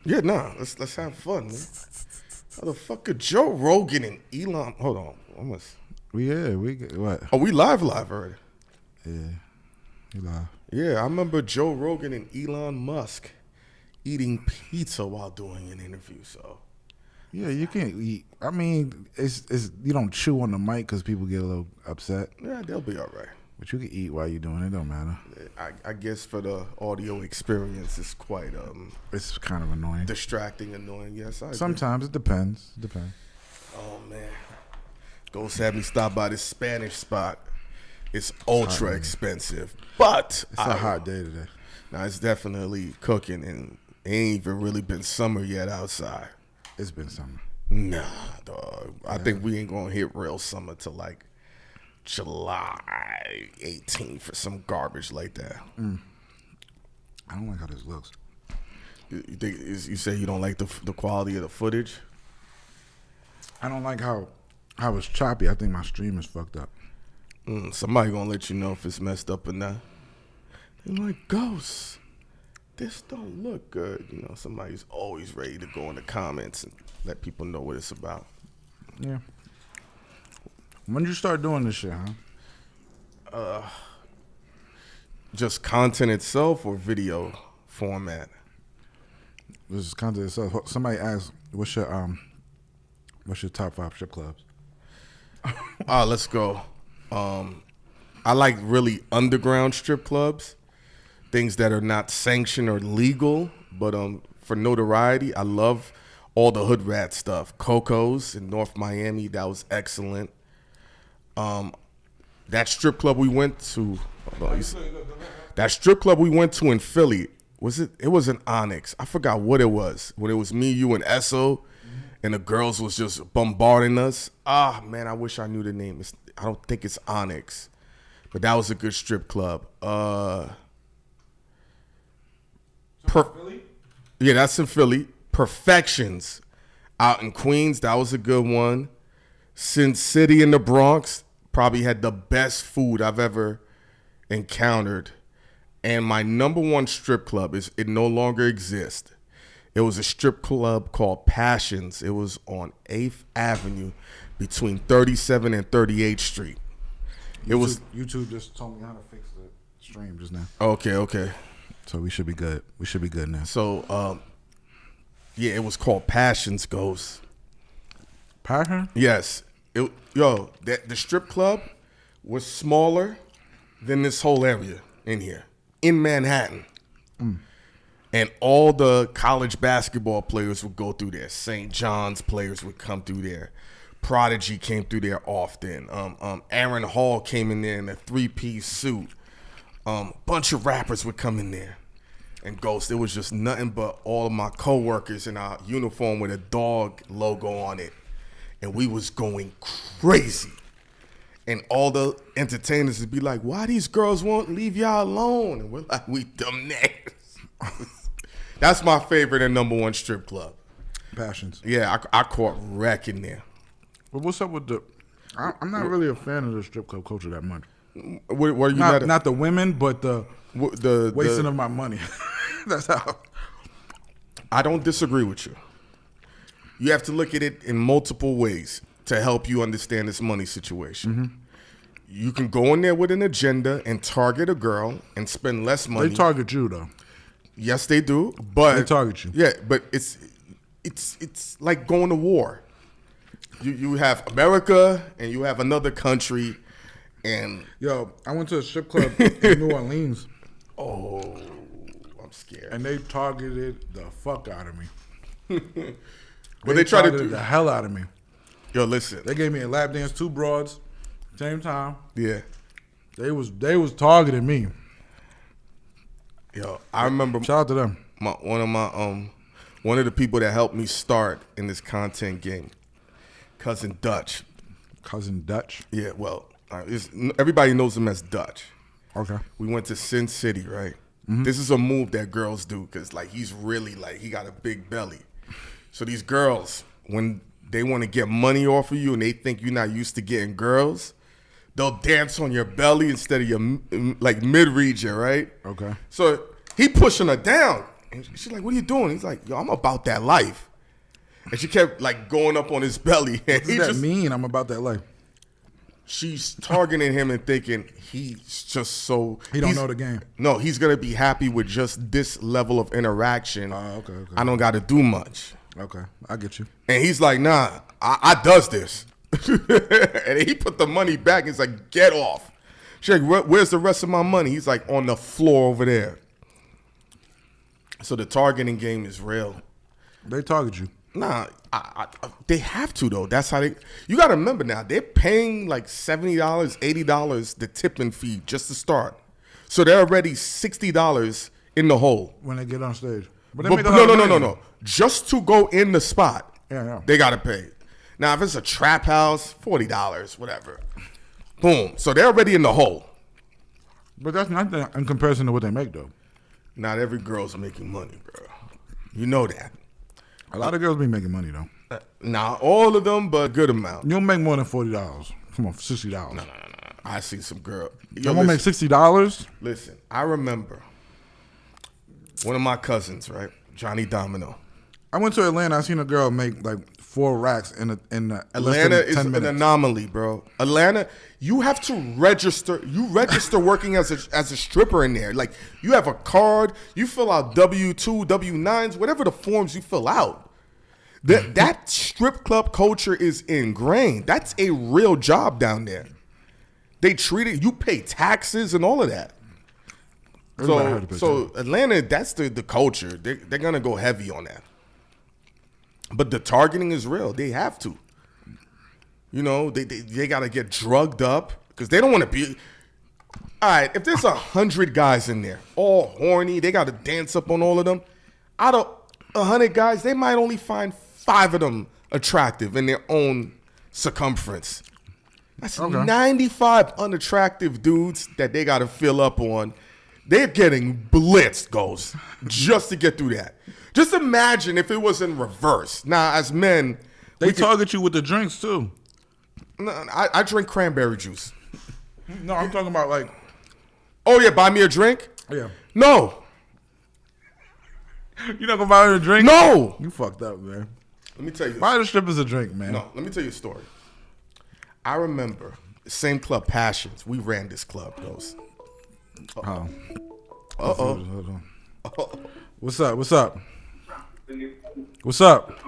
Yeah, nah. Let's have fun, man. Motherfucker, Joe Rogan and Elon. Hold on, almost. We get what? Oh, we live already. Yeah, you live. Yeah, I remember Joe Rogan and Elon Musk eating pizza while doing an interview. So Yeah, you can't eat. I mean, it's you don't chew on the mic because people get a little upset. yeah, they'll be all right. But you can eat while you're doing it. Don't matter. I guess for the audio experience, it's quite It's kind of annoying. distracting, annoying. Yes, I agree. Sometimes it depends. Oh man, Ghost had me stop by this Spanish spot. It's ultra expensive, but It's a hot day today. now it's definitely cooking, and it ain't even really been summer yet outside. It's been summer. Nah, dog. I think we ain't gonna hit real summer till like July 18th for some garbage like that. I don't like how this looks. You say you don't like the quality of the footage? I don't like how it's choppy. I think my stream is fucked up. Somebody gonna let you know if it's messed up or not. They're like, Ghost, this don't look good. You know, somebody's always ready to go in the comments and let people know what it's about. Yeah. When did you start doing this shit, huh? Just content itself or video format? This is content itself. Somebody asked, what's your top 5 strip clubs? Let's go. I like really underground strip clubs, things that are not sanctioned or legal, but for notoriety, I love all the hood rat stuff. Coco's in North Miami, that was excellent. That strip club we went to, that strip club we went to in Philly, it was an Onyx. I forgot what it was. When it was me, you, and Esso, and the girls was just bombarding us. Ah, man, I wish I knew the name. I don't think it's Onyx, but that was a good strip club. Philly? Yeah, that's in Philly. Perfections out in Queens, that was a good one. Sin City in the Bronx probably had the best food I've ever encountered. And my number one strip club it no longer exists. It was a strip club called Passions. It was on 8th Avenue between 37th and 38th Street. YouTube just told me how to fix the stream just now. Okay. So we should be good. We should be good now. So, yeah, it was called Passions, Ghost. Passion? Yes. The strip club was smaller than this whole area in here, in Manhattan. And all the college basketball players would go through there. St. John's players would come through there. Prodigy came through there often. Aaron Hall came in there in a 3-piece suit. Bunch of rappers would come in there. And Ghost, it was just nothing but all of my coworkers in our uniform with a dog logo on it. And we was going crazy. And all the entertainers would be like, why these girls won't leave y'all alone? And we're like, we dumb niggas. That's my favorite and number one strip club. Passions. Yeah, I caught wreck in there. But what's up with the... I'm not really a fan of the strip club culture that much. Where you not the women, but the wasting of my money. That's how... I don't disagree with you. You have to look at it in multiple ways to help you understand this money situation. Mm-hmm. You can go in there with an agenda and target a girl and spend less money. They target you, though. Yes, they do. But they target you. Yeah, but it's like going to war. You have America and you have another country, and yo, I went to a strip club in New Orleans. Oh, I'm scared. And they targeted the fuck out of me. But they tried to do the hell out of me. Yo, listen. They gave me a lap dance, 2 broads, same time. Yeah. They was targeting me. Yo, I remember. Shout out to them. One of the people that helped me start in this content game, Cousin Dutch. Cousin Dutch? Yeah, well, everybody knows him as Dutch. Okay. We went to Sin City, right? Mm-hmm. This is a move that girls do because, like, he's really, like, he got a big belly. So these girls, when they want to get money off of you and they think you're not used to getting girls, they'll dance on your belly instead of your, like, mid-region, right? Okay. So he pushing her down. And she's like, what are you doing? He's like, yo, I'm about that life. And she kept like going up on his belly. And What does that mean? I'm about that life. She's targeting him and thinking he's just so... He don't know the game. No, he's going to be happy with just this level of interaction. Okay. I don't got to do much. Okay, I get you. And he's like, nah, I does this. And he put the money back. He's like, get off. She's like, where's the rest of my money? He's like, on the floor over there. So the targeting game is real. They target you. Nah, they have to though. That's how they. You got to remember now. They're paying like $70, $80 the tipping fee just to start. So they're already $60 in the hole. When they get on stage. But no. Just to go in the spot, yeah. They got to pay. Now if it's a trap house, $40, whatever. Boom. So they're already in the hole. But that's not in comparison to what they make though. Not every girl's making money, bro. You know that. A lot of girls be making money though. Not all of them, but a good amount. You don't make more than $40. Come on, $60. No. I see some girl. You gonna make $60? Listen, I remember one of my cousins, right, Johnny Domino. I went to Atlanta. I seen a girl make like 4 racks in Atlanta is 10 minutes. an anomaly, bro. Atlanta, you have to register. You register working as a stripper in there. Like you have a card. You fill out W-2, W-9s, whatever the forms you fill out. That strip club culture is ingrained. That's a real job down there. They treat it. You pay taxes and all of that. So Atlanta, that's the culture. They're gonna go heavy on that. But the targeting is real. They have to. You know, they got to get drugged up because they don't want to be. All right, if there's 100 guys in there, all horny, they got to dance up on all of them. Out of 100 guys, they might only find 5 of them attractive in their own circumference. That's 95 unattractive dudes that they got to fill up on. They're getting blitzed, Ghost, just to get through that. Just imagine if it was in reverse. Now, as men, they target you with the drinks too. No, I drink cranberry juice. No, I'm talking about like. Oh yeah, buy me a drink. Yeah. No. You not gonna buy her a drink? No. You fucked up, man. Let me tell you. Buy the strippers a drink, man. No, let me tell you a story. I remember the same club, Passions. We ran this club, Ghost. Oh. Uh-oh. What's up? What's up? What's up?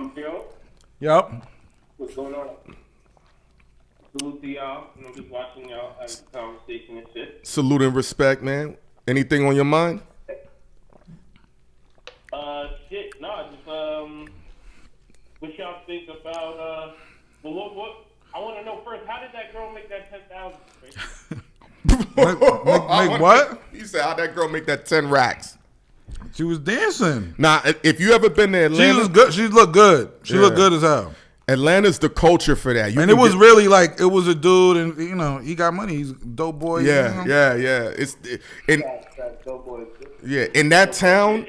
Yep. What's going on? Salute to y'all. I'm just watching y'all have a conversation and shit. Salute and respect, man. Anything on your mind? Shit. No, just what y'all think about what? I want to know first. How did that girl make that 10,000? Make what? You said how'd that girl make that 10 racks? She was dancing. Now, if you ever been to Atlanta, she was good. She looked good. She looked good as hell. Atlanta's the culture for that. And it was really like it was a dude, and you know he got money. He's a dope boy. Yeah, you know? yeah. It's in that town.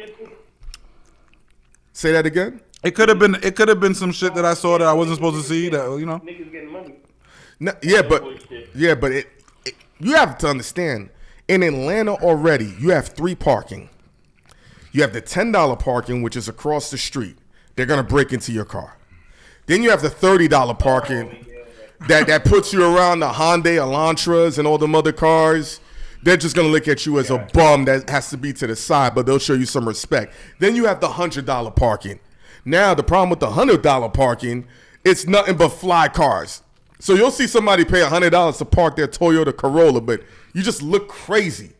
Say that again. It could have been some shit that I saw that I wasn't supposed to see. That you know. Niggas getting money. No, but it, you have to understand. In Atlanta already, you have 3 parking. You have the $10 parking, which is across the street. They're gonna break into your car. Then you have the $30 parking that puts you around the Hyundai Elantras and all them other cars. They're just gonna look at you as a bum that has to be to the side, but they'll show you some respect. Then you have the $100 parking. Now the problem with the $100 parking, it's nothing but fly cars. So you'll see somebody pay $100 to park their Toyota Corolla, but you just look crazy.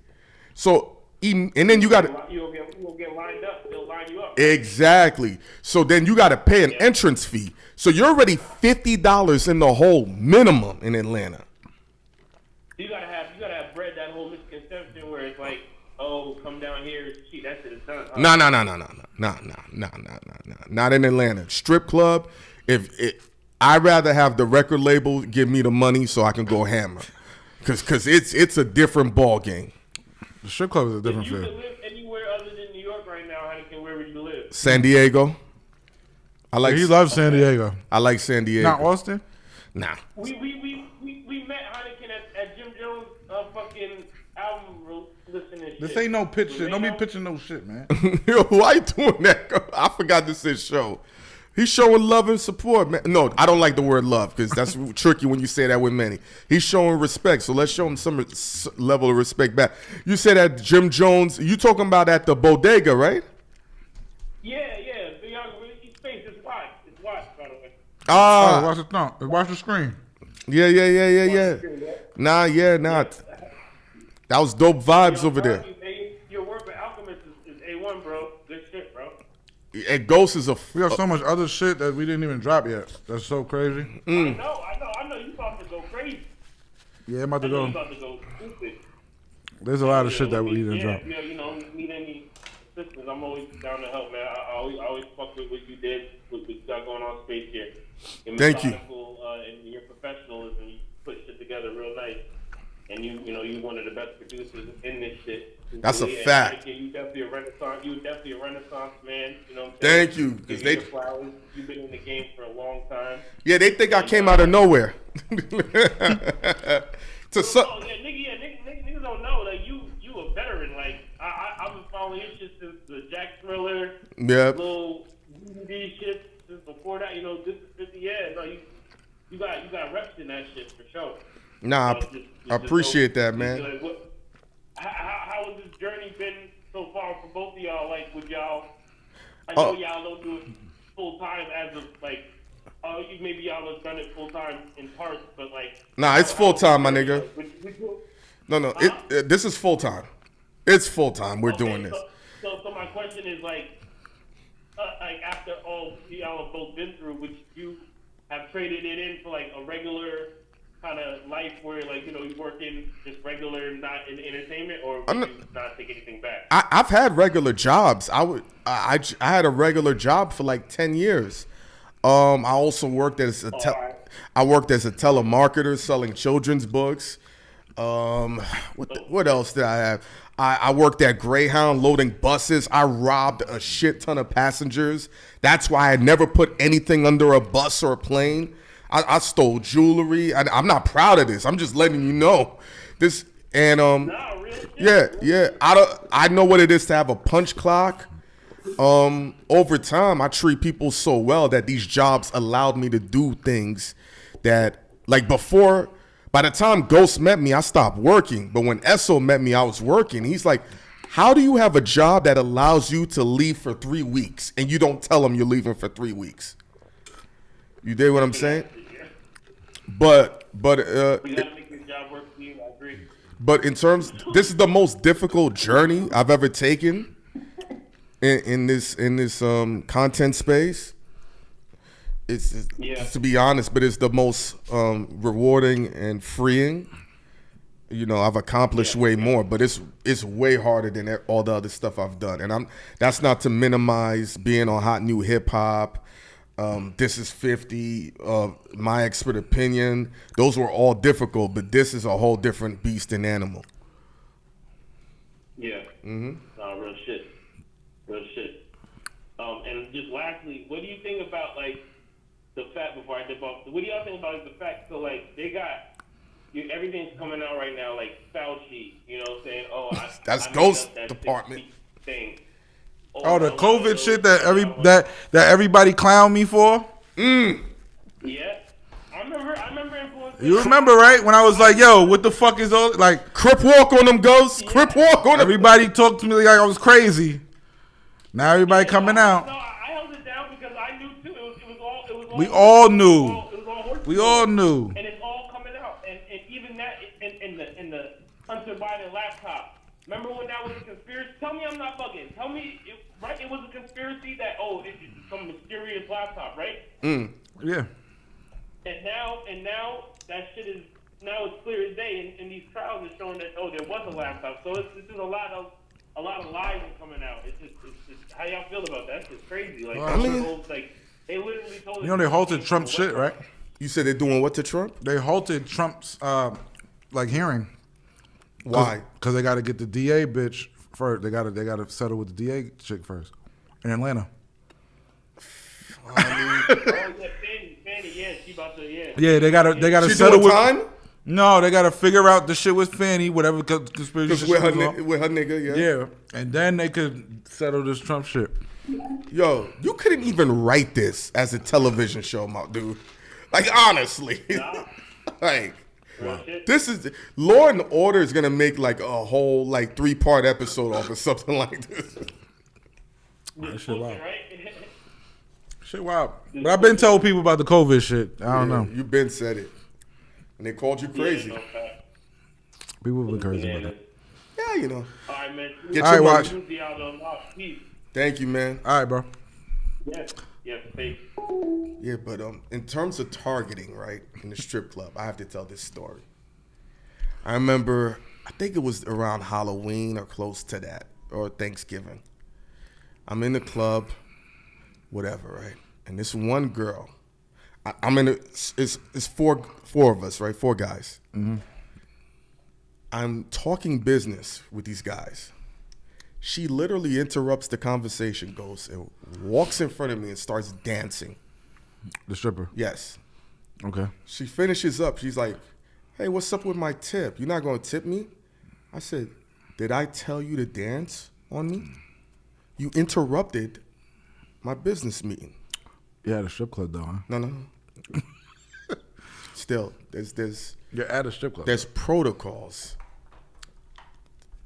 So and then you got You'll get lined up. They'll line you up. Exactly. So then you got to pay an entrance fee. So you're already $50 in the hole minimum in Atlanta. You gotta have bred that whole misconception where it's like, oh, come down here, cheat. That shit is done. No. Not in Atlanta. Strip club. I'd rather have the record label give me the money so I can go hammer, because it's a different ball game. The strip club is a different If you feel. could live anywhere other than New York right now, Hynaken, where would you live? San Diego. He loves San Diego. I like San Diego. Not Austin. Nah. We met Hynaken at Jim Jones' fucking album listening. This shit. ain't no pitch shit. Don't be Reno? pitching no shit, man. Yo, why you doing that? I forgot this is show. He's showing love and support, man. No, I don't like the word love because that's tricky when you say that with many. He's showing respect, so let's show him some level of respect back. You said that Jim Jones. You talking about at the bodega, right? Yeah. His face is watch. It's watch, by the way. Oh, watch the thumb. Watch the screen. Yeah. Nah. That was dope vibes over there. Your work with Alchemist is A1, bro. Good shit, bro. And Ghost is a. We got so much other shit that we didn't even drop yet. That's so crazy. I know. You about to go crazy. Yeah, I'm about to You go. about to go stupid. There's a lot of shit that we didn't drop. Yeah, need any assistance, I'm always down to help, man. I always fuck with what you did, with what you got going on space here. You're Thank you. methodical, and your professionalism, you put shit together real nice. And you're one of the best producers in this shit. That's a fact. You definitely a renaissance. You definitely a renaissance man. You know what I'm saying? Thank you, because they. Flowers. You've been in the game for a long time. Yeah, they think I came out of nowhere. Niggas don't know. Like you a veteran. Like I've been following your shit since the Jack Thriller. Yep. Little DVD shit since before that. This is 50 years. No, you got reps in that shit for sure. Nah, I appreciate that, man. Like, how has this journey been so far for both of y'all? Like, would y'all? I know y'all don't do it full time as of like. Maybe y'all have done it full time in parts, but like. Nah, it's full time, my nigga. No. Huh? This is full time. It's full time. We're doing this. So my question is like after all y'all have both been through, would you have traded it in for like a regular kind of life where like you working just regular, not in entertainment, or would you not take anything back? I've had regular jobs. I had a regular job for like 10 years. I also worked as I worked as a telemarketer selling children's books. What else did I have? I worked at Greyhound loading buses. I robbed a shit ton of passengers. That's why I never put anything under a bus or a plane. I stole jewelry. I'm not proud of this. I'm just letting you know this. And yeah. I know what it is to have a punch clock. Over time, I treat people so well that these jobs allowed me to do things that, like before, by the time Ghost met me, I stopped working. But when Esso met me, I was working. He's like, how do you have a job that allows you to leave for 3 weeks and you don't tell him you're leaving for 3 weeks? You dig what I'm saying? But you gotta make this job work for you. I agree. But in terms, this is the most difficult journey I've ever taken in this content space. It's to be honest, but it's the most rewarding and freeing. I've accomplished way more, but it's way harder than all the other stuff I've done. And that's not to minimize being on Hot New Hip Hop. This is 50. My Expert Opinion. Those were all difficult, but this is a whole different beast and animal. Yeah. Real shit. And just lastly, what do you think about like the fact before I dip off? What do y'all think about the fact? So like they got everything's coming out right now, like Fauci, saying, that's I Ghost that Department thing. The COVID shit that everybody clowned me for. Yeah, I remember influencing. You remember, right? When I was like, "Yo, what the fuck is all like?" Crip walk on them, Ghosts. Crip walk on them. Everybody talked to me like I was crazy. Now everybody coming out. No, I held it down because I knew too. It was all. We all knew. It was all We all knew. And it's all coming out. And even that in the Hunter Biden laptop. Remember when that was a conspiracy? Tell me I'm not bugging. Tell me, right? It was a conspiracy that it's some mysterious laptop, right? Yeah. And now that shit is it's clear as day, and these trials are showing that there was a laptop. So it's just a lot of lies are coming out. It's just how y'all feel about that? It's just crazy. Like they literally told us. They halted Trump's shit, right? You said they're doing what to Trump? They halted Trump's hearing. Why? Because they got to get the DA bitch first. They got to settle with the DA chick first in Atlanta. Fanny, she about to Yeah, they got to She settle doing with time? No, they gotta figure out the shit with Fanny, whatever conspiracy Because shit with was on. her nigga, yeah. Yeah, and then they could settle this Trump shit. Yo, you couldn't even write this as a television show, my dude. Like, honestly. Nah. Like, Real shit. this is... Law and Order is going to make, like, a whole, like, 3-part episode off of something like this. That shit wild. Right? Shit wild. But I've been telling people about the COVID shit. I don't know. You been said it. And they called you crazy. Yeah, no fact. People have been crazy about Bananas. that. Yeah, you know. All right, man. Get All your right, money. watch. Tuesday out on lock. Peace. Thank you, man. All right, bro. Yes. Yes, peace. Yeah, but in terms of targeting, right, in the strip club, I have to tell this story. I remember, I think it was around Halloween or close to that, or Thanksgiving. I'm in the club, whatever, right? And this one girl, I'm in it's four of us, right? 4 guys. Mm-hmm. I'm talking business with these guys. She literally interrupts the conversation, goes and walks in front of me and starts dancing. The stripper. Yes. Okay. She finishes up. She's like, hey, what's up with my tip? You're not going to tip me? I said, did I tell you to dance on me? You interrupted my business meeting. Yeah, the strip club though, huh? No. Still, there's You're at a strip club. there's protocols.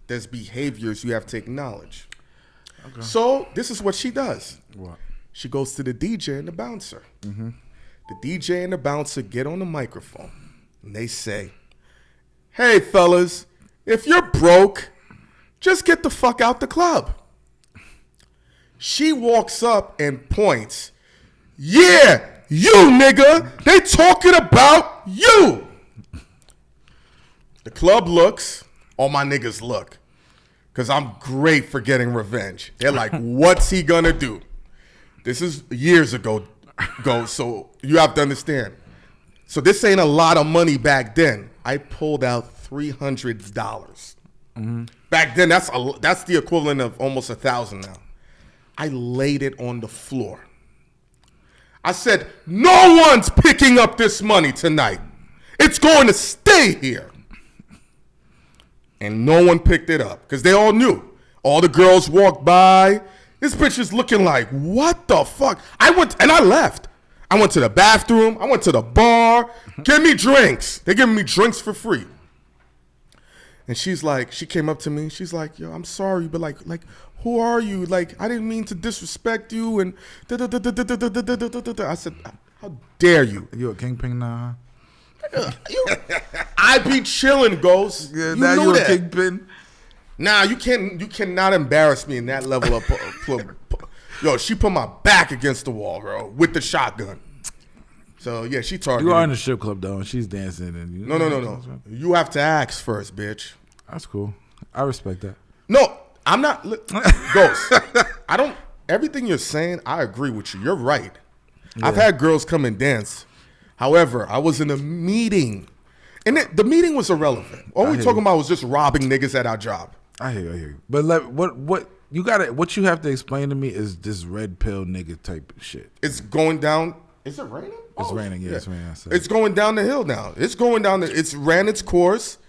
There's behaviors you have to acknowledge. Okay. So this is what she does. What? She goes to the DJ and the bouncer. Mm-hmm. The DJ and the bouncer get on the microphone and they say, hey, fellas, if you're broke, just get the fuck out the club. She walks up and points. Yeah, you nigga, they talking about you. The club looks, all my niggas look, because I'm great for getting revenge. They're like, what's he gonna do? This is years ago, so you have to understand. So this ain't a lot of money back then. I pulled out $300. Mm-hmm. Back then, that's the equivalent of almost $1,000 now. I laid it on the floor. I said, no one's picking up this money tonight. It's going to stay here. And no one picked it up because they all knew. All the girls walked by. This bitch is looking like, what the fuck? I left. I went to the bathroom. I went to the bar. Give me drinks. They're giving me drinks for free. And she's like, she came up to me. She's like, yo, I'm sorry, but like, who are you? Like, I didn't mean to disrespect you. And I said, how dare you? You a kingpin now? I be chilling, Ghost. Yeah, you now knew you a that. kingpin. Nah, you cannot embarrass me in that level of. Yo, she put my back against the wall, bro, with the shotgun. So yeah, she targeted. You are in the strip club though, and she's dancing. And you No. You have to ask first, bitch. That's cool. I respect that. No, I'm not. Ghost. I don't. Everything you're saying, I agree with you. You're right. Yeah. I've had girls come and dance. However, I was in a meeting, and the meeting was irrelevant. All we talking about was just robbing niggas at our job. I hear you. But what you have to explain to me is this red pill nigga type of shit. It's going down. Is it raining? It's raining. Yeah, it's raining outside. It's going down the hill now. It's going down. It's ran its course.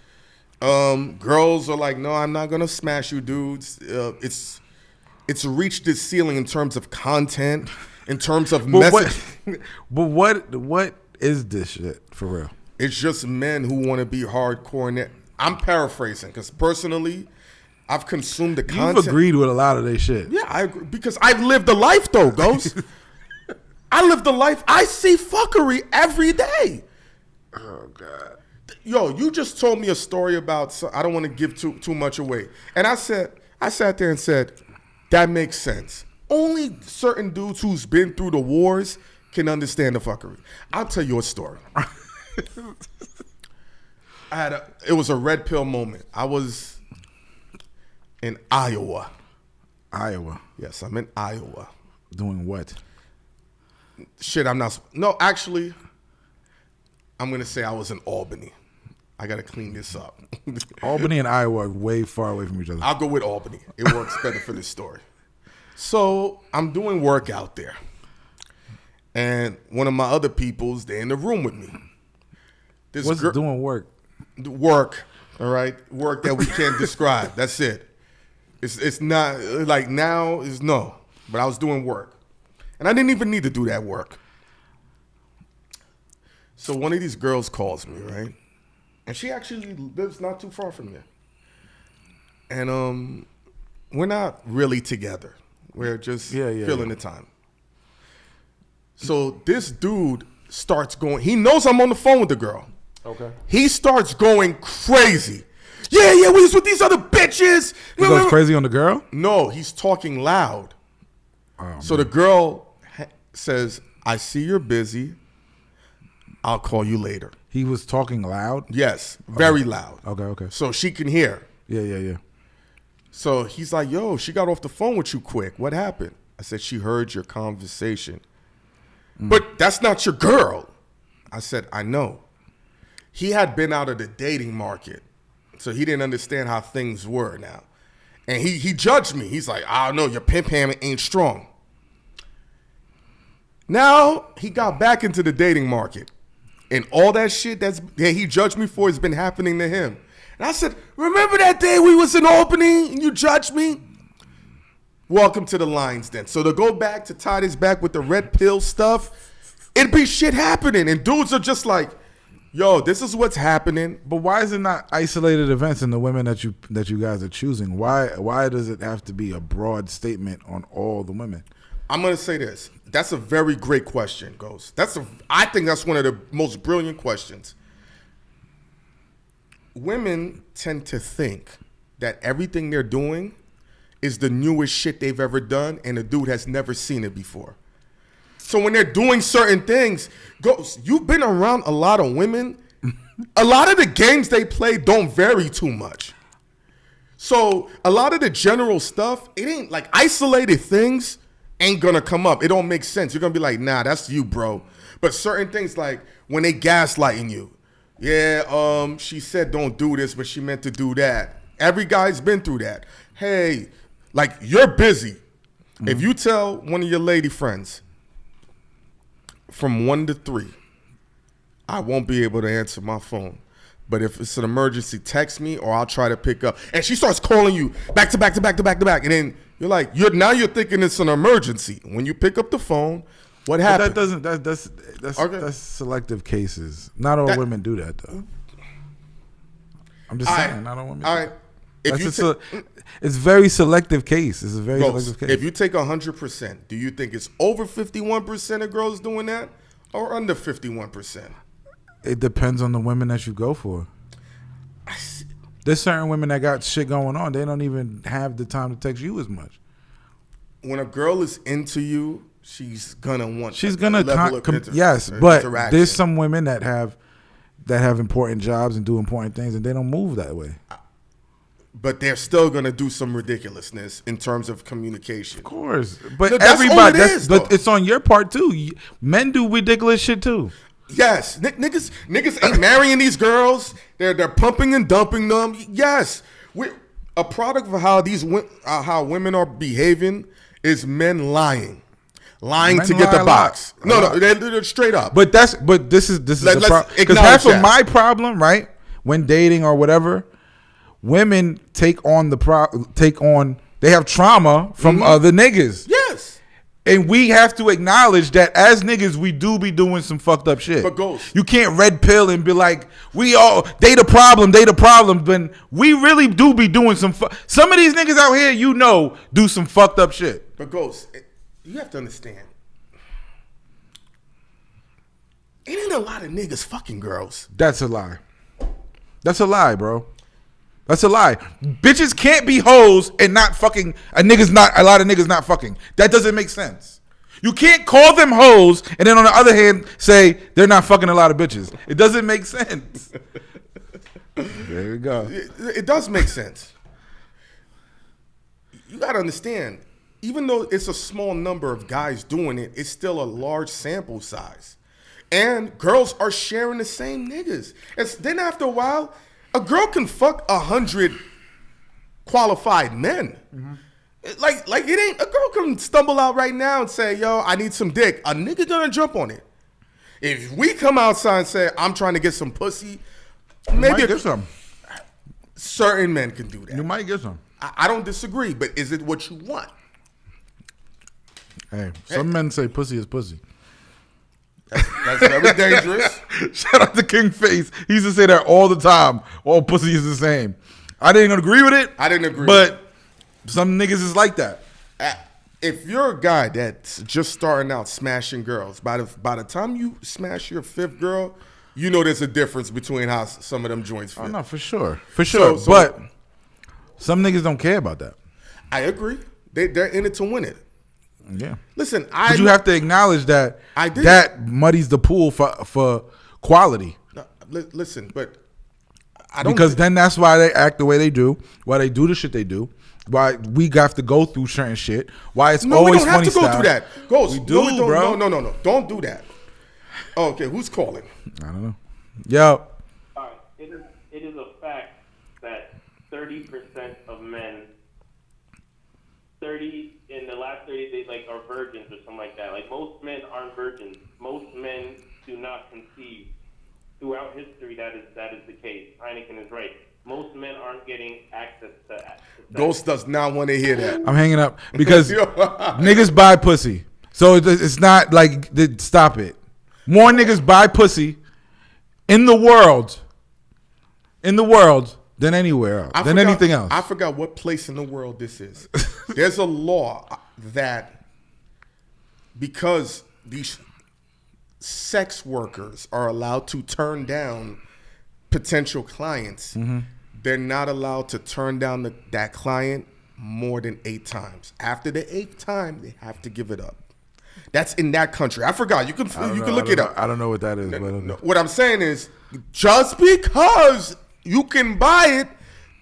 Girls are like, no, I'm not gonna smash you, dudes. It's reached its ceiling in terms of content, in terms of message. What is this shit for real? It's just men who want to be hardcore. I'm paraphrasing because personally, I've consumed the content. You've agreed with a lot of their shit. Yeah, I agree because I've lived a life though, Ghost. I lived a life. I see fuckery every day. Oh God. Yo, you just told me a story about. I don't want to give too much away. And I sat there and said, that makes sense. Only certain dudes who's been through the wars can understand the fuckery. I'll tell you a story. It was a red pill moment. I was in Iowa. Iowa. Yes, I'm in Iowa. Doing what? Shit, I'm not. No, actually, I'm going to say I was in Albany. I got to clean this up. Albany and Iowa are way far away from each other. I'll go with Albany. It works better for this story. So I'm doing work out there. And one of my other peoples, they're in the room with me. What's doing work? work, all right? Work that we can't describe. That's it. It's not like now is no. But I was doing work. And I didn't even need to do that work. So one of these girls calls me, right? And she actually lives not too far from there. And we're not really together. We're just filling the time. So this dude starts going, he knows I'm on the phone with the girl. Okay. He starts going crazy. Yeah, we was with these other bitches. He goes crazy on the girl? No, he's talking loud. Oh, so the girl says, I see you're busy. I'll call you later. He was talking loud? Yes, very loud. Okay. So she can hear. Yeah. So he's like, yo, she got off the phone with you quick. What happened? I said, she heard your conversation. But that's not your girl. I said, I know. He had been out of the dating market, so he didn't understand how things were now. And he judged me. He's like, I don't know, your pimp hand ain't strong. Now he got back into the dating market. And all that shit that he judged me for has been happening to him. And I said, remember that day we was in Albany and you judged me? Welcome to the lines then. So to go back to tie this back with the red pill stuff, it'd be shit happening. And dudes are just like, yo, this is what's happening. But why is it not isolated events in the women that you guys are choosing? Why does it have to be a broad statement on all the women? I'm gonna say this. That's a very great question, Ghost. I think that's one of the most brilliant questions. Women tend to think that everything they're doing is the newest shit they've ever done, and the dude has never seen it before. So when they're doing certain things, Ghost, you've been around a lot of women. A lot of the games they play don't vary too much. So a lot of the general stuff, it ain't like isolated things ain't gonna come up. It don't make sense. You're gonna be like, nah, that's you, bro. But certain things like when they gaslighting you, she said don't do this, but she meant to do that. Every guy's been through that. Hey, like you're busy. Mm-hmm. If you tell one of your lady friends from 1 to 3, I won't be able to answer my phone. But if it's an emergency, text me or I'll try to pick up. And she starts calling you back to back to back to back to back. And then you're like, you're thinking it's an emergency. When you pick up the phone, what happened? But that's selective cases. Not all women do that though. I'm just saying, not all women. All right. It's very selective case. It's a very selective case. If you take 100%, do you think it's over 51% of girls doing that or under 51%? It depends on the women that you go for. There's certain women that got shit going on. They don't even have the time to text you as much. When a girl is into you, she's gonna want. She's gonna yes, but there's some women that have important jobs and do important things, and they don't move that way. But they're still gonna do some ridiculousness in terms of communication. Of course, but everybody. But it's on your part too. Men do ridiculous shit too. Yes, niggas ain't marrying these girls. They're pumping and dumping them. Yes, a product of how women are behaving is men lying to get the box. No, they're straight up. But this is the problem. Because half of my problem, right, when dating or whatever, women take on they have trauma from other niggas. Yes. And we have to acknowledge that as niggas, we do be doing some fucked up shit. But Ghost, you can't red pill and be like, they the problem. But we really do be doing some of these niggas out here, do some fucked up shit. But Ghost, you have to understand. It ain't a lot of niggas fucking girls. That's a lie. That's a lie, bro. That's a lie. Bitches can't be hoes and not fucking. A lot of niggas not fucking. That doesn't make sense. You can't call them hoes and then on the other hand say they're not fucking a lot of bitches. It doesn't make sense. There we go. It does make sense. You gotta understand, even though it's a small number of guys doing it, it's still a large sample size. And girls are sharing the same niggas. Then after a while, a girl can fuck 100 qualified men. Mm-hmm. Like it ain't, a girl can stumble out right now and say, yo, I need some dick. A nigga gonna jump on it. If we come outside and say, I'm trying to get some pussy, might get some. certain men can do that. You might get some. I don't disagree, but is it what you want? Hey, some men say pussy is pussy. That's very dangerous. Shout out to King Face. He used to say that all the time. All pussy is the same. I didn't agree with it. I didn't agree But some niggas is like that. If you're a guy that's just starting out smashing girls, by the time you smash your fifth girl, you know there's a difference between how some of them joints feel. Oh, no, for sure. For sure. So- but some niggas don't care about that. I agree. They're in it to win it. Yeah. Listen, But you have to acknowledge that I did. that muddies the pool for quality. Listen, but I don't Because then that's why they act the way they do, why they do the shit they do, why we have to go through certain shit, why it's No, we always don't have funny to go style. through that. Ghost, We do, no, we don't, bro. No. Don't do that. Oh, okay, who's calling? I don't know. Yo. All right, it is a fact that 30% of men, 30 in the last 30 days, like are virgins or something like that. Like most men aren't virgins. Most men do not conceive. Throughout history, that is the case. Hynaken is right. Most men aren't getting access to sex. Ghost does not want to hear that. I'm hanging up because Yo. niggas buy pussy. So it's not like, stop it. More niggas buy pussy in the world than anywhere else, than anything else. I forgot what place in the world this is. There's a law that because these sex workers are allowed to turn down potential clients, they're not allowed to turn down that client more than 8 times. After the 8th time, they have to give it up. That's in that country. I forgot. You can look it up. I don't know what that is. But No, what I'm saying is, just because you can buy it,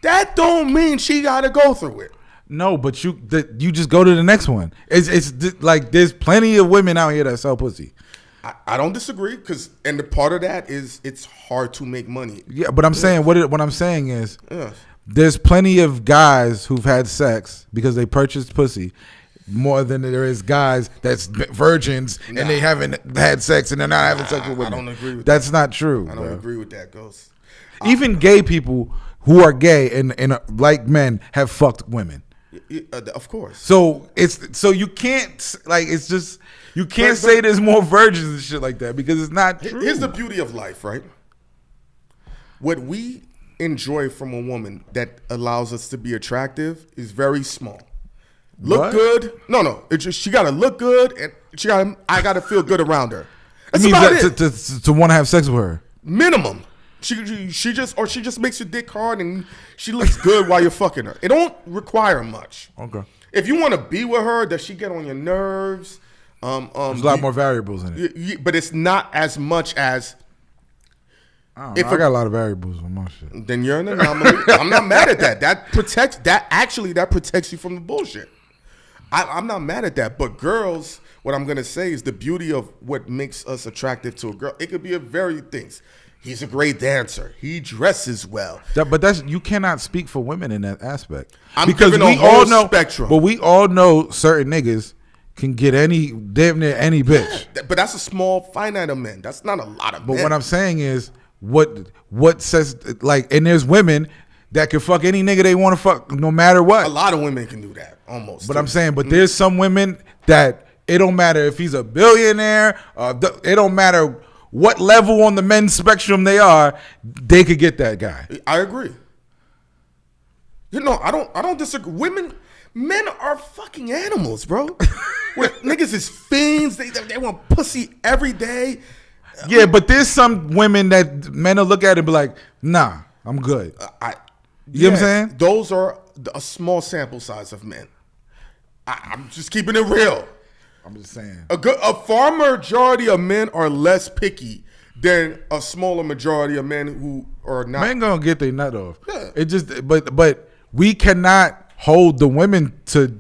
that don't mean she got to go through it. No, but you just go to the next one. It's like there's plenty of women out here that sell pussy. I don't disagree and the part of that is it's hard to make money. Yeah, but I'm saying what I'm saying is Yes. there's plenty of guys who've had sex because they purchased pussy more than there is guys that's virgins and they haven't had sex and they're not having sex with women. I don't agree with That's not true. I don't bro. agree with that, Ghost. Even gay people who are gay and like men have fucked women. Of course. So you can't you can't But- say there's more virgins and shit like that because it's not true. Here's the beauty of life, right? What we enjoy from a woman that allows us to be attractive is very small. Look What? good. No. It's just she gotta look good and I gotta feel good around her. That's It means about that it. to want to have sex with her. Minimum. She just makes your dick hard and she looks good while you're fucking her. It don't require much. Okay. If you want to be with her, does she get on your nerves? There's a lot more variables in it. But it's not as much as. I got a lot of variables on my shit. Then you're an anomaly. I'm not mad at that. That protects you from the bullshit. I'm not mad at that. But girls, what I'm gonna say is the beauty of what makes us attractive to a girl. It could be a varied things. He's a great dancer. He dresses well. But you cannot speak for women in that aspect. I'm giving a whole spectrum. But we all know certain niggas can get damn near any bitch. But that's a small finite of men. That's not a lot of men. But what I'm saying is what says like, and there's women that can fuck any nigga they want to fuck no matter what. a lot of women can do that almost. But I'm saying, there's some women that it don't matter if he's a billionaire, it don't matter what level on the men's spectrum they are, they could get that guy. I agree. I don't disagree. Men are fucking animals, bro. Niggas is fiends. They want pussy every day. Yeah, but there's some women that men will look at and be like, nah, I'm good. You know what I'm saying? Those are a small sample size of men. I'm just keeping it real. I'm just saying. A far majority of men are less picky than a smaller majority of men who are not. Men gonna get their nut off. Yeah. It just, but we cannot hold the women to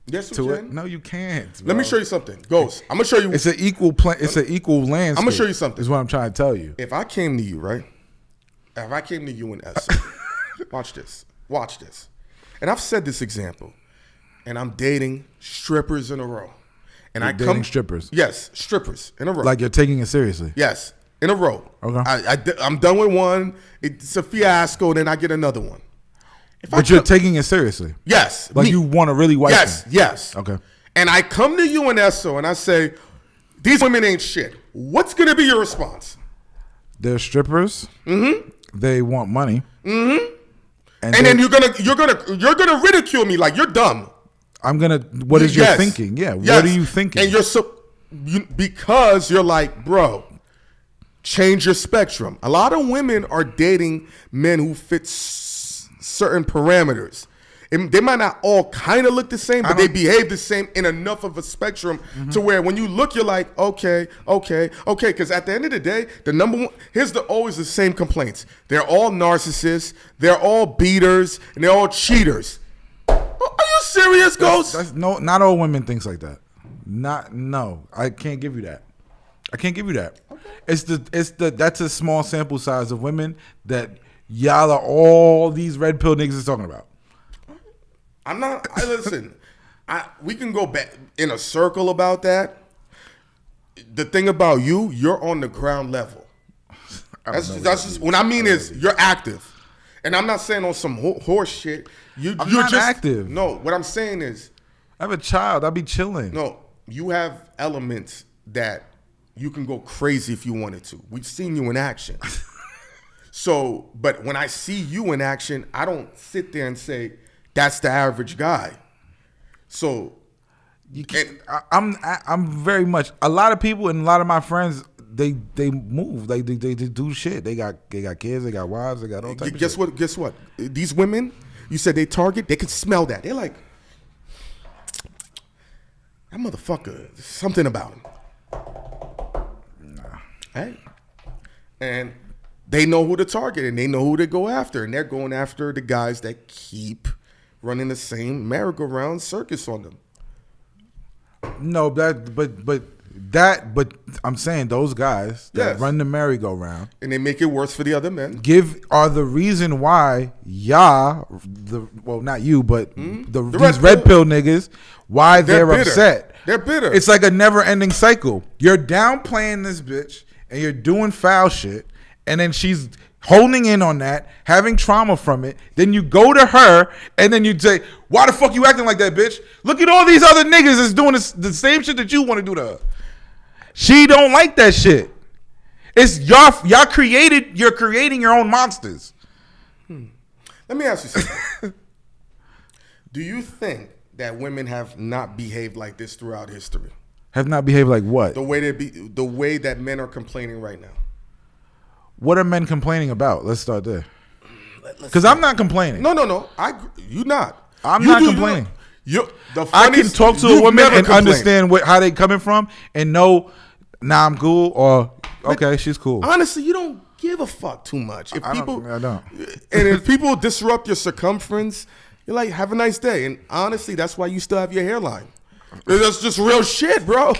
Yes, we to can. it. No, you can't. Let me show you something. Ghost, I'm gonna show you. It's an equal It's an equal landscape. I'm gonna show you something. Is what I'm trying to tell you. If I came to you, right? If I came to you and S, watch this. And I've said this example, and I'm dating strippers in a row, and You're dating strippers? Yes, strippers in a row. Like you're taking it seriously. Yes, in a row. Okay. I'm done with one. It's a fiasco. Then I get another one. But you're taking it seriously. Yes. Like you want to really wipe Yes. them. Yes. Okay. And I come to you and Esso and I say, these women ain't shit. What's gonna be your response? They're strippers. Mm-hmm. They want money. Mm-hmm. And then you're gonna ridicule me like you're dumb. I'm gonna. What is your thinking? Yeah. Yes. What are you thinking? And because you're like, bro, change your spectrum. A lot of women are dating men who fit certain parameters. And they might not all kind of look the same, but they behave the same in enough of a spectrum to where when you look, you're like, okay. Because at the end of the day, the number one, here's always the same complaints. They're all narcissists, they're all beaters, and they're all cheaters. Are you serious, Ghost? Not all women thinks like that. No, I can't give you that. Okay. That's a small sample size of women that y'all are all these red pill niggas is talking about. Listen, we can go back in a circle about that. The thing about you're on the ground level. That's just what I mean is you're active. And I'm not saying on some horse shit. You're not just active. No, what I'm saying is I have a child. I'll be chilling. No, you have elements that you can go crazy if you wanted to. We've seen you in action. So, but when I see you in action, I don't sit there and say, that's the average guy. So I'm very much a lot of people and a lot of my friends they move like they do shit. They got kids, they got wives, they got all types of shit. Guess what? These women, you said they target, they can smell that. They're like, that motherfucker, something about him. Nah. Hey. And they know who to target and they know who to go after. And they're going after the guys that keep running the same merry-go-round circus on them. No, but I'm saying those guys that run the merry-go-round and they make it worse for the other men. Are the reason why not you, but these red pill niggas, why they're upset. They're bitter. It's like a never-ending cycle. You're downplaying this bitch and you're doing foul shit, and then she's holding in on that, having trauma from it. Then you go to her, and then you say, why the fuck you acting like that, bitch? Look at all these other niggas that's doing the same shit that you want to do to her. She don't like that shit. It's you're creating your own monsters. Let me ask you something. Do you think that women have not behaved like this throughout history? Have not behaved like what? The way that men are complaining right now. What are men complaining about? Let's start there. Because I'm not complaining. No. You're not. I'm not complaining. I can talk to a woman and understand how they coming from and know, nah, I'm cool, or okay, she's cool. Honestly, you don't give a fuck too much. I don't. And if people disrupt your circumference, you're like, have a nice day. And honestly, that's why you still have your hairline. That's just real shit, bro.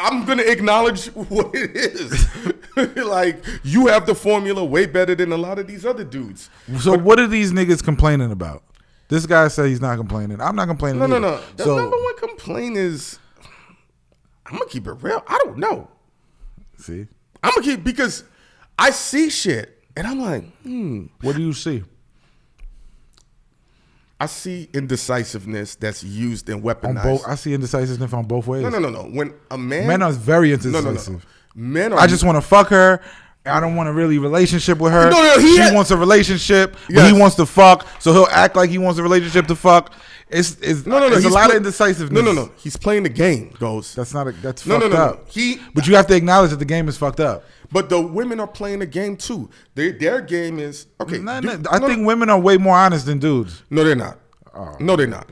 I'm going to acknowledge what it is. Like, you have the formula way better than a lot of these other dudes. So what are these niggas complaining about? This guy said he's not complaining. I'm not complaining either. No. The number one complaint is, I'm going to keep it real. I don't know. See? I'm going to keep, because I see shit, and I'm like, What do you see? I see indecisiveness that's used and weaponized. I see indecisiveness on both ways. No. When a men are very indecisive. No. Men are. I just want to fuck her. I don't want a really relationship with her. She wants a relationship, but he wants to fuck, so he'll act like he wants a relationship to fuck. It's a lot of indecisiveness. No. He's playing the game, Ghost. That's fucked up. No. But you have to acknowledge that the game is fucked up. But the women are playing the game too. Their game is okay. I think women are way more honest than dudes. No, they're not. No, they're not.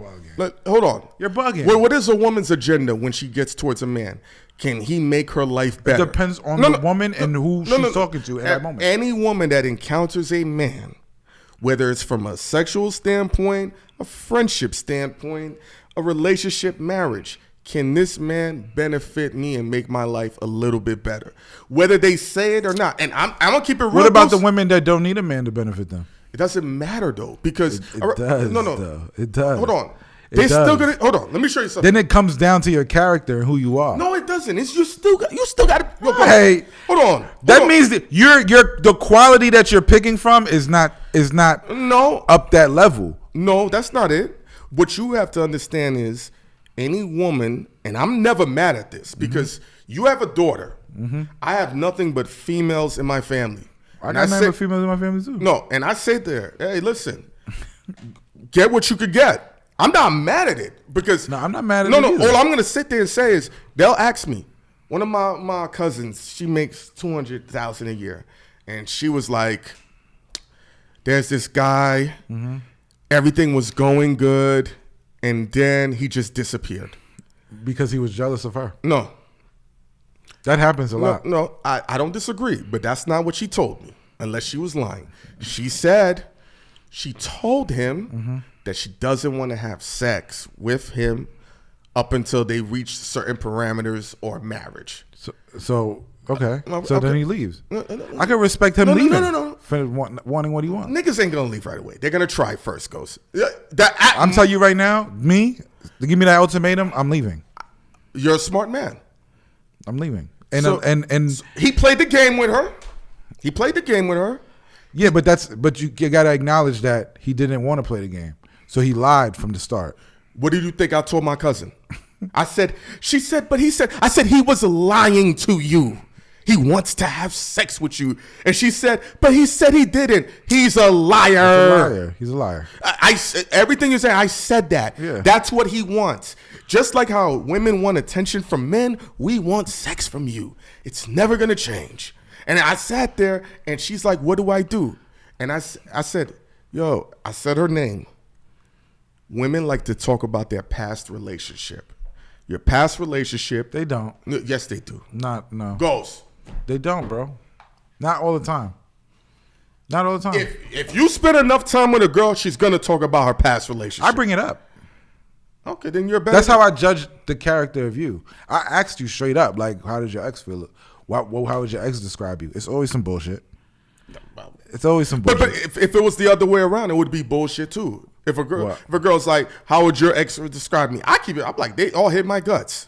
Hold on. You're bugging. What is a woman's agenda when she gets towards a man? Can he make her life better? It depends on the woman and who she's talking to at that moment. Any woman that encounters a man, whether it's from a sexual standpoint, a friendship standpoint, a relationship, marriage, can this man benefit me and make my life a little bit better? Whether they say it or not. And I'm going to keep it real. What about the women that don't need a man to benefit them? It doesn't matter though, because it does. No. It does. Hold on. They still does. gonna hold on. Let me show you something. Then it comes down to your character and who you are. No, it doesn't. It's you still got to. Hey, hold on. That means that the quality that you're picking from is not no up that level. No, that's not it. What you have to understand is any woman, and I'm never mad at this because you have a daughter. I have nothing but females in my family. I got nothing but females in my family too. No, and I say there, hey, listen, get what you could get. I'm not mad at it because no, I'm not mad at it. No, either. all I'm gonna sit there and say is they'll ask me. One of my cousins, she makes $200,000 a year, and she was like, "There's this guy, everything was going good, and then he just disappeared because he was jealous of her." No. That happens a lot. No, I don't disagree, but that's not what she told me, unless she was lying. She said she told him that she doesn't want to have sex with him up until they reach certain parameters or marriage. So okay. So okay. then he leaves. No. I can respect him leaving. No. For wanting what he wants. Niggas ain't gonna leave right away. They're gonna try first, Ghost. I'm telling you right now, to give me that ultimatum, I'm leaving. You're a smart man. I'm leaving. And So he played the game with her. Yeah, but you gotta acknowledge that he didn't want to play the game. So he lied from the start. What did you think I told my cousin? I said he was lying to you. He wants to have sex with you. And she said, but he said he didn't. He's a liar. He's a liar. I everything you say, I said that. Yeah. That's what he wants. Just like how women want attention from men, we want sex from you. It's never going to change. And I sat there and she's like, what do I do? And I said, I said her name. Women like to talk about their past relationship. Your past relationship. They don't. Yes, they do. No. Ghost. They don't, bro. Not all the time. Not all the time. If you spend enough time with a girl, she's going to talk about her past relationship. I bring it up. Okay, then you're better. That's how I judge the character of you. I asked you straight up, like, how did your ex feel? How would your ex describe you? It's always some bullshit. It's always some bullshit. But if it was the other way around, it would be bullshit too. If a girl's like, how would your ex describe me? I'm like, they all hit my guts.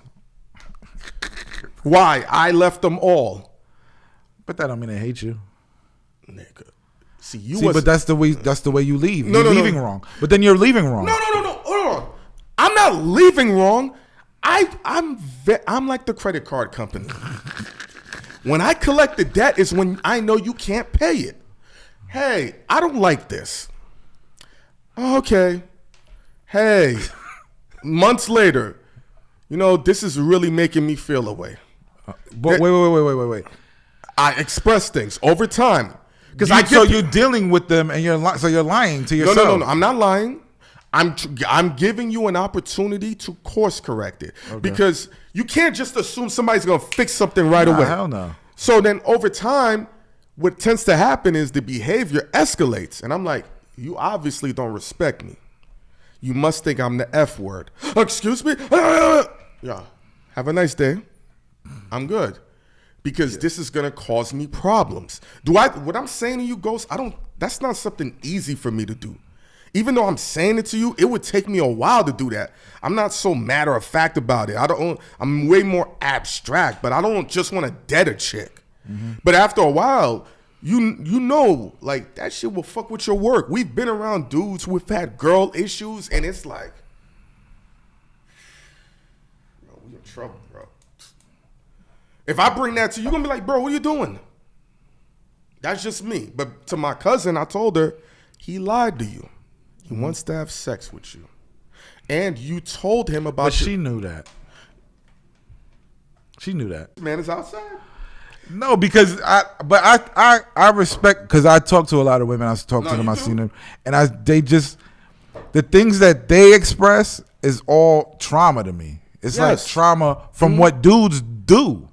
Why? I left them all. But that don't mean they hate you. Nigga. But that's the way you leave. You're leaving wrong. But then you're leaving wrong. No. Hold on. I'm not leaving wrong. I'm like the credit card company. When I collect the debt is when I know you can't pay it. Hey, I don't like this. Okay. Hey, months later, this is really making me feel a way. But wait. I express things over time. So you're dealing with them and you're lying to yourself. No. I'm not lying. I'm giving you an opportunity to course correct it. Okay. Because you can't just assume somebody's going to fix something right away. Hell no. So then over time, what tends to happen is the behavior escalates. And I'm like, you obviously don't respect me. You must think I'm the F word. Excuse me? Yeah. Have a nice day. I'm good. Because this is going to cause me problems. What I'm saying to you, Ghost, that's not something easy for me to do. Even though I'm saying it to you, it would take me a while to do that. I'm not so matter of fact about it. I'm way more abstract, but I don't just want to dead a chick. Mm-hmm. But after a while, like that shit will fuck with your work. We've been around dudes who've had girl issues, and it's like, we in trouble, bro. If I bring that to you, you're gonna be like, bro, what are you doing? That's just me. But to my cousin, I told her, he lied to you. He wants to have sex with you. And you told him about she knew that. She knew that. Man is outside. No, because I respect, because I talk to a lot of women. I talk to them, I've seen them, and the things that they express is all trauma to me. It's like trauma from what dudes do.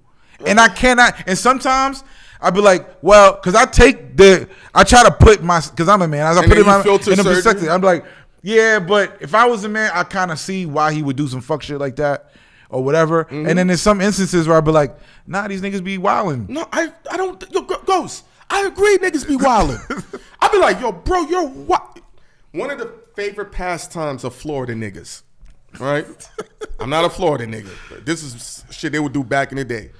And I cannot, and sometimes I'd be like, well, because I try to put because I'm a man, I put it in a perspective. I'm like, yeah, but if I was a man, I kind of see why he would do some fuck shit like that or whatever. Mm-hmm. And then there's some instances where I'd be like, nah, these niggas be wilding. No, I don't, Ghost, I agree niggas be wilding. I'd be like, yo, bro, you're what? One of the favorite pastimes of Florida niggas right? I'm not a Florida nigga. But this is shit they would do back in the day.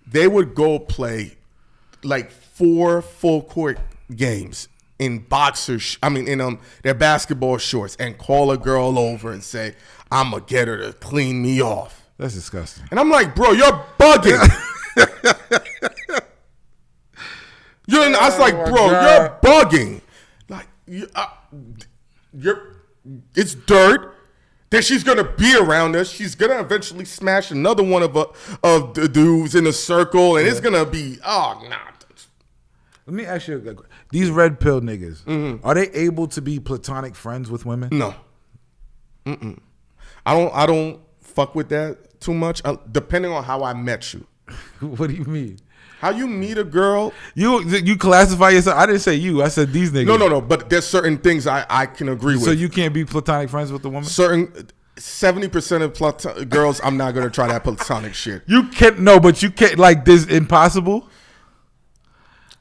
They would go play like 4 full court games in in their basketball shorts and call a girl over and say, "I'm gonna get her to clean me off." That's disgusting. And I'm like, bro, you're bugging. I was like, bro, you're bugging. Like, it's dirt. Then she's gonna be around us. She's gonna eventually smash another one of the dudes in a circle, and it's gonna be nah. Let me ask you, these red pill niggas, are they able to be platonic friends with women? No. I don't fuck with that too much. Depending on how I met you. What do you mean? How you meet a girl? You classify yourself? I didn't say you. I said these niggas. No. But there's certain things I can agree with. So you can't be platonic friends with the woman? Certain 70% of girls, I'm not gonna try that platonic shit. You can't. No, but you can't. Like this, impossible.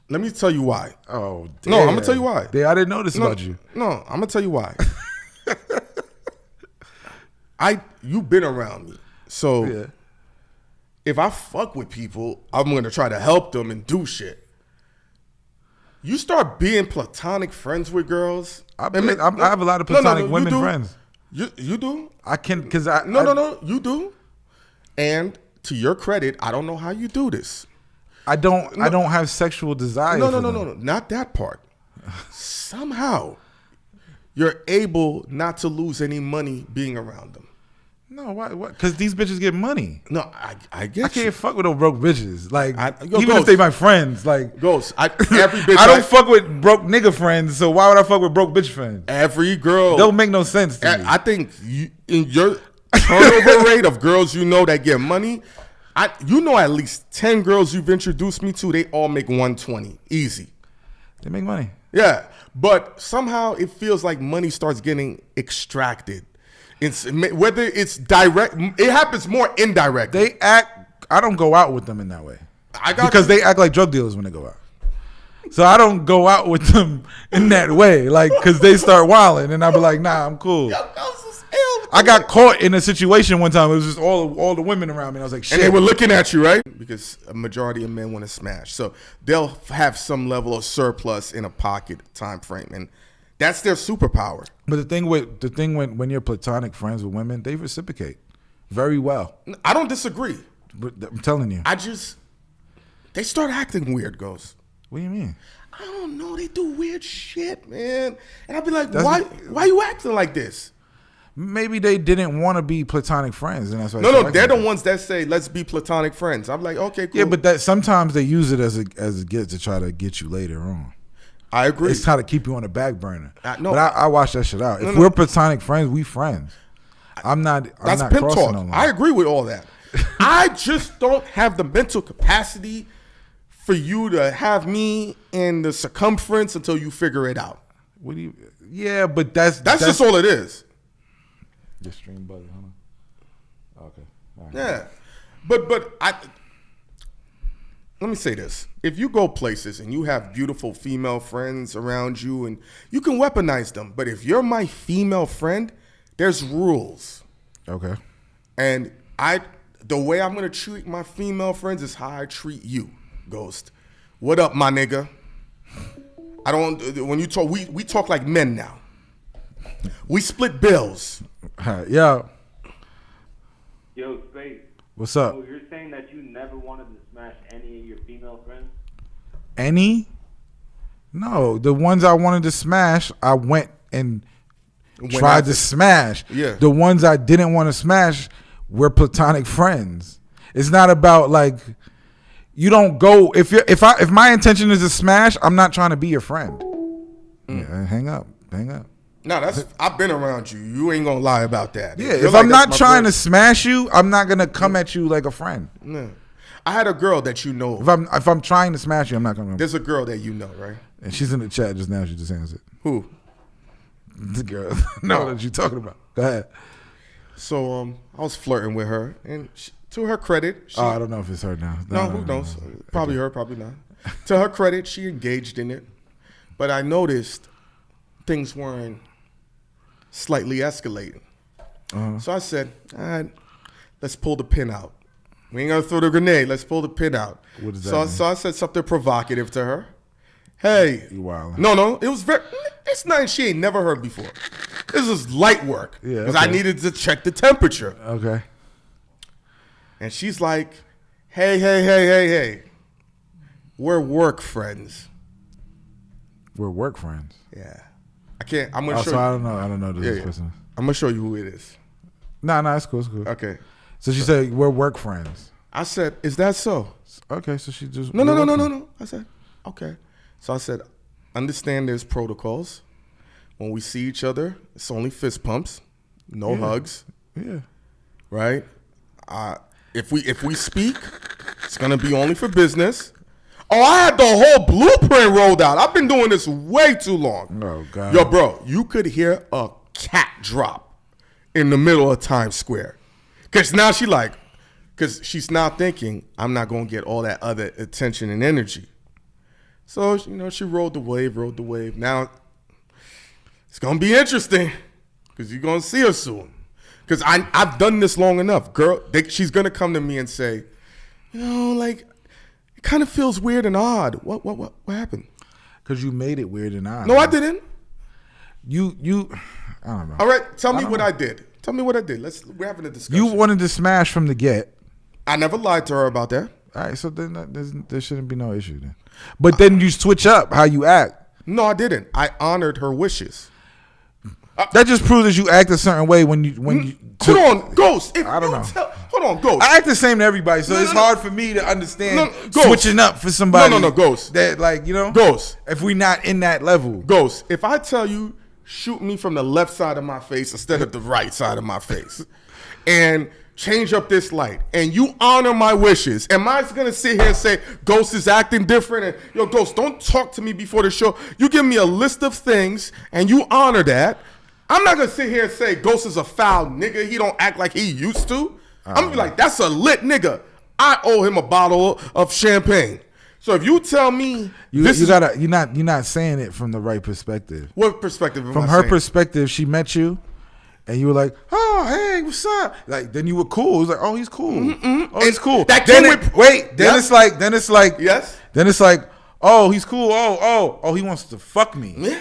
Let me tell you why. Oh, damn. No, I'm gonna tell you why. I didn't know this about you. No, I'm gonna tell you why. You've been around me, so. Yeah. If I fuck with people, I'm going to try to help them and do shit. You start being platonic friends with girls. I have a lot of platonic women friends. You do? I can, because I... No, you do. And to your credit, I don't know how you do this. I don't have sexual desire. No, not that part. Somehow, you're able not to lose any money being around them. No, why? Because these bitches get money. No, I get. I can't fuck with no broke bitches. Like even Ghost, if they my friends, like Ghost. Every bitch. I don't fuck with broke nigga friends. So why would I fuck with broke bitch friends? Every girl. Don't make no sense to me. I think in your turnover rate of girls you know that get money, at least 10 girls you've introduced me to. They all make 120 easy. They make money. Yeah, but somehow it feels like money starts getting extracted. Whether it's direct, it happens more indirect. I don't go out with them in that way. Because you. they act like drug dealers when they go out. So I don't go out with them in that way, like, because they start wilding, and I be like, nah, I'm cool. I got caught in a situation one time. It was just all the women around me. And I was like, shit. And they were looking at you, right? Because a majority of men want to smash, so they'll have some level of surplus in a pocket time frame, and that's their superpower. But the thing when you're platonic friends with women, they reciprocate very well. I don't disagree. But I'm telling you. They start acting weird, Ghost. What do you mean? I don't know. They do weird shit, man. And I'd be like, why you acting like this? Maybe they didn't want to be platonic friends, and that's why. No, they're the ones that say, let's be platonic friends. I'm like, okay, cool. Yeah, but sometimes they use it as a get to try to get you later on. I agree. It's how to keep you on the back burner. No, but I watch that shit out. If we're platonic friends, we friends. I'm not pimp talk. No line. I agree with all that. I just don't have the mental capacity for you to have me in the circumference until you figure it out. What do you? Yeah, but that's just all it is. Your stream buzzing, huh? Okay. All right. Yeah, but let me say this. If you go places and you have beautiful female friends around you and you can weaponize them, but if you're my female friend, there's rules. Okay. And the way I'm going to treat my female friends is how I treat you, Ghost. What up, my nigga? When you talk, we talk like men now. We split bills. Yeah. Yo, Sp8ghost. What's up? So you're saying that you never wanted to smash any of your female friends? Any? No, the ones I wanted to smash, I went and tried to smash. Yeah. The ones I didn't want to smash were platonic friends. It's not about like you don't go if my intention is to smash, I'm not trying to be your friend. Yeah, hang up. No, I've been around you. You ain't gonna lie about that. Yeah, if I'm not trying to smash you, I'm not gonna come at you like a friend. No. I had a girl that you know. If I'm trying to smash you, I'm not gonna. There's a girl that you know, right? And she's in the chat just now. She just answered. Who? The girl. No, that you talking about. Go ahead. So I was flirting with her, and to her credit, I don't know if it's her now. No, who knows? Probably her, probably not. To her credit, she engaged in it, but I noticed things weren't slightly escalating. So I said, all right, let's pull the pin out. We ain't gonna throw the grenade. Let's pull the pin out. What does that mean? So I said something provocative to her. Hey, You wildin'. no, it was it's nothing she ain't never heard before. This is light work because I needed to check the temperature. Okay. And she's like, hey, we're work friends. We're work friends. Yeah, I can't. I'm gonna Oh, show so you. I don't know this Yeah. person. I'm gonna show you who it is. Nah, it's cool. It's cool. Okay. So she said we're work friends. I said, is that so? Okay, so she just No. I said, okay. So I said, understand there's protocols. When we see each other, it's only fist pumps, no hugs, Yeah. right? If we speak, it's gonna be only for business. Oh, I had the whole blueprint rolled out. I've been doing this way too long. Oh God. Yo, bro, you could hear a cat drop in the middle of Times Square. Cause now she's now thinking, I'm not gonna get all that other attention and energy. So, she rode the wave. Now, it's going to be interesting because you're going to see her soon. Because I've done this long enough. Girl, she's going to come to me and say, it kind of feels weird and odd. What happened? Because you made it weird and odd. No, I didn't. You, I don't know. All right, tell me what I did. Tell me what I did. We're having a discussion. You wanted to smash from the get. I never lied to her about that. All right, so then there shouldn't be no issue then. But then you switch up how you act. No, I didn't. I honored her wishes. That just proves that you act a certain way when you. Hold on, Ghost. I don't know. Hold on, Ghost. I act the same to everybody, so No, it's no. hard for me to understand Ghost. switching up for somebody. No, Ghost. That Ghost. If we not in that level, Ghost, if I tell you, shoot me from the left side of my face instead of the right side of my face, and change up this light, and you honor my wishes, am I going to sit here and say, Ghost is acting different? And, yo, Ghost, don't talk to me before the show. You give me a list of things, and you honor that. I'm not going to sit here and say, Ghost is a foul nigga. He don't act like he used to. I'm going to be like, that's a lit nigga. I owe him a bottle of champagne. So if you tell me you're not saying it from the right perspective. What perspective am From I her saying? perspective, she met you, and you were like, "Oh, hey, what's up?" Like then you were cool. It was like, "Oh, he's cool. Oh, he's cool." That then came with- Yeah. it's like, Yes. Then it's like, "Oh, he's cool. Oh, he wants to fuck me." Yeah.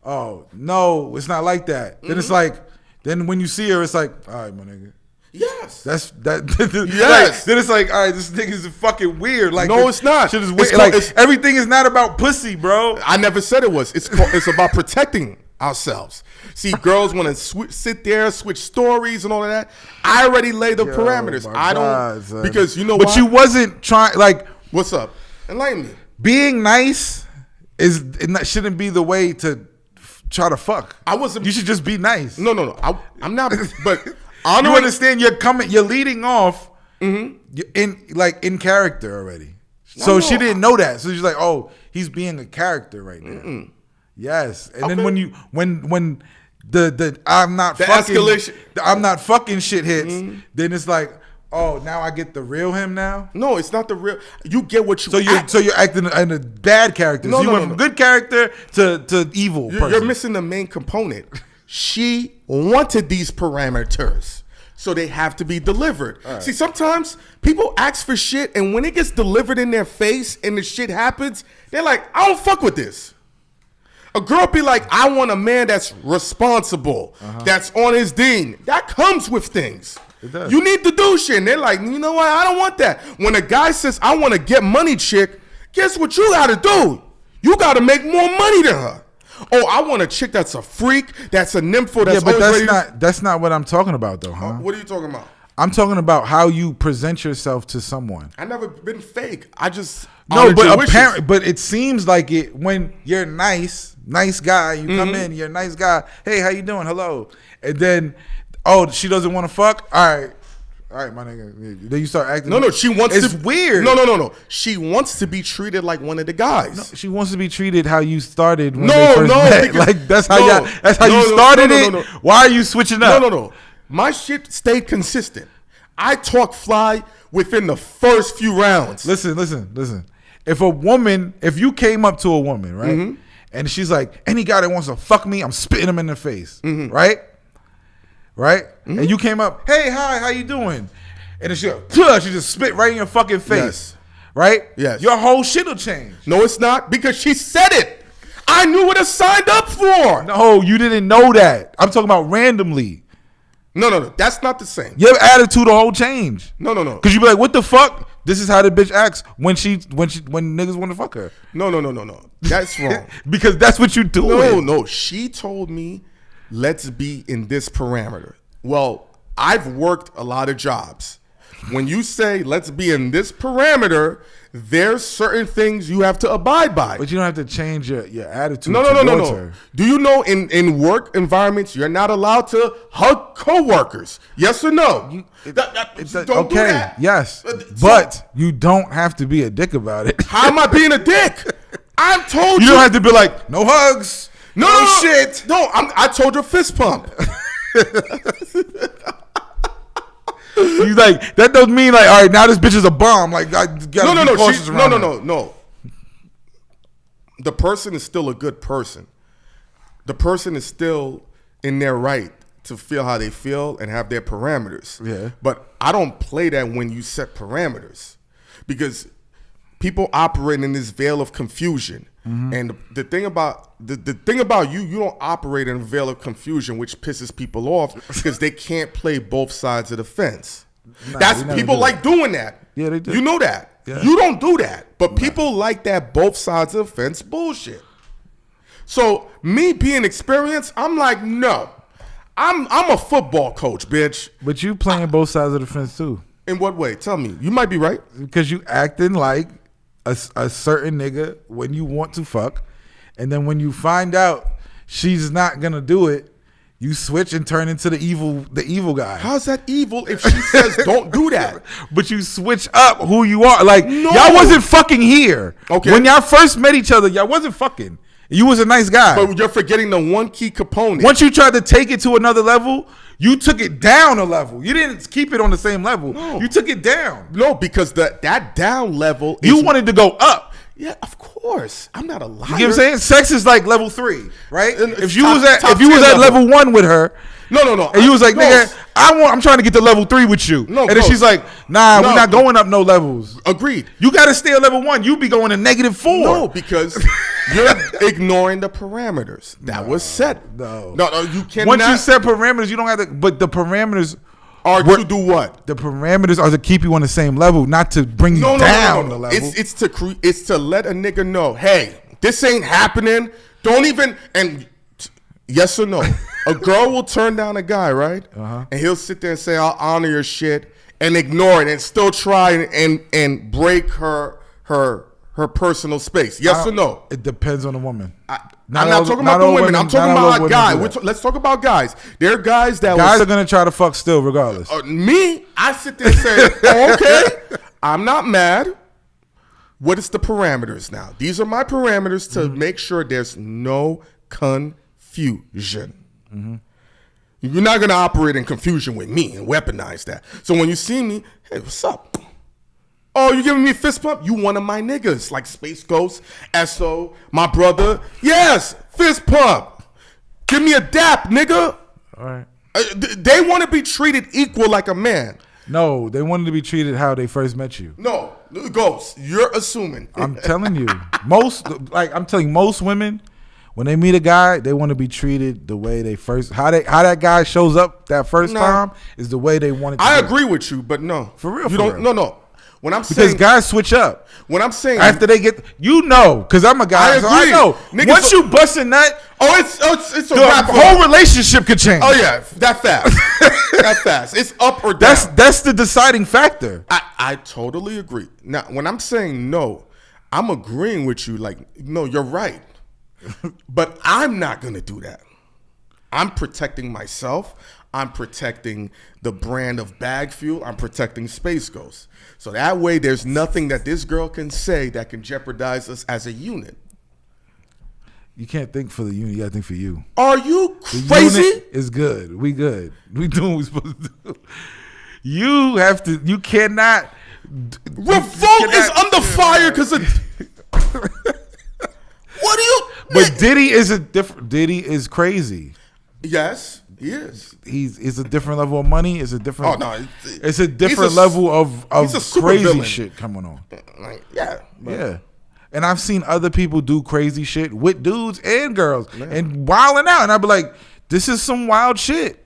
Oh no, it's not like that. Then it's like, then when you see her, it's like, "All right, my nigga." Yes. That's that. Yes. Then it's like, all right, this nigga's fucking weird. Like, No, it's not. Shit is It's weird. called- Like everything is not about pussy, bro. I never said it was. It's about protecting ourselves. See, girls want to sit there, switch stories and all of that. I already laid the parameters. my I don't God, son. because you know But why? you wasn't trying. Like What's up? Enlighten me. being nice shouldn't be the way to try to fuck. I wasn't. You should just be nice. No. I'm not. But You honoring. understand? You're leading off in character already. So she didn't know that. So she's like, oh, he's being a character right now. Yes. And then when the I'm not The fucking escalation. the I'm not fucking shit hits, then it's like, oh, now I get the real him now. No, it's not the real. You get what you. So you're acting in a bad character. No, so you no, went no, from no. good character to evil. You're missing the main component. She wanted these parameters, so they have to be delivered. Right. See, sometimes people ask for shit, and when it gets delivered in their face and the shit happens, they're like, I don't fuck with this. A girl be like, I want a man that's responsible, that's on his dean. That comes with things. It does. You need to do shit. And they're like, you know what? I don't want that. When a guy says, I want to get money chick, guess what you got to do? You got to make more money than her. Oh, I want a chick that's a freak, that's a nympho, that's but always ready that's not what I'm talking about though, huh? What are you talking about? I'm talking about how you present yourself to someone. I never been fake. I just No, honored your but wishes. apparently, but it seems like it when you're nice guy. You come in, you're a nice guy. Hey, how you doing? Hello, and then she doesn't want to fuck. All right, my nigga. Then you start acting. No, she wants It's to. weird. No. She wants to be treated like one of the guys. She wants to be treated how you started when No, they first no, met. because- Like that's how no, that's how no, you no, started no, it. no. Why are you switching up? No. My shit stayed consistent. I talk fly within the first few rounds. Listen. If you came up to a woman, right, and she's like, any guy that wants to fuck me, I'm spitting him in the face, right? right? And you came up, hey, hi, how you doing? And then she just spit right in your fucking face, Yes. right? Yes. Your whole shit will change. No, it's not, because she said it. I knew what I signed up for. No, you didn't know that. I'm talking about randomly. No. That's not the same. Your attitude will whole change. No. Cause you be like, what the fuck? This is how the bitch acts when niggas want to fuck her. No. That's wrong. Because that's what you doing. No. She told me, let's be in this parameter. Well, I've worked a lot of jobs. When you say let's be in this parameter, there's certain things you have to abide by. But you don't have to change your attitude. No. towards her. Do you know in work environments you're not allowed to hug coworkers? Yes or no? Don't do Okay, that. yes, So- but you don't have to be a dick about it. How am I being a dick? I'm told You you. don't have to be like, no hugs, no shit. No, I told you fist pump. You like that doesn't mean like, all right, now this bitch is a bomb. Like, I gotta be cautious around her. No. The person is still a good person. The person is still in their right to feel how they feel and have their parameters. Yeah. But I don't play that when you set parameters, because people operate in this veil of confusion. And the thing about the thing about you don't operate in a veil of confusion, which pisses people off because they can't play both sides of the fence. Nah, That's we never people do like doing that. Yeah, they do. You know that. Yeah. You don't do that. But people like that both sides of the fence bullshit. So me being experienced, I'm like, no. I'm a football coach, bitch. But you playing both sides of the fence too, In what way? Tell me. You might be right. because you acting like a certain nigga when you want to fuck, and then when you find out she's not gonna do it, you switch and turn into the evil guy. How's that evil if she says don't do that? But you switch up who you are. Like, No. y'all wasn't fucking here. Okay. When y'all first met each other, y'all wasn't fucking. You was a nice guy. But you're forgetting the one key component. Once you tried to take it to another level, you took it down a level. You didn't keep it on the same level. No. You took it down. No, because that down level is, You wanted to go up. Yeah, of course. I'm not a liar. You get what I'm saying? Sex is like level 3, right? And If you top- was at top if you was 10 at level 1 with her, No. and you was like, Ghost. nigga, I'm trying to get to level 3 with you. No, and then Ghost. she's like, nah, No. we're not going up no levels. Agreed. You got to stay at level 1. You be going to -4. No, because you're ignoring the parameters that was set. No. No, you cannot. Once you set parameters, you don't have to. But the parameters are were- to do what? The parameters are to keep you on the same level, not to bring you down the level. It's to let a nigga know, hey, this ain't happening. Don't even yes or no. A girl will turn down a guy, right? And he'll sit there and say, I'll honor your shit, and ignore it and still try and break her personal space. Yes or no? It depends on the woman. I'm not talking about the women. I'm talking about guys. Let's talk about guys. There are guys that Guys are gonna try to fuck still, regardless. me, I sit there and say, oh, okay, I'm not mad. What is the parameters now? These are my parameters to make sure there's no confusion. You're not going to operate in confusion with me and weaponize that. So when you see me, hey, what's up? Oh, you giving me a fist pump? You one of my niggas, like Sp8ghost, SO, my brother. Yes, fist pump. Give me a dap, nigga. All right. They want to be treated equal like a man. No, they wanted to be treated how they first met you. No, Ghost, you're assuming. I'm telling you, most women, when they meet a guy, they want to be treated the way they first. How that guy shows up that first time is the way they want it to I be. agree with you, but no. For real, You for don't. real. No. When I'm Because saying guys switch up. when I'm saying After they get, because I'm a guy, I so I agree. know. Niggas Once are- you bust a nut, it's a the wrap. whole relationship could change. Oh yeah, that fast. That fast. It's up or down. That's the deciding factor. I totally agree. Now, when I'm saying no, I'm agreeing with you. Like, no, you're right. But I'm not going to do that. I'm protecting myself. I'm protecting the brand of BagFuel. I'm protecting Sp8ghost. So that way, there's nothing that this girl can say that can jeopardize us as a unit. You can't think for the unit. You got to think for you. Are you The crazy? unit is good. We good. We doing what we supposed to do. You have to. You cannot. Revolt is under fire because of. What do you? But Diddy is a different. Diddy is crazy. Yes. He is. It's a different level of money. It's a different. Oh no, it's a different level of he's a super crazy villain. shit coming on. Like, yeah, but Yeah. And I've seen other people do crazy shit with dudes and girls and wilding out. And I'd be like, this is some wild shit.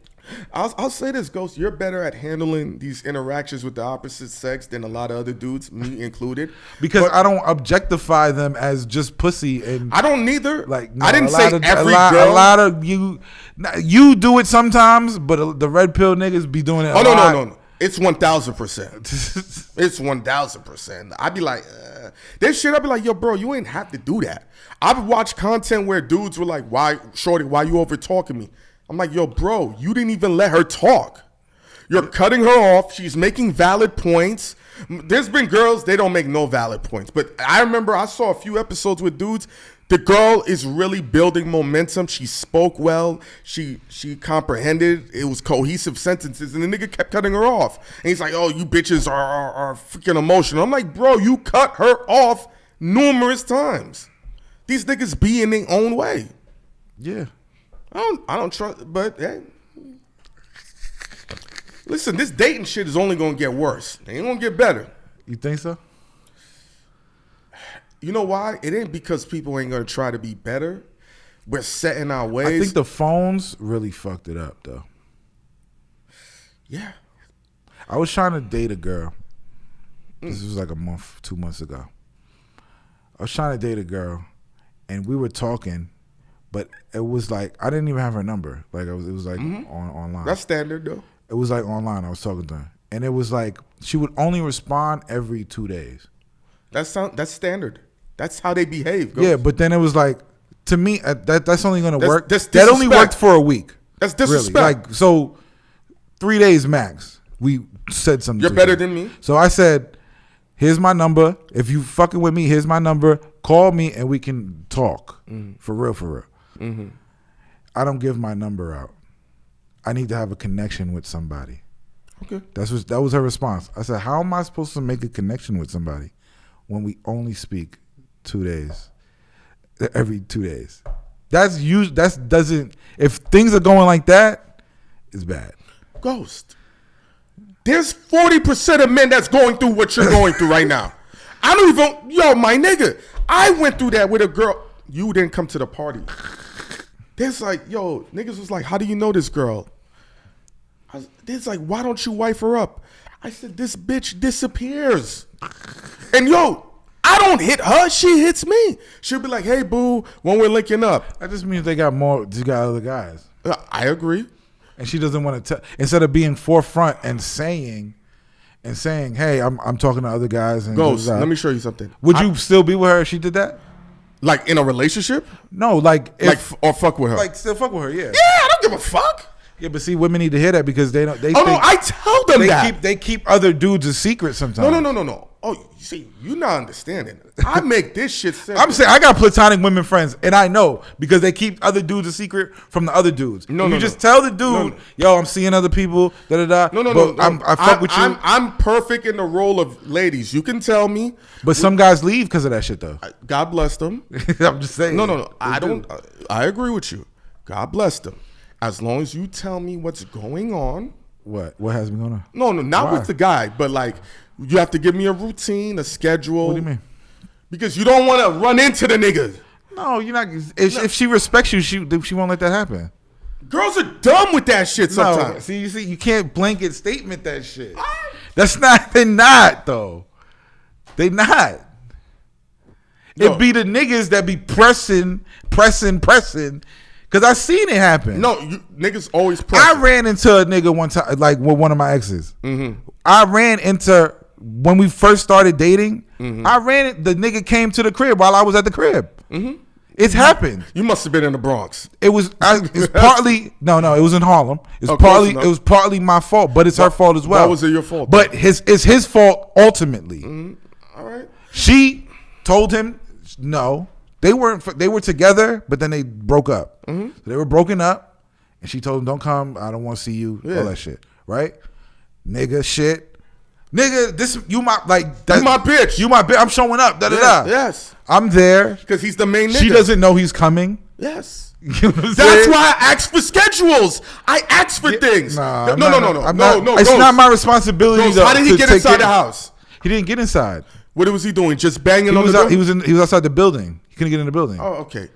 I'll say this, Ghost. You're better at handling these interactions with the opposite sex than a lot of other dudes, me included. Because I don't objectify them as just pussy. And I don't neither. like, no, I didn't a say lot of, every a lot, girl. A lot of you do it sometimes, but the red pill niggas be doing it a Oh lot. no. It's 1,000%. It's 1,000%. I'd be like, there's shit. I'd be like, yo, bro, you ain't have to do that. I've watched content where dudes were like, why you over talking me? I'm like, yo, bro, you didn't even let her talk. You're cutting her off. She's making valid points. There's been girls, they don't make no valid points. But I remember I saw a few episodes with dudes. The girl is really building momentum. She spoke well. She comprehended. It was cohesive sentences. And the nigga kept cutting her off. And he's like, oh, you bitches are freaking emotional. I'm like, bro, you cut her off numerous times. These niggas be in their own way. Yeah. I don't trust, but hey. Listen, this dating shit is only gonna get worse. It ain't gonna get better. You think so? You know why? It ain't because people ain't gonna try to be better. We're set in our ways. I think the phones really fucked it up, though. Yeah. I was trying to date a girl. This was like 2 months ago. I was trying to date a girl, and we were talking, but it was like I didn't even have her number. Like it was like online. That's standard though. It was like online. I was talking to her, and it was like she would only respond every 2 days. That's standard. That's how they behave. Yeah, but then it was like to me that's only going to work. That's that only disrespect. worked for a week. That's disrespect. Really. Like so, 3 days max. We said something. You're to better each other. than me. So I said, "Here's my number. If you fucking with me, here's my number. Call me and we can talk for real." Mm-hmm. I don't give my number out. I need to have a connection with somebody. Okay. That was her response. I said, "How am I supposed to make a connection with somebody when we only speak 2 days, every 2 days?" That's you. If things are going like that, it's bad. Ghost. There's 40% of men that's going through what you're going through right now. I don't even, my nigga, I went through that with a girl. You didn't come to the party. There's like, niggas was like, how do you know this girl? There's like, why don't you wife her up? I said, this bitch disappears. And I don't hit her, she hits me. She'll be like, hey boo, when we're linking up. That just means they got other guys. I agree. And she doesn't want to instead of being forefront and saying, hey, I'm talking to other guys. And Ghost, let me show you something. Would you still be with her if she did that? Like in a relationship? No, Or fuck with her. Like still fuck with her, yeah. Yeah, I don't give a fuck. Yeah, but see, women need to hear that because they don't. I tell them that. They keep other dudes a secret sometimes. No. Oh, you see, you're not understanding. I make this shit simple. I'm saying I got platonic women friends, and I know because they keep other dudes a secret from the other dudes. You just tell the dude, yo, I'm seeing other people. No. I fuck with you. I'm perfect in the role of ladies. You can tell me. But some guys leave because of that shit, though. God bless them. I'm just saying. No. I don't. I agree with you. God bless them. As long as you tell me what's going on. What has been going on? No, not with the guy, but like you have to give me a routine, a schedule. What do you mean? Because you don't want to run into the nigga. No, you're not. If she respects you, she won't let that happen. Girls are dumb with that shit sometimes. No, you can't blanket statement that shit. That's not. They're not though. They not. It be the niggas that be pressing. Cause I seen it happen. No, niggas always pressing. I ran into a nigga one time, like with one of my exes. Mm-hmm. I ran into when we first started dating. Mm-hmm. The nigga came to the crib while I was at the crib. Mm-hmm. It's happened. You must have been in the Bronx. It's partly no. It was in Harlem. It was partly my fault, but it's her fault as well. Why was it your fault? But it's his fault ultimately. Mm-hmm. All right. She told him no. They were together, but then they broke up. Mm-hmm. So they were broken up, and she told him, "Don't come. I don't want to see you." Yeah. All that shit, right? Nigga, shit. Nigga, this you my bitch. You my bitch. I'm showing up. Da da da. Yes. I'm there because he's the main nigga. She doesn't know he's coming. Yes. You know what I'm That's saying? why I ask for schedules. I ask for things. Nah, No. It's Ghost. not my responsibility. Ghost, to, how did he to get take inside care- the house? He didn't get inside. What was he doing? Just banging He on was the out, door? he was outside the building. He couldn't get in the building. Oh, okay.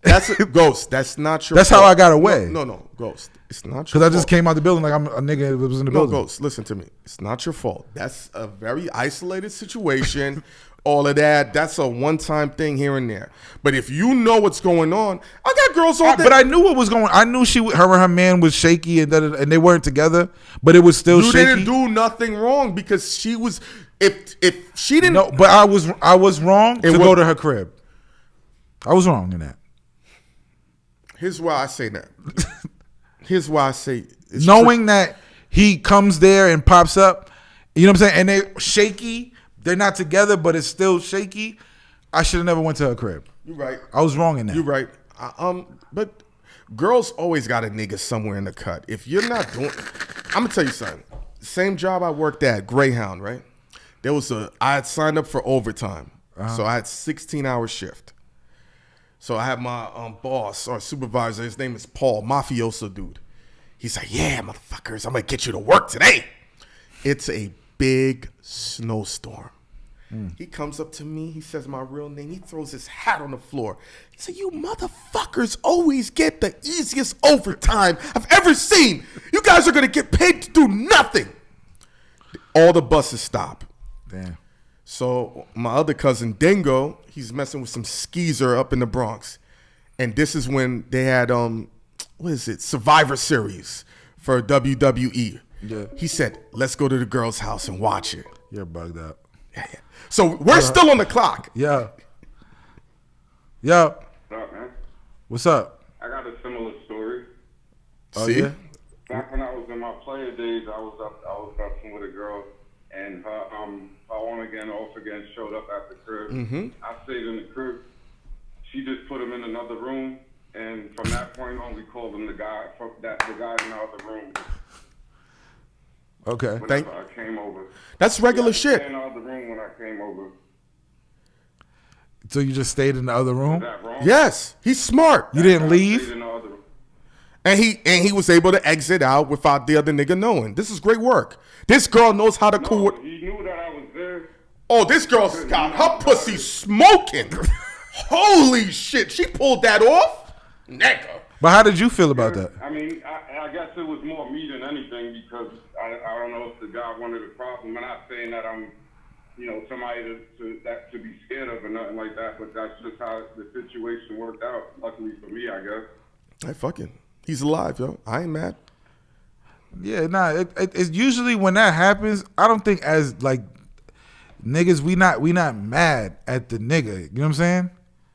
That's a Ghost. That's not your That's fault. how I got away. No, Ghost. It's not your Because fault. I just came out the building like I'm a nigga that was in the No, building. Ghost, listen to me. It's not your fault. That's a very isolated situation. All of that. That's a one-time thing here and there. But if you know what's going on, I got girls all day. But I knew what was going on. I knew her and her man was shaky and they weren't together, but it was still you shaky. didn't do nothing wrong because she was. If she didn't. No, but I was wrong to go to her crib. I was wrong in that. Here's why I say that. Here's why I say it's Knowing that he comes there and pops up, you know what I'm saying, and they're shaky, they're not together, but it's still shaky. I should have never went to her crib. You're right. I was wrong in that. You're right. But girls always got a nigga somewhere in the cut. If you're not doing, I'm gonna tell you something. Same job I worked at, Greyhound, right? I had signed up for overtime, so I had 16-hour shift. So I had my boss or supervisor. His name is Paul, mafioso dude. He's like, "Yeah, motherfuckers, I'm gonna get you to work today." It's a big snowstorm. He comes up to me. He says my real name. He throws his hat on the floor. He said, "You motherfuckers always get the easiest overtime I've ever seen. You guys are going to get paid to do nothing." All the buses stop. Damn. So my other cousin, Dingo, he's messing with some skeezer up in the Bronx. And this is when they had, Survivor Series for WWE. Yeah. He said, "Let's go to the girl's house and watch it." You're bugged out. Yeah. So we're still on the clock. Yo. What's up, man? What's up? I got a similar story. Oh, See? yeah? Back when I was in my player days, I was up with a girl, and her on again, off again showed up at the crib. Mm-hmm. I stayed in the crib. She just put him in another room, and from that point on, we called him the guy in the other room. Okay. Whenever I came over. That's regular shit. In the other room when I came over. So you just stayed in the other Is room? that wrong? Yes, he's smart. You didn't I leave? stayed in the other room. And he was able to exit out without the other nigga knowing. This is great work. This girl knows how to No, he knew that I was there. Oh, this girl's got her pussy smoking. Holy shit, she pulled that off? Nigga. But how did you feel about that? I mean, I guess it was more me than anything because I don't know if the guy wanted a problem. I'm not saying that I'm, somebody to be scared of or nothing like that, but that's just how the situation worked out. Luckily for me, I guess. Hey, fucking. He's alive, yo. I ain't mad. Yeah, nah. It's usually when that happens, I don't think as like niggas we not mad at the nigga. You know what I'm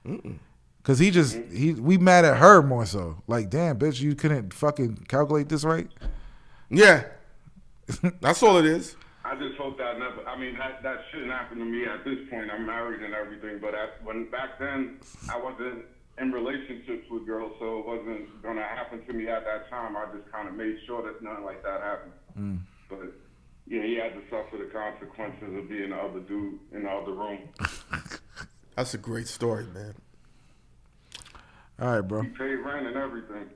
saying? Cause we mad at her more so. Like, damn, bitch, you couldn't fucking calculate this right. Yeah. That's all it is. I just hope that that shouldn't happen to me at this point. I'm married and everything, but back then I wasn't in relationships with girls, so it wasn't gonna happen to me at that time. I just kind of made sure that nothing like that happened. But yeah, he had to suffer the consequences of being the other dude in the other room. That's a great story, man. All right, bro. He paid rent and everything.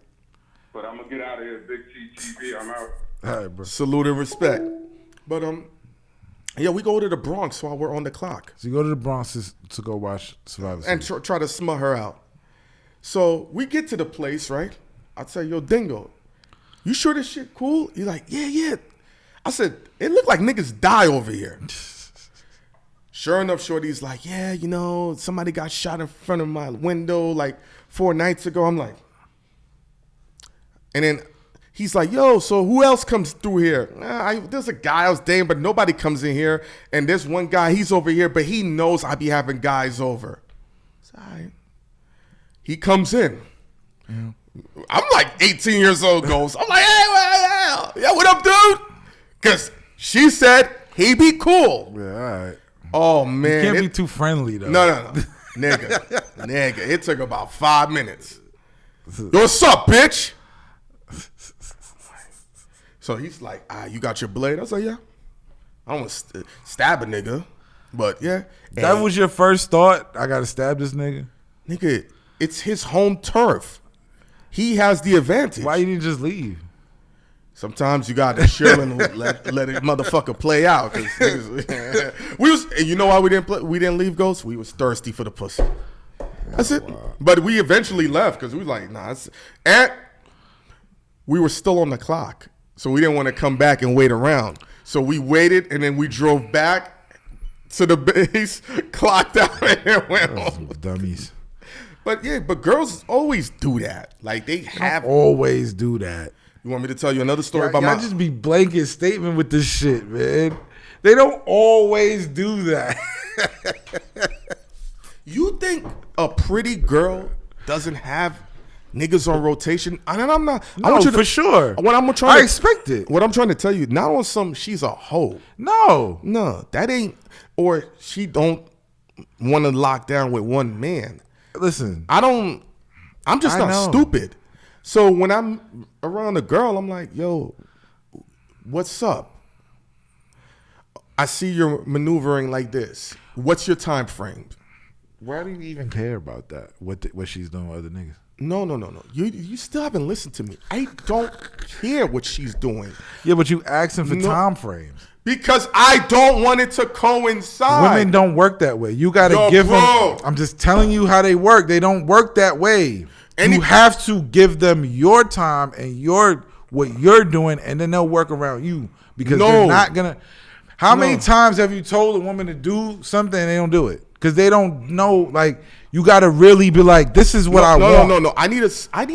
But I'm gonna get out of here. Big TV, I'm out. All right, bro. Salute and respect. But yeah, we go to the Bronx while we're on the clock. So you go to the Bronx to go watch Survivor Series. And try to smut her out. So we get to the place, right? I tell you, "Yo, Dingo, you sure this shit cool?" He's like, yeah. I said, "It looked like niggas die over here." Sure enough, Shorty's like, "Yeah, somebody got shot in front of my window like 4 nights ago." I'm like, and then he's like, "Yo, so who else comes through here?" There's a guy I was dating, but nobody comes in here. And there's one guy, he's over here, but he knows I be having guys over. It's all right. He comes in. I'm like 18 years old, Ghost. I'm like, "Hey, what up, dude?" Because she said he be cool. Yeah, all right. Oh, man. Can't be too friendly though. No. Nigga. It took about 5 minutes. "Yo, what's up, bitch?" So he's like, "You got your blade?" I was like, "Yeah." I don't want to stab a nigga, but yeah. That was your first thought? I gotta stab this nigga? Nigga, it's his home turf. he has the advantage. Why you didn't just leave? Sometimes you got to chill and let it motherfucker play out. 'Cause and you know why we didn't leave, Ghost? We was thirsty for the pussy. That's it. Wow. But we eventually left because we was like, nah. And we were still on the clock, so we didn't want to come back and wait around. So we waited, and then we drove back to the base, clocked out, and went home. Dummies. But girls always do that. Like they have always do that. You want me to tell you another story about y'all just be blanket statement with this shit, man. They don't always do that. You think a pretty girl doesn't have niggas on rotation? And I'm not. No, I want you to, for sure. I expect it. What I'm trying to tell you, not on some she's a hoe. No, that ain't. Or she don't want to lock down with one man. Listen, I'm just not stupid. So when I'm around a girl, I'm like, yo, what's up? I see you're maneuvering like this. What's your time frame? Why do you even care about that? What she's doing with other niggas? No. You still haven't listened to me. I don't care what she's doing. Yeah, but you asking for time frames. Because I don't want it to coincide. Women don't work that way. You got to give them. I'm just telling you how they work. They don't work that way. You have to give them your time and what you're doing, and then they'll work around you because they're not gonna. How many times have you told a woman to do something and they don't do it? Because they don't know. Like, you got to really be like, this is what I want. No. I need a.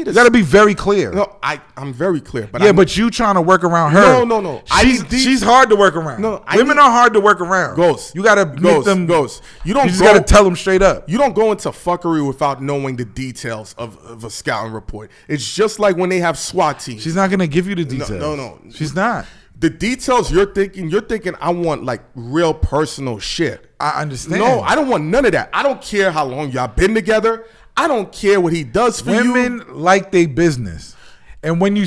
You got to be very clear. No, I'm very clear. But but you trying to work around her. No. She's hard to work around. No, women are hard to work around. Ghost. You got to meet them. Ghost. You just got to tell them straight up. You don't go into fuckery without knowing the details of a scouting report. It's just like when they have SWAT teams. She's not going to give you the details. No. She's not. The details you're thinking I want like real personal shit. I understand. No, I don't want none of that. I don't care how long y'all been together. I don't care what he does for you. Women like they business. And when you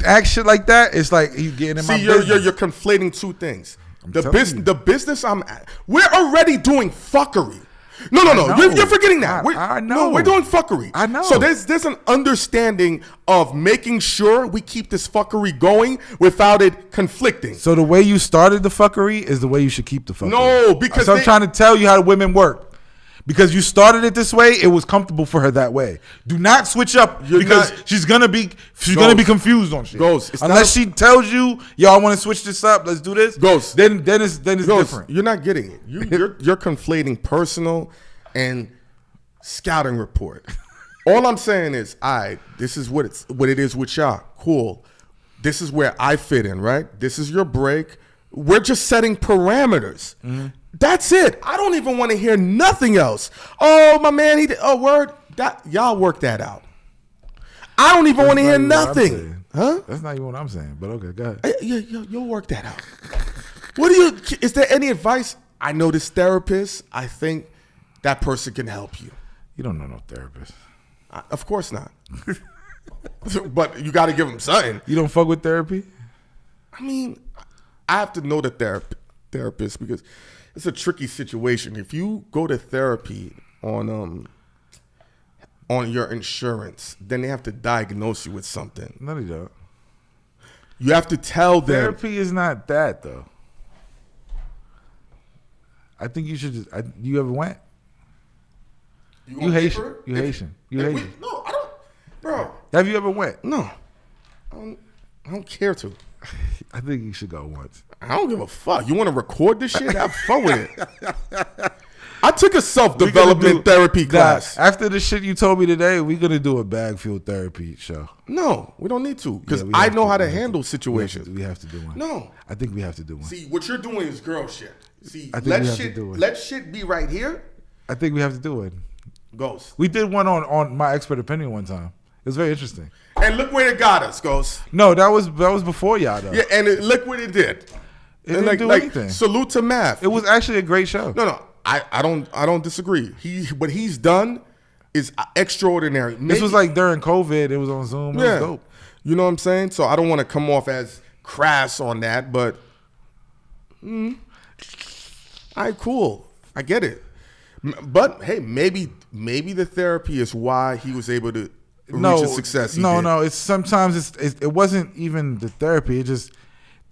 act shit like that, it's like you getting in my business. You're conflating two things. The business we're already doing fuckery. No. You're forgetting that. I know. No, we're doing fuckery. I know. So there's an understanding of making sure we keep this fuckery going without it conflicting. So the way you started the fuckery is the way you should keep the fuckery. No, because I'm trying to tell you how the women work. Because you started it this way, it was comfortable for her that way. Do not switch up because she's gonna be confused on shit. Unless she tells you, yo, I want to switch this up, let's do this. Then it's different. You're not getting it. You're conflating personal and scouting report. All I'm saying is, this is what it is with y'all. Cool. This is where I fit in, right? This is your break. We're just setting parameters. Mm-hmm. That's it. I don't even want to hear nothing else. Oh, my man, he did. Oh, word. Y'all work that out. I don't even want to hear nothing. Huh? That's not even what I'm saying, but okay, go ahead. You'll work that out. Is there any advice? I know this therapist. I think that person can help you. You don't know no therapist. Of course not. But you got to give them something. You don't fuck with therapy? I mean, I have to know the therapist because it's a tricky situation. If you go to therapy on your insurance, then they have to diagnose you with something. No, they don't. You have to tell them. Therapy is not that, though. I think you should just. You ever went? You Haitian. You Haitian. No, I don't. Bro. Have you ever went? No. I don't care to. I think you should go once. I don't give a fuck. You want to record this shit? Have fun with it. I took a self-development therapy class. After the shit you told me today, we're going to do a BagFuel therapy show. No, we don't need to because I know how to handle situations. We have to do one. No. I think we have to do one. See, what you're doing is girl shit. See, do it. Let shit be right here. I think we have to do it. Ghost. We did one on My Expert Opinion one time. It was very interesting. And look where it got us, Ghost. No, that was before y'all, though. Yeah, and look what it did. It didn't do anything. Salute to Math. It was actually a great show. No, I don't disagree. What he's done is extraordinary. This was like during COVID. It was on Zoom. It was dope. You know what I'm saying? So I don't want to come off as crass on that, but all right, cool. I get it. But hey, maybe the therapy is why he was able to reaching success. No. It's sometimes it wasn't even the therapy. It just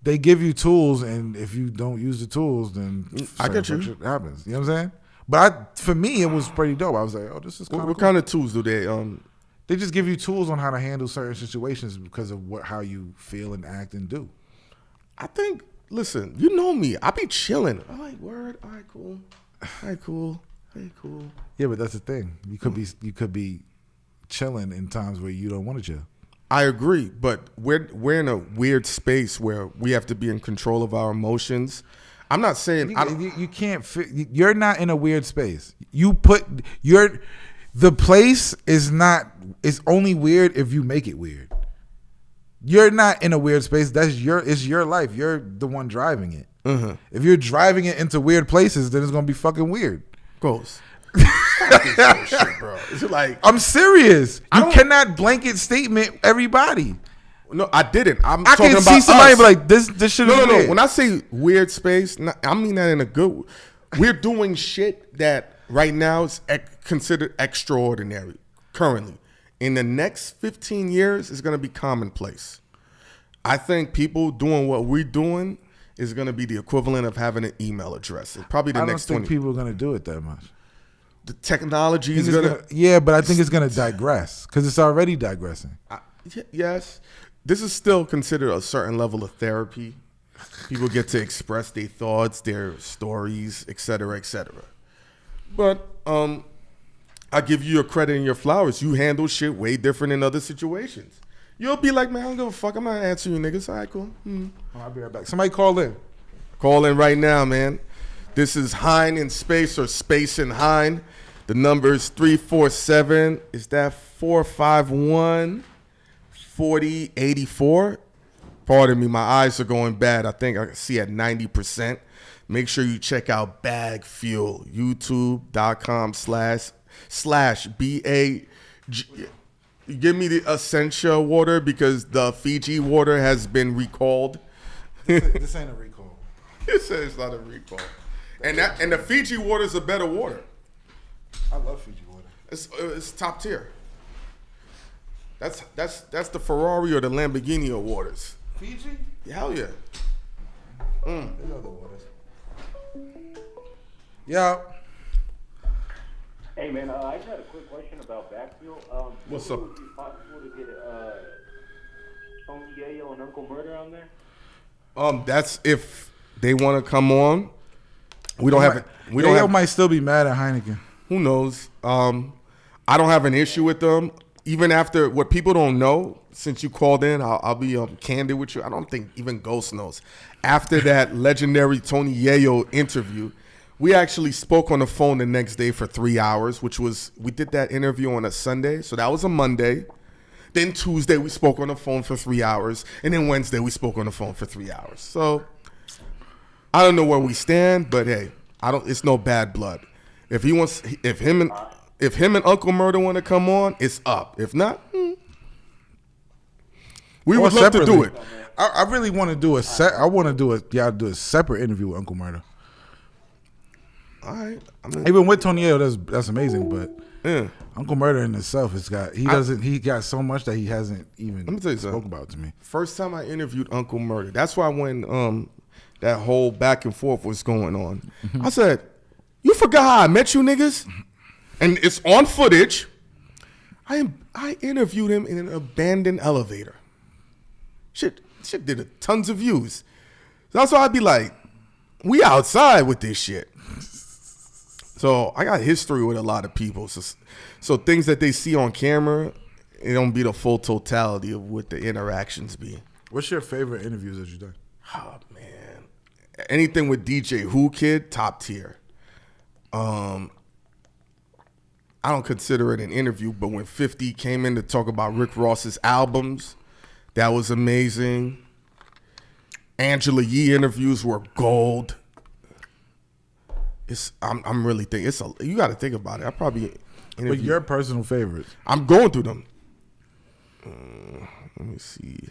they give you tools, and if you don't use the tools, then I get you. shit happens. You know what I'm saying? But for me, it was pretty dope. I was like, oh, this is kind of What cool. kind of tools do they? They just give you tools on how to handle certain situations because of how you feel and act and do. I think. Listen, you know me. I be chilling. I'm like, word. All right, cool. All right, cool. Hey, cool. Yeah, but that's the thing. You could be chilling in times where you don't want to chill. I agree, but we're in a weird space where we have to be in control of our emotions. I'm not saying You can't. You're not in a weird space. The place is not. It's only weird if you make it weird. You're not in a weird space. It's your life. You're the one driving it. Mm-hmm. If you're driving it into weird places, then it's gonna be fucking weird. Ghost. Stop this bullshit, bro. Is it like I'm serious. You cannot blanket statement everybody. No, I didn't. I can see somebody be like this shit is weird. No. When I say weird space, I mean that in a good. We're doing shit that right now is considered extraordinary. Currently, in the next 15 years, it's gonna be commonplace. I think people doing what we're doing is gonna be the equivalent of having an email address. It's probably the next 20. I don't think people are gonna do it that much. The technology is gonna. Yeah, but I think it's gonna digress because it's already digressing. Yes. This is still considered a certain level of therapy. People get to express their thoughts, their stories, et cetera, et cetera. But I give you your credit and your flowers. You handle shit way different in other situations. You'll be like, man, I don't give a fuck. I'm not answering you niggas. All right, cool. I'll be right back. Somebody call in. Call in right now, man. This is Hine in Space or Space in Hine. The number is 347. Is that 451? 4084. Pardon me, my eyes are going bad. I think I can see at 90%. Make sure you check out BagFuel, youtube.com/BAG. Give me the Essentia water because the Fiji water has been recalled. This ain't a recall. It says it's not a recall. And the Fiji water is a better water. I love Fiji water. It's top tier. That's the Ferrari or the Lamborghini of waters. Fiji? Hell yeah. They love the waters. Yeah. Hey man, I just had a quick question about BagFuel. What's would up? it be possible to get Tony Yayo and Uncle Murder on there? That's if they want to come on. We don't have it. We don't have. might still be mad at Hynaken. Who knows? I don't have an issue with them. Even after what people don't know, since you called in, I'll be candid with you. I don't think even Ghost knows. After that legendary Tony Yayo interview, we actually spoke on the phone the next day for 3 hours, we did that interview on a Sunday. So that was a Monday. Then Tuesday, we spoke on the phone for 3 hours. And then Wednesday, we spoke on the phone for 3 hours. So I don't know where we stand, but hey, it's no bad blood. If him and Uncle Murder want to come on, it's up. If not, we would love to do it. I really want to do a set. I want to do a separate interview with Uncle Murder. All right. Even with Tony Yayo, that's amazing. But Yeah. Uncle Murder in itself, he got so much that he hasn't even Let me tell you spoke something. about to me. First time I interviewed Uncle Murder, that's why when that whole back and forth was going on, I said, "You forgot how I met you niggas?" And it's on footage. I interviewed him in an abandoned elevator. Shit did tons of views. So that's why I'd be like, we outside with this shit. So I got history with a lot of people. So things that they see on camera, it don't be the full totality of what the interactions be. What's your favorite interviews that you've done? Oh man, anything with DJ Who Kid, top tier. I don't consider it an interview, but when 50 came in to talk about Rick Ross's albums, that was amazing. Angela Yee interviews were gold. I'm really thinking you got to think about it. I probably But your personal favorites? I'm going through them. Let me see.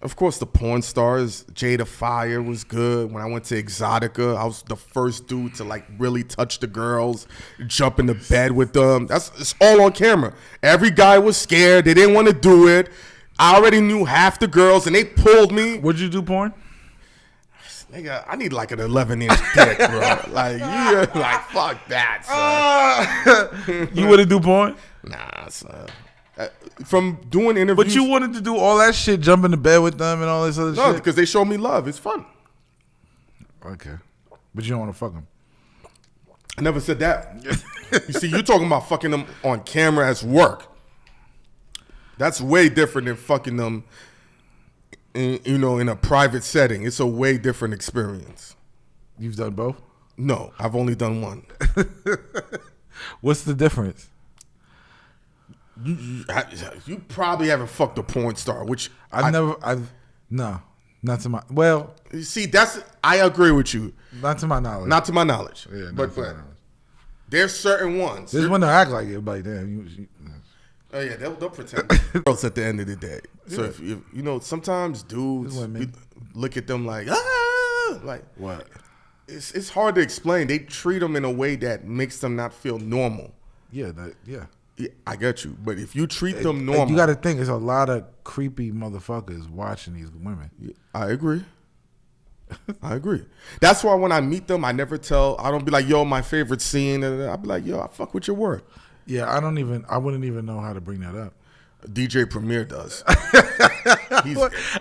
Of course, the porn stars. Jada Fire was good. When I went to Exotica, I was the first dude to like really touch the girls, jump into bed with them. It's all on camera. Every guy was scared. They didn't want to do it. I already knew half the girls, and they pulled me. Would you do porn? Nigga, I need like an 11-inch dick, bro. Like, you like, fuck that, son. You wouldn't do porn? Nah, son. From doing interviews. But you wanted to do all that shit, jump into bed with them and all this other shit? No, because they show me love. It's fun. Okay. But you don't want to fuck them. I never said that. You see, you're talking about fucking them on camera as work. That's way different than fucking them in a private setting. It's a way different experience. You've done both? No, I've only done one. What's the difference? You probably haven't fucked a porn star, which no, not to my, well. You see, I agree with you. Not to my knowledge. Not to my knowledge. Yeah, but there's certain ones. There's one that act like it, like damn. Oh yeah, they'll pretend girls at the end of the day. So if sometimes dudes look at them like like what? It's hard to explain. They treat them in a way that makes them not feel normal. Yeah. Yeah, I get you. But if you treat them normal, you got to think there's a lot of creepy motherfuckers watching these women. I agree. That's why when I meet them, I don't be like, yo, my favorite scene. I'll be like, yo, I fuck with your work. Yeah, I wouldn't even know how to bring that up. DJ Premier does.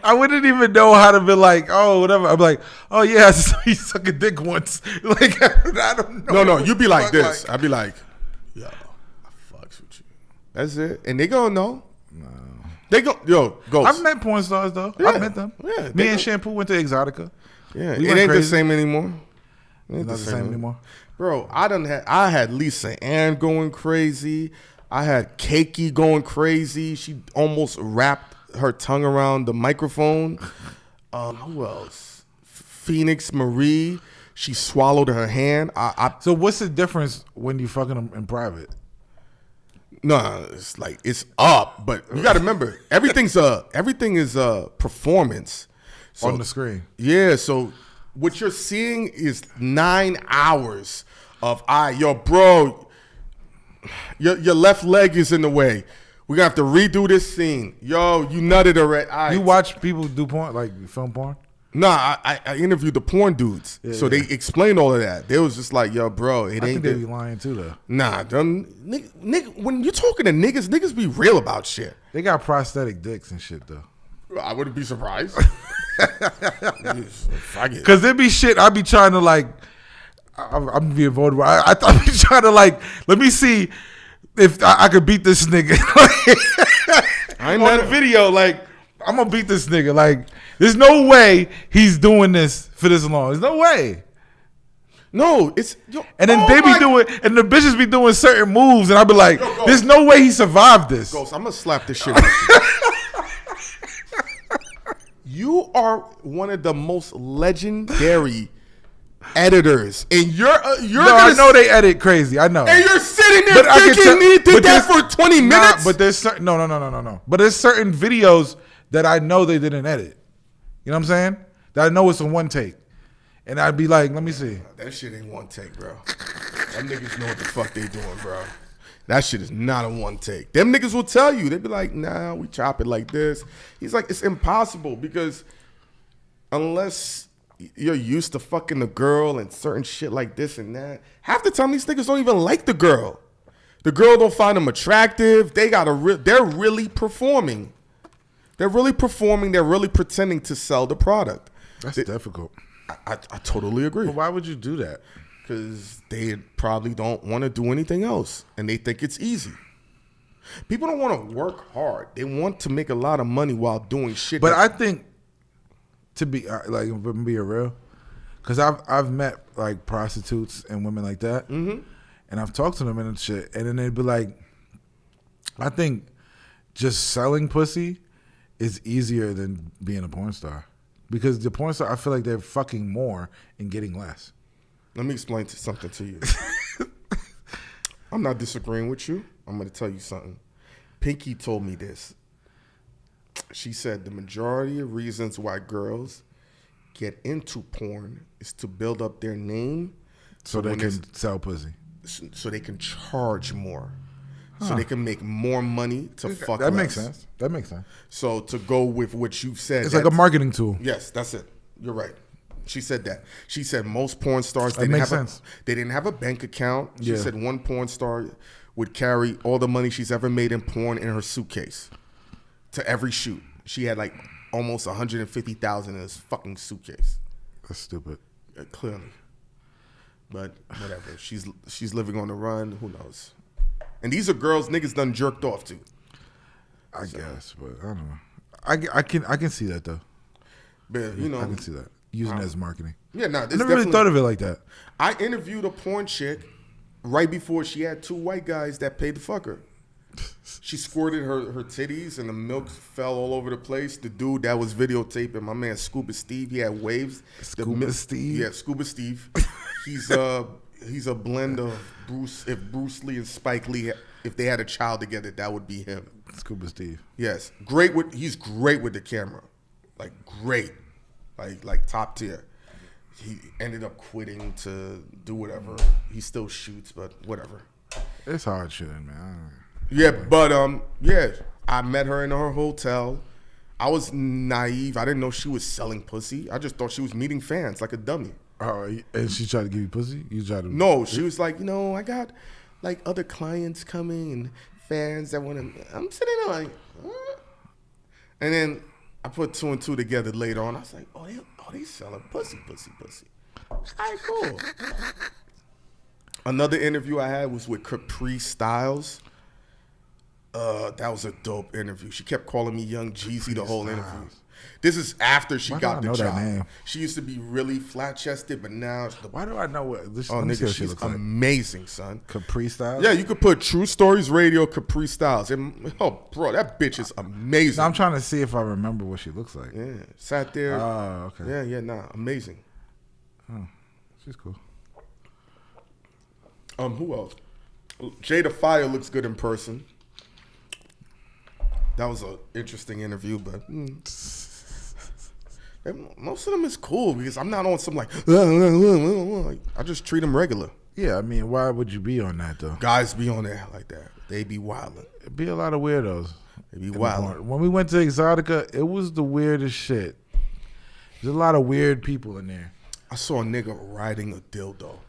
I wouldn't even know how to be like, oh, whatever. I'm like, oh yeah, he sucked a dick once. Like, I don't know. No, you be like this. I'd be like, yo, I fucks with you. That's it. And they gonna know. No. They go, yo, Ghost. I've met porn stars though. Yeah. I've met them. Yeah, Me and Shampoo went to Exotica. Yeah, it ain't the same anymore. It's not the same anymore. Bro, I had Lisa Ann going crazy. I had Keiki going crazy. She almost wrapped her tongue around the microphone. Who else? Phoenix Marie. She swallowed her hand. So what's the difference when you fucking them in private? No, it's like it's up, but you got to remember everything is a performance On the screen. Yeah, so what you're seeing is 9 hours of yo, bro, your left leg is in the way. We're gonna have to redo this scene. Yo, you nutted already. You watch people do porn, like film porn? Nah, I interviewed the porn dudes, so they explained all of that. They was just like, yo, bro, it ain't. I think they be lying too, though. Nah, nigga, when you're talking to niggas be real about shit. They got prosthetic dicks and shit, though. I wouldn't be surprised. Because there be shit I be trying to like. I'm being vulnerable. I be trying to like. Let me see if I could beat this nigga. On the video, like I'm gonna beat this nigga. Like there's no way he's doing this for this long. There's no way. No, it's and then they be doing, and the bitches be doing certain moves, and I be like, there's no way he survived this. Ghost, I'm gonna slap this shit out of you. You are one of the most legendary editors, and you're I know they edit crazy. I know, and you're sitting there thinking he did that for 20 minutes. But there's certain no. But there's certain videos that I know they didn't edit. You know what I'm saying? That I know it's a one take, and I'd be like, let me see. That shit ain't one take, bro. Them niggas know what the fuck they doing, bro. That shit is not a one take. Them niggas will tell you. They be like, nah, we chop it like this. He's like, it's impossible because unless you're used to fucking the girl and certain shit like this and that, half the time these niggas don't even like the girl. The girl don't find them attractive. They're really performing. They're really performing. They're really pretending to sell the product. That's difficult. I totally agree. But why would you do that? Because they probably don't want to do anything else, and they think it's easy. People don't want to work hard. They want to make a lot of money while doing shit. But I think, to be like, be real, because I've met like prostitutes and women like that, and I've talked to them and shit, and then they'd be like, I think just selling pussy is easier than being a porn star, because the porn star, I feel like they're fucking more and getting less. Let me explain something to you. I'm not disagreeing with you. I'm going to tell you something. Pinky told me this. She said the majority of reasons why girls get into porn is to build up their name, So they when can sell pussy. so they can charge more, so they can make more money to fuck. That less. makes sense. That makes sense. So to go with what you've said, It's like a marketing tool. Yes, that's it. You're right. She said that. She said most porn stars That makes sense. They didn't have a bank account. She Yeah. said one porn star would carry all the money she's ever made in porn in her suitcase to every shoot. She had like almost 150,000 in this fucking suitcase. That's stupid. Clearly, but whatever. She's living on the run. Who knows? And these are girls niggas done jerked off to. I guess, but I don't know. I can see that though. But you know, I can see that using it as marketing. yeah, nah. I never really thought of it like that. I interviewed a porn chick right before she had two white guys that paid to fuck her. She squirted her titties and the milk fell all over the place. The dude that was videotaping, my man Scuba Steve, he had waves. Scuba Steve? Yeah, Scuba Steve. He's a blend of Bruce Lee and Spike Lee. If they had a child together, that would be him. Scuba Steve. Yes, he's great with the camera, like great, like top tier. He ended up quitting to do whatever. He still shoots, but whatever. It's hard shooting, man. Yeah, but yeah, I met her in her hotel. I was naive. I didn't know she was selling pussy. I just thought she was meeting fans like a dummy. Oh, and she tried to give you pussy? You tried to? No, she was like, I got like other clients coming and fans that want to. I'm sitting there like, huh? And then I put two and two together later on. I was like, they selling pussy. All right, cool. Another interview I had was with Capri Styles. That was a dope interview. She kept calling me Young Jeezy the whole interview. This is after she got the job. That name? She used to be really flat chested, but now why do I know what this? Oh, nigga, she's amazing, son. Capri Styles. Yeah, you could put True Stories Radio Capri Styles. Oh, bro, that bitch is amazing. No, I'm trying to see if I remember what she looks like. Yeah, sat there. Oh, okay. Yeah, amazing. Oh, she's cool. Who else? Jada Fire looks good in person. That was an interesting interview, but most of them is cool because I'm not on some like I just treat them regular. Yeah, I mean, why would you be on that though? Guys be on there like that. They be wilding. It'd be a lot of weirdos. They be wilding. When we went to Exotica, it was the weirdest shit. There's a lot of weird people in there. I saw a nigga riding a dildo.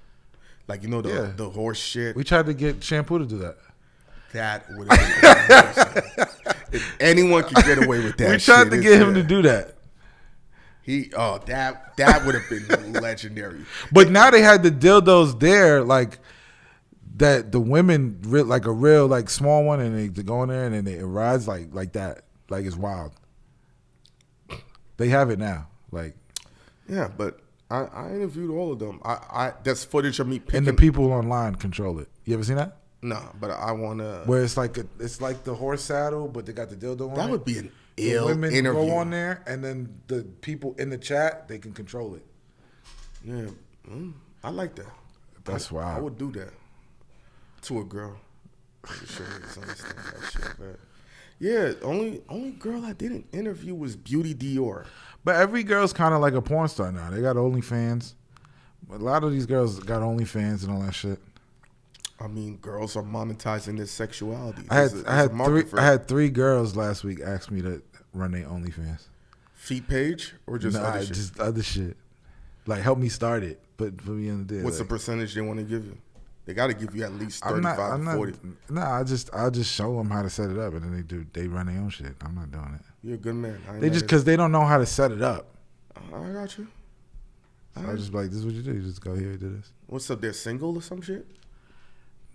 Like, the horse shit. We tried to get Shampoo to do that. That would have been amazing. If anyone could get away with that, we tried to get him to do that. That would have been legendary. But now they had the dildos there, like that. The women like a real like small one, and they go in there and then it rides like that, like it's wild. They have it now, like yeah. But I interviewed all of them. I that's footage of me picking. And the people online control it. You ever seen that? No, but I want to. Where it's like the horse saddle, but they got the dildo on it. That would be an ill women interview. go on there, and then the people in the chat, they can control it. Yeah, I like that. That's wild. I would do that to a girl. Sure, understand that shit, but yeah, only girl I didn't interview was Beauty Dior. But every girl's kind of like a porn star now. They got OnlyFans. A lot of these girls got OnlyFans and all that shit. I mean, girls are monetizing their sexuality. I had three girls last week ask me to run their OnlyFans. Feet page or just other shit? Just other shit. Like help me start it, but put me in the day. What's the percentage they want to give you? They got to give you at least 35 to 40. I'll just show them how to set it up, and then they run their own shit. I'm not doing it. You're a good man. Because they don't know how to set it up. I got you. So I just like, this is what you do. You just go here and do this. What's up? They're single or some shit?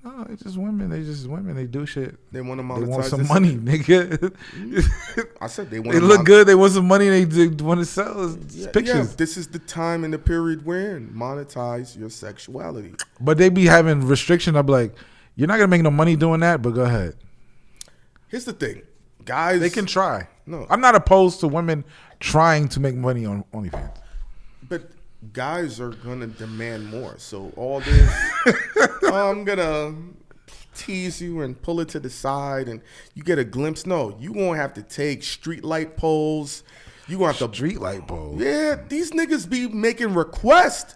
No, it's just women. They do shit. They want to monetize. They want some money, nigga. I said they want. They look good. They want some money. They want to sell pictures. Yeah, this is the time and the period we're in. Monetize your sexuality. But they be having restriction. I'm like, you're not gonna make no money doing that. But go ahead. Here's the thing, guys. They can try. No, I'm not opposed to women trying to make money on OnlyFans. But guys are gonna demand more. So all this, I'm gonna tease you and pull it to the side and you get a glimpse. No, you gonna have to take street light poles. You gonna have to Street light pole. Yeah, these niggas be making requests.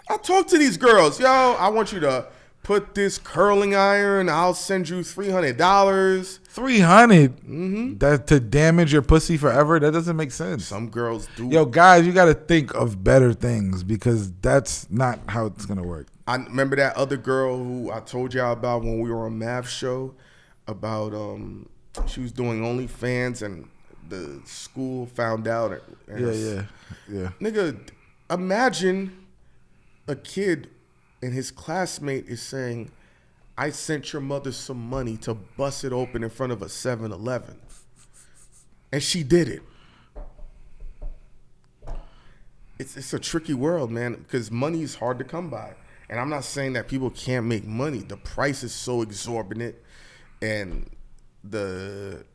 I talk to these girls, yo, I want you to put this curling iron, I'll send you $300. $300? That to damage your pussy forever? That doesn't make sense. Some girls do. Yo, guys, you got to think of better things because that's not how it's going to work. I remember that other girl who I told y'all about when we were on Math Show about she was doing OnlyFans and the school found out. And Yeah. Nigga, imagine a kid and his classmate is saying, I sent your mother some money to bust it open in front of a 7-Eleven. And she did it. It's a tricky world, man, because money is hard to come by. And I'm not saying that people can't make money. The price is so exorbitant, and the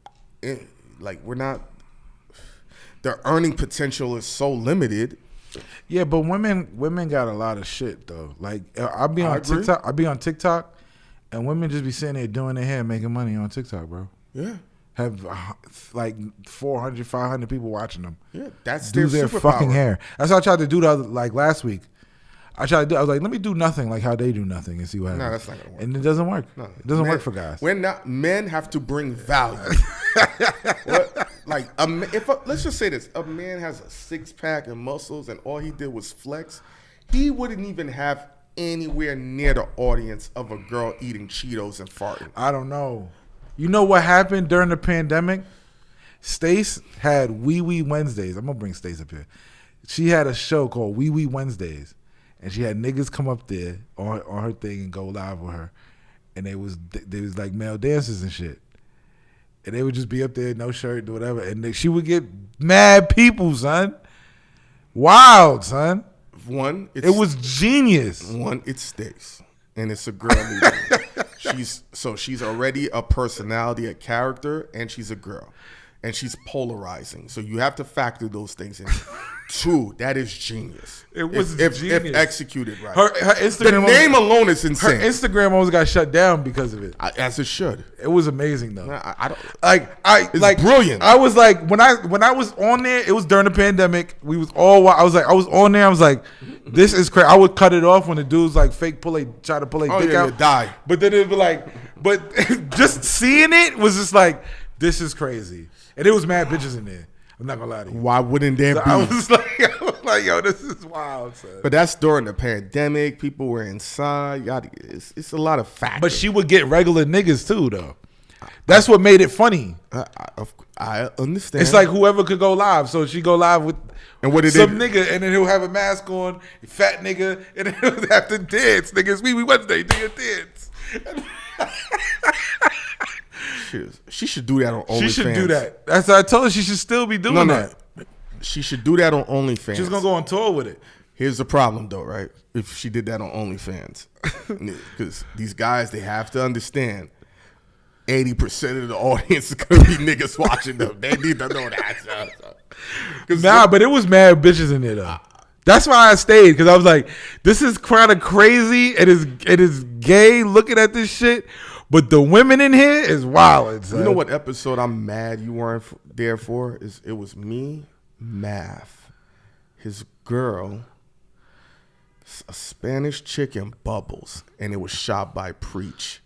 earning potential is so limited. Yeah, but women got a lot of shit though. Like I'll be on agree. TikTok. I'll be on TikTok, and women just be sitting there doing their hair, making money on TikTok, bro. Yeah. Have like 400, 500 people watching them. Yeah, that's Do their their superpower. fucking hair. That's what I tried to do last week. I was like, let me do nothing like how they do nothing and see what happens. No, that's not gonna work. And it doesn't work. No. It doesn't Men- work for guys. Men have to bring value. Let's just say this: a man has a 6-pack and muscles, and all he did was flex. He wouldn't even have anywhere near the audience of a girl eating Cheetos and farting. I don't know. You know what happened during the pandemic? Stace had Wee Wee Wednesdays. I'm gonna bring Stace up here. She had a show called Wee Wee Wednesdays, and she had niggas come up there on her thing and go live with her, and they was like male dancers and shit, and they would just be up there, no shirt, do whatever, and she would get mad people, son. Wild, son. It was genius. It sticks, and it's a girl leader. She's already a personality, a character, and she's a girl, and she's polarizing. So you have to factor those things in. 2, that is genius. It was if genius. executed right. Her Instagram the name alone is her insane. Instagram almost got shut down because of it. As it should. It was amazing though. I don't. It's brilliant. I was like when I was on there, it was during the pandemic. We was all. I was on there. I was like, this is crazy. I would cut it off when the dudes like try to pull a dick out. Die. But then it'd be like, but just seeing it was just like, this is crazy. And it was mad bitches in there. I'm not gonna lie to you. Why wouldn't there be? I was like, yo, this is wild, son. But that's during the pandemic. People were inside. It's a lot of factors. But she would get regular niggas too, though. That's what made it funny. I understand. It's like whoever could go live. So she go live with And what did some they nigga, and then he'll have a mask on, fat nigga, and then he'll have to dance. Niggas, Wee Wee Wednesday, do your dance. She should do that on OnlyFans. She should do that. That's what I told her. She should still be doing that. She should do that on OnlyFans. She's gonna go on tour with it. Here's the problem, though, right? If she did that on OnlyFans, because these guys, they have to understand, 80% of the audience is gonna be niggas watching them. They need to know that. Nah, but it was mad bitches in there though. That's why I stayed, because I was like, this is kind of crazy. It is gay looking at this shit, but the women in here is wild. You know what episode I'm mad you weren't there for? It was me, Math, his girl, a Spanish chick, and Bubbles, and it was shot by Preach.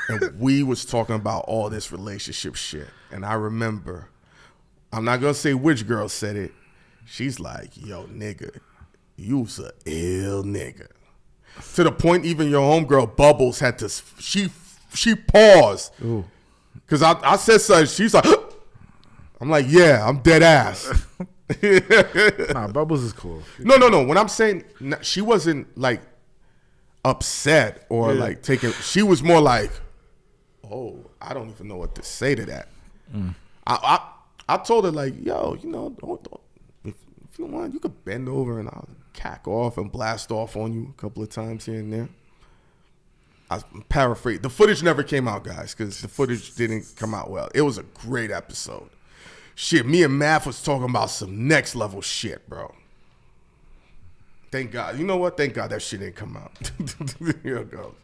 And we was talking about all this relationship shit. And I remember, I'm not going to say which girl said it. She's like, yo, nigga, you's a ill nigga. To the point even your homegirl Bubbles had to, she paused. Because I said something. She's like, I'm like, yeah, I'm dead ass. Nah, Bubbles is cool. No. When I'm saying, she wasn't like upset or like taking, she was more like, oh, I don't even know what to say to that. I told her like, yo, you know, don't, if you want, you could bend over and I'll cack off and blast off on you a couple of times here and there. I paraphrase. The footage never came out, guys, because the footage didn't come out well. It was a great episode. Shit, me and Math was talking about some next level shit, bro. Thank God. You know what? Thank God that shit ain't come out. Here it goes.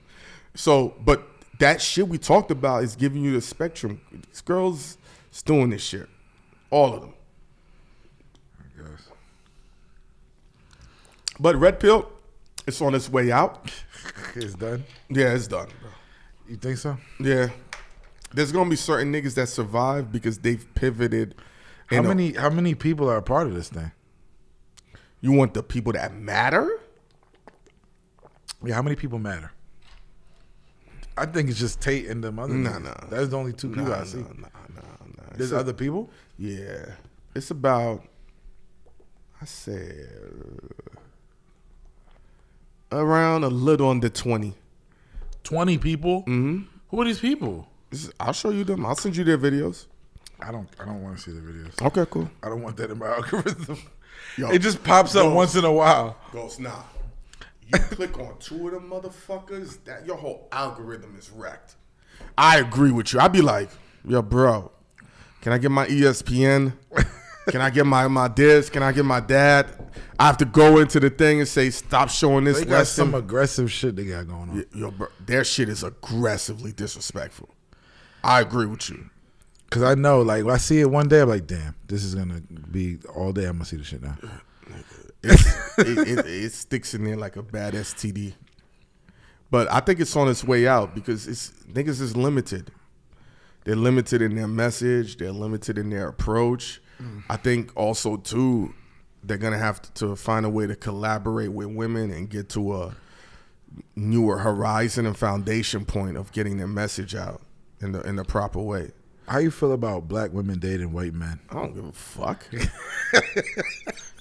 So, but that shit we talked about is giving you the spectrum. These girls is doing this shit. All of them. I guess. But Red Pill, it's on its way out. It's done. Yeah, it's done, bro. You think so? Yeah. There's gonna be certain niggas that survive because they've pivoted. How many people are a part of this thing? You want the people that matter? Yeah, how many people matter? I think it's just Tate and them other niggas. Nah. That's the only two people I see. Nah. There's other people? Yeah. It's about, I say, around a little under 20. 20 people? Mm-hmm. Who are these people? I'll show you them. I'll send you their videos. I don't want to see the videos. Okay, cool. I don't want that in my algorithm. Yo, it just pops up once in a while. Ghost, nah. You click on two of them motherfuckers, that your whole algorithm is wrecked. I agree with you. I'd be like, yo, bro, can I get my ESPN? Can I get my disc? Can I get my dad? I have to go into the thing and say, stop showing this. They got some aggressive shit they got going on. Yo, bro, their shit is aggressively disrespectful. I agree with you. Because I know, like, when I see it one day, I'm like, damn, this is going to be all day. I'm going to see the shit now. It sticks in there like a bad STD. But I think it's on its way out because niggas is limited. They're limited in their message. They're limited in their approach. I think also, too, they're going to have to find a way to collaborate with women and get to a newer horizon and foundation point of getting their message out in the proper way. How you feel about black women dating white men? I don't give a fuck.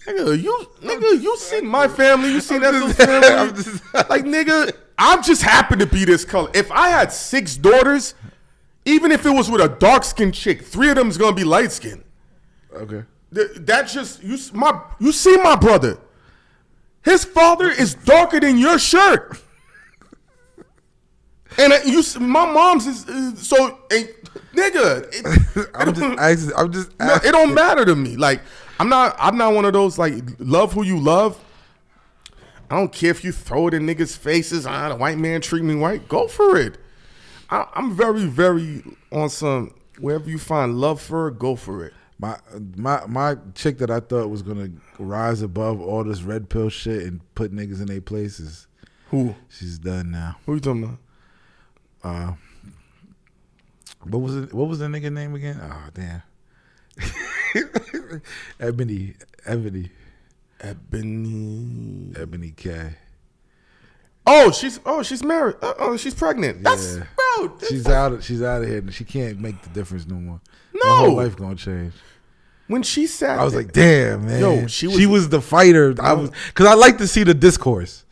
Nigga, you seen my family, you seen Ezra's family. Like, nigga, I'm just happy to be this color. If I had 6 daughters, even if it was with a dark-skinned chick, 3 of them is gonna be light-skinned. Okay. That just you see my brother. His father is darker than your shirt. And my mom's is so. Nigga, I'm just no, it don't matter to me. Like I'm not one of those like love who you love. I don't care if you throw it in niggas' faces. The white man treat me white. Go for it. I'm very, very on some. Wherever you find love for, go for it. My chick that I thought was gonna rise above all this red pill shit and put niggas in their places. Who? She's done now. Who you talking about? What was the nigga name again? Oh damn. Ebony K. She's married. She's pregnant. That's bro. She's out of here. And she can't make the difference no more. No, her whole life gonna change. When she sat, I was like, damn, man. Yo, she was the fighter. Because I like to see the discourse.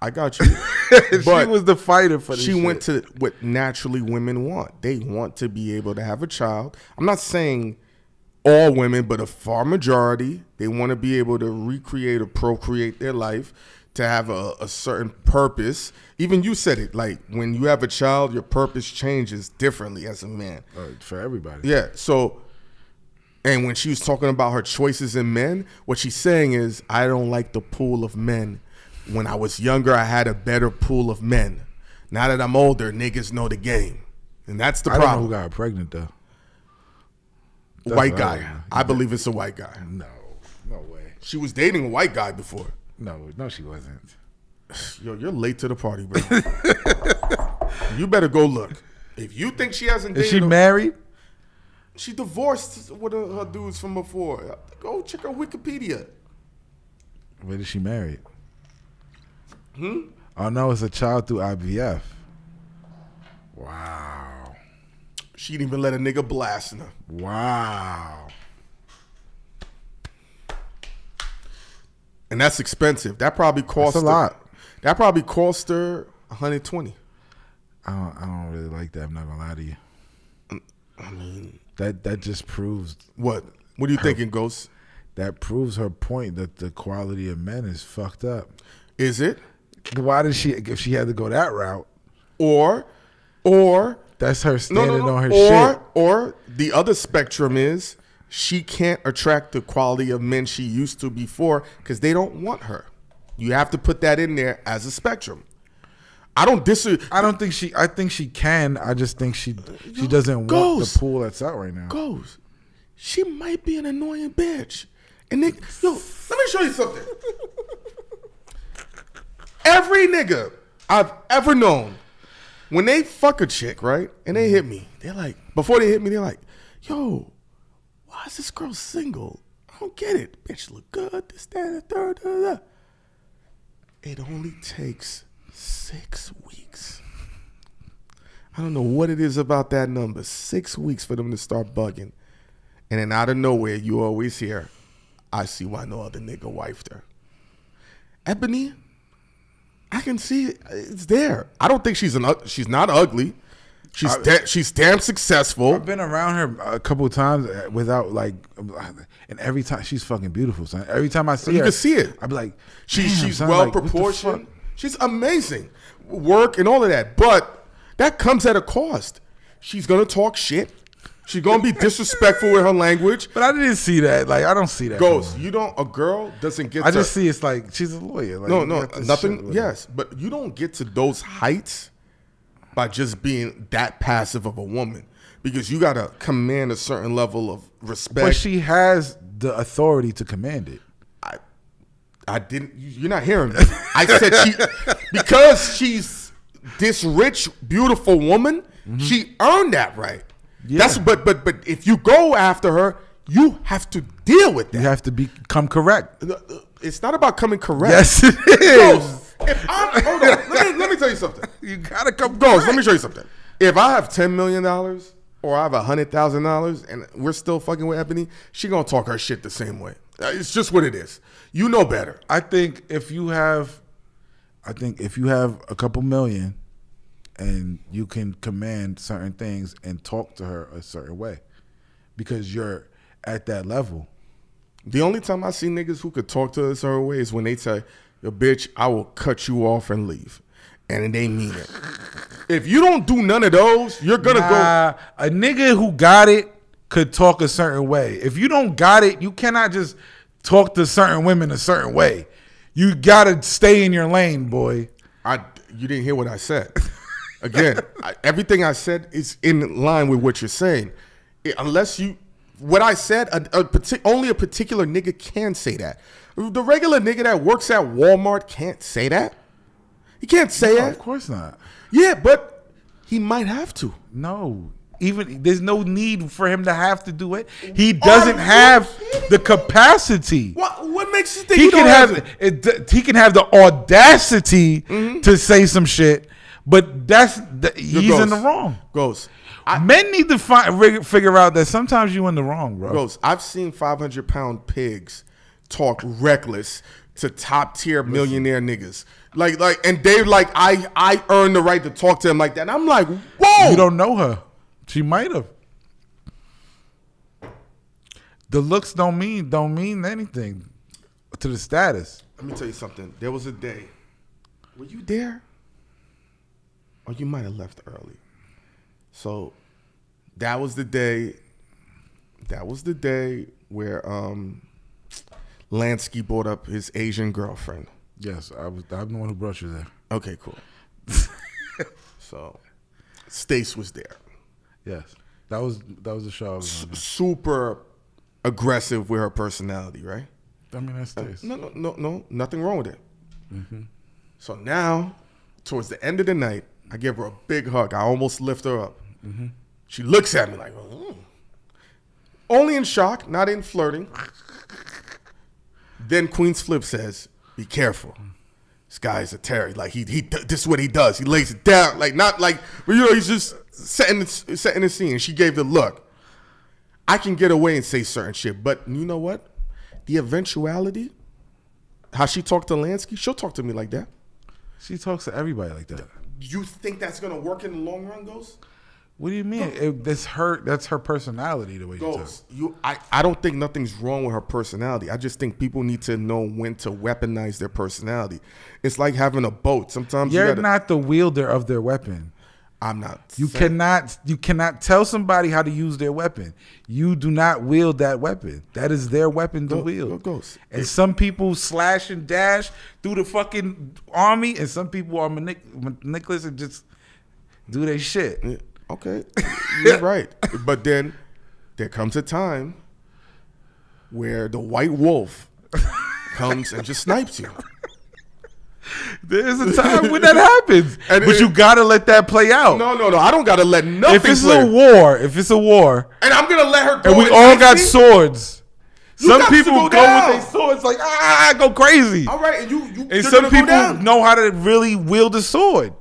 I got you. But she was the fighter for this She shit. went to what naturally women want. They want to be able to have a child. I'm not saying all women, but a far majority. They want to be able to recreate or procreate their life, to have a certain purpose. Even you said it, like when you have a child, your purpose changes differently as a man. For everybody. Yeah. So, and when she was talking about her choices in men, what she's saying is, I don't like the pool of men. When I was younger, I had a better pool of men. Now that I'm older, niggas know the game. And that's the problem. I don't know who got her pregnant, though. White guy. I believe it's a white guy. No way. She was dating a white guy before. No, she wasn't. Yo, you're late to the party, bro. You better go look. If you think she hasn't dated... Is she married? She divorced with her dudes from before. Go check her Wikipedia. Where is she married? Oh, no, it's a child through IVF. Wow. She didn't even let a nigga blast her. Wow. And that's expensive. That probably cost That's a lot. That probably cost her $120. I don't really like that. I'm not gonna lie to you. I mean, that just proves what? What are you thinking, Ghost? That proves her point that the quality of men is fucked up. Is it? Why did she? If she had to go that route, or that's her standing on her shit. shit. Or the other spectrum is she can't attract the quality of men she used to before because they don't want her. You have to put that in there as a spectrum. I don't disagree. I don't think she. I think she can. I just think she doesn't want the pool that's out right now. Goes. She might be an annoying bitch. And let me show you something. Every nigga I've ever known, when they fuck a chick, right, and they hit me, they're like, before they hit me, they're like, yo, why is this girl single? I don't get it. Bitch look good, this, that, and the third, da, da, da. It only takes 6 weeks. I don't know what it is about that number. 6 weeks for them to start bugging. And then out of nowhere, you always hear, I see why no other nigga wifed her. Ebony, I can see it. It's there. I don't think she's not ugly. She's damn successful. I've been around her a couple of times without like, and every time she's fucking beautiful, son. Every time I see her, you can see it. I be like, she's well proportioned. She's amazing, work and all of that. But that comes at a cost. She's gonna talk shit. She's gonna be disrespectful with her language. But I didn't see that. Like I don't see that. Ghost, you don't. A girl doesn't get. I just see it's like she's a lawyer. Like, no, nothing. Yes, but you don't get to those heights by just being that passive of a woman, because you gotta command a certain level of respect. But she has the authority to command it. I didn't. You're not hearing me. I said because she's this rich, beautiful woman. Mm-hmm. She earned that right. Yeah. That's but if you go after her, you have to deal with that. You have to become correct. It's not about coming correct. Yes, it is. Hold on. Let me tell you something. You gotta come. Let me show you something. If I have $10 million or I have $100,000 and we're still fucking with Ebony, she gonna talk her shit the same way. It's just what it is. You know better. I think if you have a couple million and you can command certain things and talk to her a certain way because you're at that level. The only time I see niggas who could talk to her a certain way is when they say, yo, bitch, I will cut you off and leave. And they mean it. If you don't do none of those, you're going to go. A nigga who got it could talk a certain way. If you don't got it, you cannot just talk to certain women a certain way. You got to stay in your lane, boy. You didn't hear what I said. Again, everything I said is in line with what you're saying. What I said, only a particular nigga can say that. The regular nigga that works at Walmart can't say that. He can't say that. Of course not. Yeah, but he might have to. No. Even there's no need for him to have to do it. He doesn't have the capacity. What makes you think he can have the audacity to say some shit, but he's in the wrong. Men need to figure out that sometimes you in the wrong, bro. I've seen 500-pound pigs talk reckless to top tier millionaire niggas. And they like, I earned the right to talk to him like that. And I'm like, whoa. You don't know her. She might have. The looks don't mean anything to the status. Let me tell you something. There was a day. Were you there? Or you might have left early. So that was the day. That was the day where Lansky brought up his Asian girlfriend. Yes, I'm the one who brought you there. Okay, cool. So Stace was there. Yes, that was the show. I was on. Super aggressive with her personality, right? I mean, that's Stace. No, nothing wrong with it. Mm-hmm. So now, towards the end of the night, I give her a big hug. I almost lift her up. Mm-hmm. She looks at me like, only in shock, not in flirting. Then Queen's Flip says, "Be careful. This guy is a terror. Like he this is what he does. He lays it down. Like not like he's just setting the scene." She gave the look. I can get away and say certain shit, but you know what? The eventuality, how she talked to Lansky, she'll talk to me like that. She talks to everybody like that. You think that's gonna work in the long run, Ghost? What do you mean? That's her personality, the way Ghost, I don't think nothing's wrong with her personality. I just think people need to know when to weaponize their personality. It's like having a boat. Sometimes you're not the wielder of their weapon. I'm not. You cannot tell somebody how to use their weapon. You do not wield that weapon. That is their weapon to wield. Ghost. And some people slash and dash through the fucking army, and some people are manipulous and just do their shit. Yeah, okay, you're right. But then there comes a time where the white wolf comes and just snipes you. There's a time when that happens, but you gotta let that play out. No. I don't gotta let nothing. If it's a war, and I'm gonna let her go, and we all got me? swords. Some got people to go go down. with their swords like go crazy. All right, and And some people know how to really wield a sword.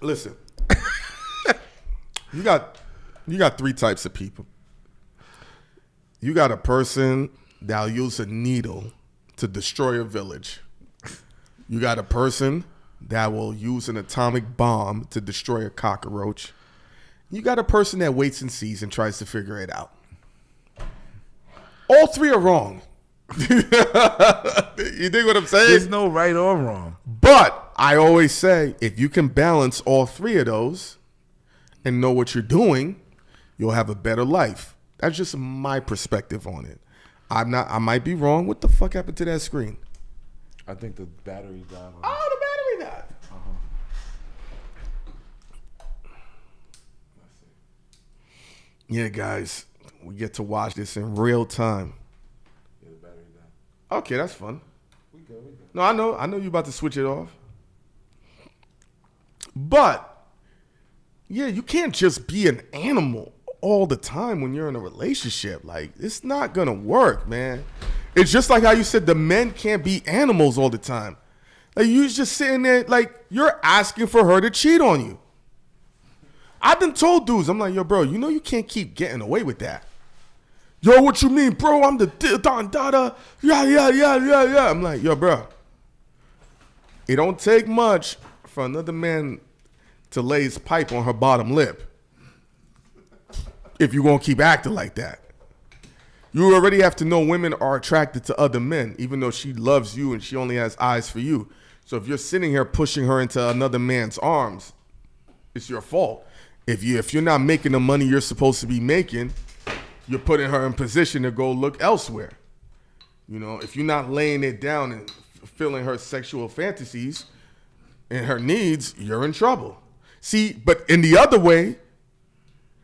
Listen, you got 3 types of people. You got a person that'll use a needle to destroy a village. You got a person that will use an atomic bomb to destroy a cockroach. You got a person that waits and sees and tries to figure it out. All 3 are wrong. You dig what I'm saying? There's no right or wrong. But I always say, if you can balance all 3 of those and know what you're doing, you'll have a better life. That's just my perspective on it. I might be wrong. What the fuck happened to that screen? I think the battery died. Oh, the battery died. Yeah, guys, we get to watch this in real time. Yeah, the battery died. Okay, that's fun. We good. No, I know you about to switch it off. But yeah, you can't just be an animal all the time when you're in a relationship. Like, it's not gonna work, man. It's just like how you said the men can't be animals all the time. Like, you just sitting there, like, you're asking for her to cheat on you. I've been told dudes, I'm like, yo, bro, you know you can't keep getting away with that. Yo, what you mean, bro? I'm the Don Dada. Yeah. I'm like, yo, bro, it don't take much for another man to lay his pipe on her bottom lip if you're going to keep acting like that. You already have to know women are attracted to other men, even though she loves you and she only has eyes for you. So if you're sitting here pushing her into another man's arms, it's your fault. If you're not making the money you're supposed to be making, you're putting her in position to go look elsewhere. You know, if you're not laying it down and fulfilling her sexual fantasies and her needs, you're in trouble. See, but in the other way,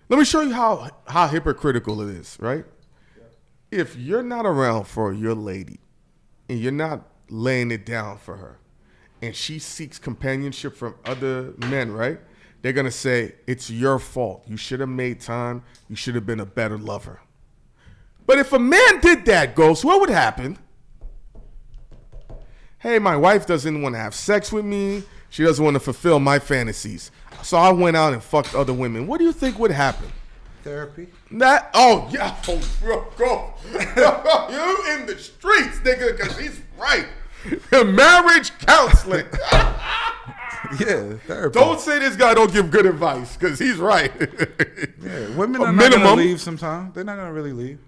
let me show you how hypocritical it is, right? If you're not around for your lady and you're not laying it down for her and she seeks companionship from other men, right? They're going to say, it's your fault. You should have made time. You should have been a better lover. But if a man did that, Ghost, what would happen? Hey, my wife doesn't want to have sex with me. She doesn't want to fulfill my fantasies. So I went out and fucked other women. What do you think would happen? Therapy. Oh, yeah. Oh, bro, go. You in the streets, nigga, because he's right. Marriage counseling. Yeah, therapy. Don't say this guy don't give good advice, because he's right. Yeah, women are not going to leave sometimes. They're not going to really leave.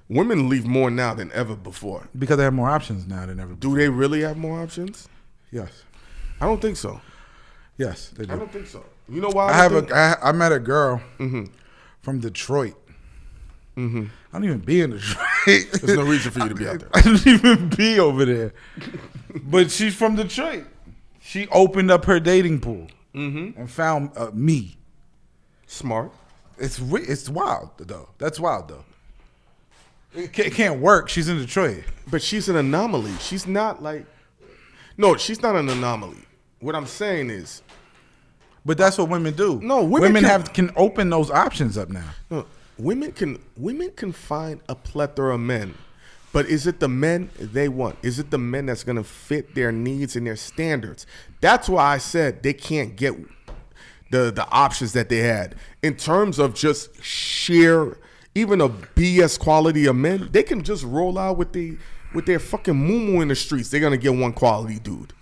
Women leave more now than ever before. Because they have more options now than ever before. Do they really have more options? Yes. I don't think so. Yes, they do. I don't think so. You know why? I met a girl from Detroit. I don't even be in Detroit. There's no reason for you to be out there. I don't even be over there. But she's from Detroit. She opened up her dating pool and found me. Smart. It's wild though. That's wild though. It can't work. She's in Detroit. But she's an anomaly. She's not like... No, she's not an anomaly. What I'm saying is... But that's what women do. No, women can open those options up now. No, women can find a plethora of men. But is it the men they want? Is it the men that's going to fit their needs and their standards? That's why I said they can't get the options that they had. In terms of just sheer... Even a BS quality of men, they can just roll out with their fucking moo in the streets. They're gonna get one quality dude.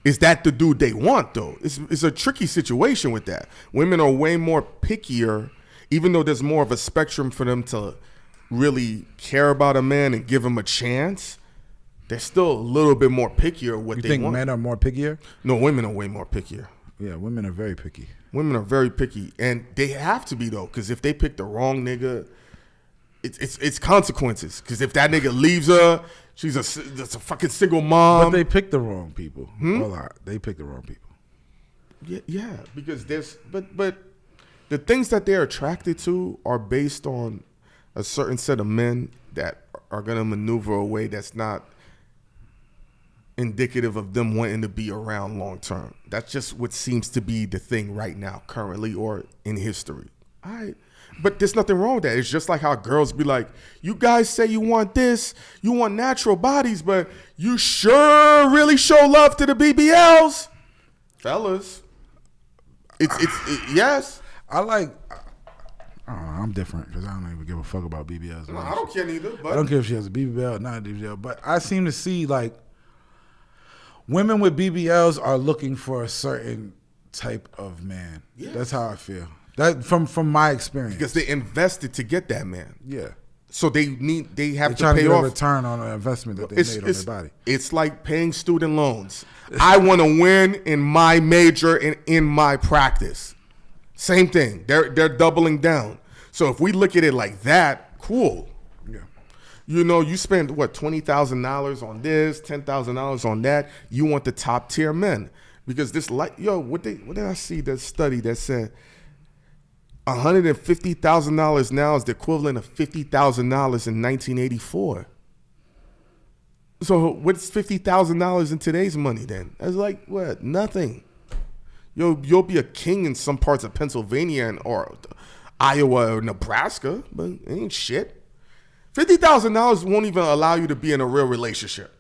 Is that the dude they want though? It's a tricky situation with that. Women are way more pickier, even though there's more of a spectrum for them to really care about a man and give him a chance. They're still a little bit more pickier what they want. You think men are more pickier? No, women are way more pickier. Yeah, women are very picky. Women are very picky, and they have to be though, because if they pick the wrong nigga, it's consequences. Because if that nigga leaves her, she's a fucking single mom. But they pick the wrong people. A lot. They pick the wrong people. Yeah, because there's but the things that they're attracted to are based on a certain set of men that are gonna maneuver a way that's not indicative of them wanting to be around long term. That's just what seems to be the thing right now, currently or in history. All right. But there's nothing wrong with that. It's just like how girls be like, you guys say you want this, you want natural bodies, but you sure really show love to the BBLs. Fellas. Yes. I don't know, I'm different because I don't even give a fuck about BBLs. No, I don't care neither. But I don't care if she has a BBL or not a BBL. But I seem to see like women with BBLs are looking for a certain type of man. Yeah. That's how I feel. That from my experience. Because they invested to get that man. Yeah. So they have to to pay get off a return on an investment that they made on their body. It's like paying student loans. I want to win in my major and in my practice. Same thing. They're doubling down. So if we look at it like that, cool. Yeah. You know, you spend $20,000 on this, $10,000 on that. You want the top tier men because this what did I see? That study that said $150,000 now is the equivalent of $50,000 in 1984. So what's $50,000 in today's money then? That's like what? Nothing. You'll be a king in some parts of Pennsylvania or Iowa or Nebraska, but it ain't shit. $50,000 won't even allow you to be in a real relationship.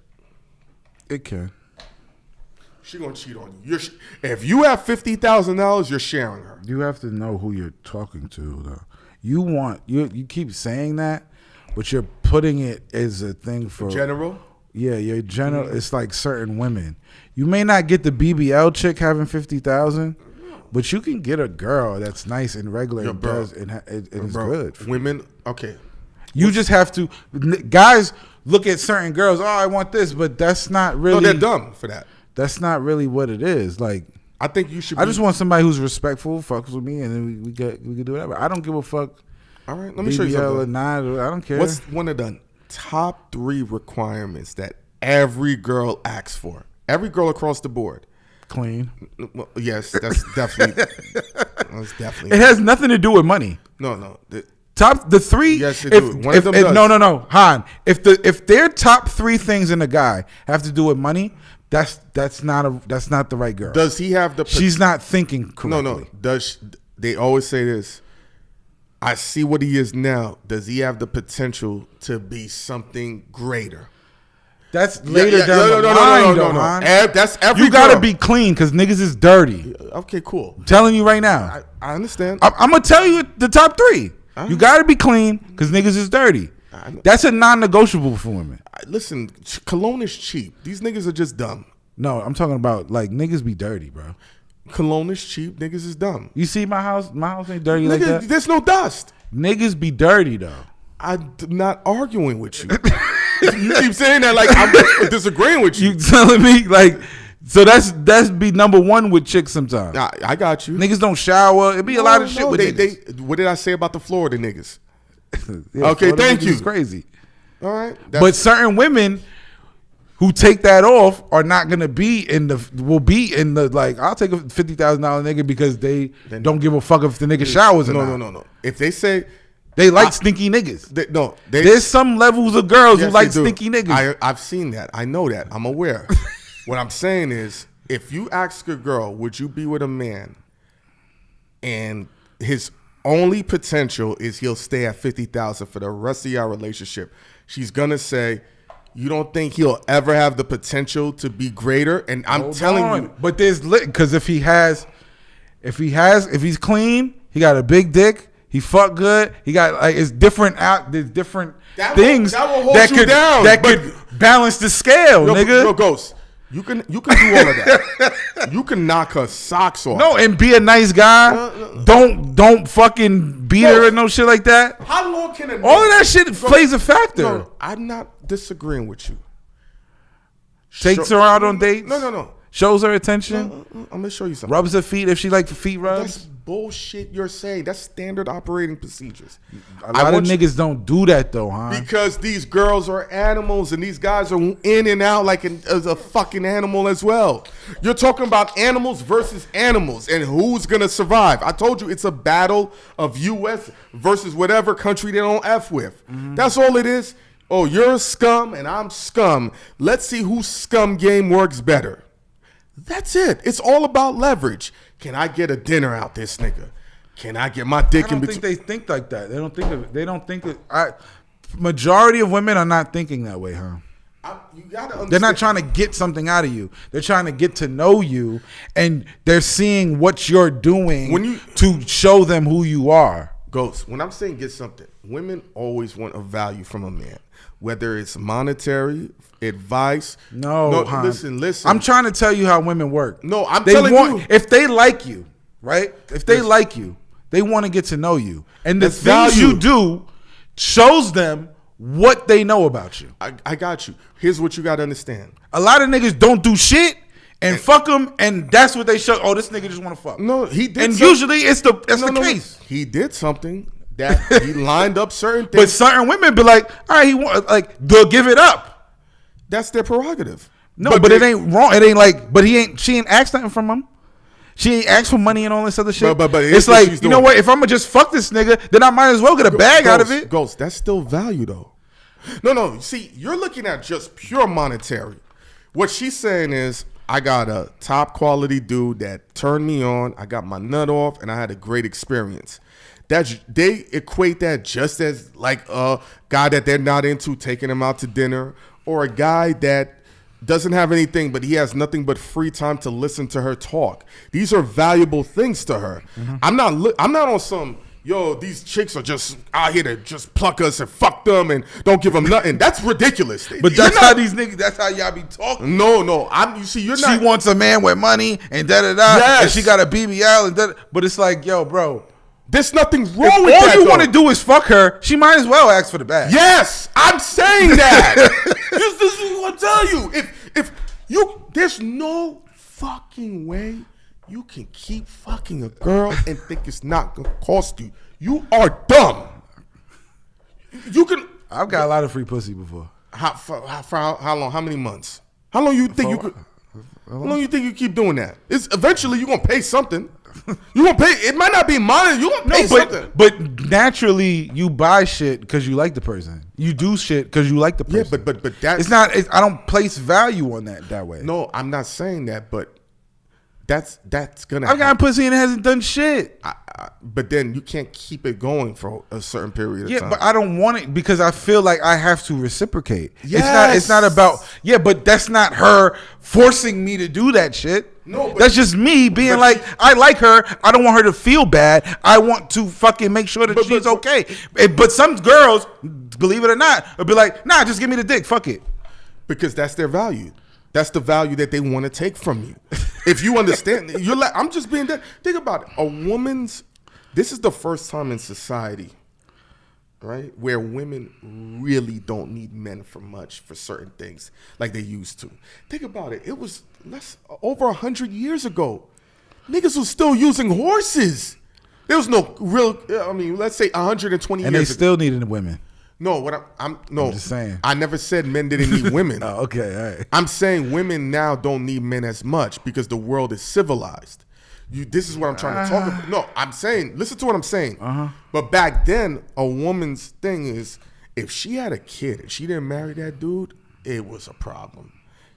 It can. She gonna cheat on you. If you have $50,000, you're sharing her. You have to know who you're talking to, though. You keep saying that, but you're putting it as a thing for general. Yeah, you're general. It's like certain women. You may not get the BBL chick having 50,000, but you can get a girl that's nice and regular and does and is good. Women, okay. You just have to. Guys look at certain girls. Oh, I want this, but that's not really. No, they're dumb for that. That's not really what it is. Like, I think you should. I just want somebody who's respectful, fucks with me, and then we can do whatever. I don't give a fuck. All right, let me show you BBL something. or not, I don't care. What's one of the top 3 requirements that every girl asks for? Every girl across the board. Clean. Well, yes, that's definitely. It has nothing to do with money. No. The 3. Yes, it do. One of them does. No, Han. If their top 3 things in a guy have to do with money, that's not the right girl. Does he have the? She's not thinking correctly. No. They always say this? I see what he is now. Does he have the potential to be something greater? That's later down the line, though, Han. That's every. You gotta be clean because niggas is dirty. Okay, cool. I'm telling you right now. I understand. I'm gonna tell you the top 3. You gotta be clean because niggas is dirty. That's a non-negotiable for women. Listen, cologne is cheap. These niggas are just dumb. No, I'm talking about like niggas be dirty, bro. Cologne is cheap. Niggas is dumb. You see my house? My house ain't dirty like that. There's no dust. Niggas be dirty though. I'm not arguing with you. You keep saying that like I'm disagreeing with you. You telling me like, so that's be number 1 with chicks sometimes. I got you. Niggas don't shower. It be a lot of shit with niggas. What did I say about the Florida niggas? Yeah, okay, Florida thank niggas you. is crazy. All right, but certain women who take that off are not gonna will be in the like. I'll take a $50,000 nigga because they don't give a fuck if the nigga showers or not. No. If they say they like stinky niggas, there's some levels of girls who like stinky niggas. I've seen that. I know that. I'm aware. What I'm saying is, if you ask a girl, would you be with a man, and his only potential is he'll stay at 50,000 for the rest of your relationship, she's gonna say, you don't think he'll ever have the potential to be greater? And I'm telling you, but there's because if he's clean, he got a big dick, he fuck good, he got like it's different there's different things that could balance the scale, nigga. Yo, Ghost, you can do all of that. You can knock her socks off. No, and be a nice guy. Don't fucking beat her and no shit like that. How long can all of that shit plays a factor? No, I'm not disagreeing with you. Takes her out on dates. No. shows her attention, I'm gonna show you something. rubs her feet if she like feet That's rubs. bullshit you're saying. That's standard operating procedures. A lot of niggas don't do that though, huh? Because these girls are animals and these guys are in and out like as a fucking animal as well. You're talking about animals versus animals and who's gonna survive. I told you it's a battle of U.S. versus whatever country they don't F with. That's all it is. Oh, you're scum and I'm scum. Let's see whose scum game works better. That's it. It's all about leverage. Can I get a dinner out this nigga? Can I get my dick in I don't between? think they think like that. They don't think of it. They don't think it. Majority of women are not thinking that way, huh? You gotta understand. They're not trying to get something out of you. They're trying to get to know you, and they're seeing what you're doing to show them who you are. Ghost, when I'm saying get something, women always want a value from a man, whether it's monetary, advice. No, hon. Listen. I'm trying to tell you how women work. No, I'm telling you. If they like you, right? If they like you, they want to get to know you. And the That's things value. you do shows them what they know about you. I got you. Here's what you got to understand. A lot of niggas don't do shit and fuck them, and that's what they show. Oh, this nigga just want to fuck. No, he did. And usually it's the case. He did something that he lined up certain things. But certain women be like, all right, he want like they'll give it up. That's their prerogative. No, but it ain't wrong. It ain't like, but she ain't asked nothing from him. She ain't asked for money and all this other shit. But it's like, you know what? If I'm gonna just fuck this nigga, then I might as well get a bag out of it. Ghost, that's still value though. No. See, you're looking at just pure monetary. What she's saying is, I got a top quality dude that turned me on. I got my nut off, and I had a great experience. They equate that just as like a guy that they're not into, taking him out to dinner, or a guy that doesn't have anything, but he has nothing but free time to listen to her talk. These are valuable things to her. Mm-hmm. I'm not on some, yo, these chicks are just out here to just pluck us and fuck them and don't give them nothing. That's ridiculous. But that's how these niggas, that's how y'all be talking. No. You're not. She wants a man with money and da-da-da. Yes. And she got a BBL and da-da. But it's like, yo, bro. There's nothing wrong If with all that. you want to do is fuck her, she might as well ask for the bag. Yes, I'm saying that. this is what I tell you. If you, there's no fucking way you can keep fucking a girl and think it's not gonna cost you. You are dumb. You can. I've got a lot of free pussy before. For how long? How many months? How long you think you could? How long you think you keep doing that? It's eventually you gonna pay something. You gonna pay. It might not be money. You gonna pay something. But naturally, you buy shit because you like the person. You do shit because you like the person. Yeah, but that it's not. I don't place value on that way. No, I'm not saying that, but that's gonna. I've got pussy and it hasn't done shit. But then you can't keep it going for a certain period of time. Yeah, but I don't want it because I feel like I have to reciprocate. Yes. It's not about. Yeah, but that's not her forcing me to do that shit. No, but, that's just me being like, I like her. I don't want her to feel bad. I want to fucking make sure that she's okay. But some girls, believe it or not, will be like, nah, just give me the dick. Fuck it. Because that's their value. That's the value that they want to take from you. If you understand, you're like, I'm just being that. Think about it. This is the first time in society, right, where women really don't need men for much for certain things like they used to. Think about it. It was over 100 years ago. Niggas was still using horses. There was no real. I mean, let's say 120 years. And they still needed women. No, I'm just saying. I never said men didn't need women. Oh, okay, all right. I'm saying women now don't need men as much because the world is civilized. This is what I'm trying to talk about. No, I'm saying, listen to what I'm saying. But back then, a woman's thing is, if she had a kid and she didn't marry that dude, it was a problem.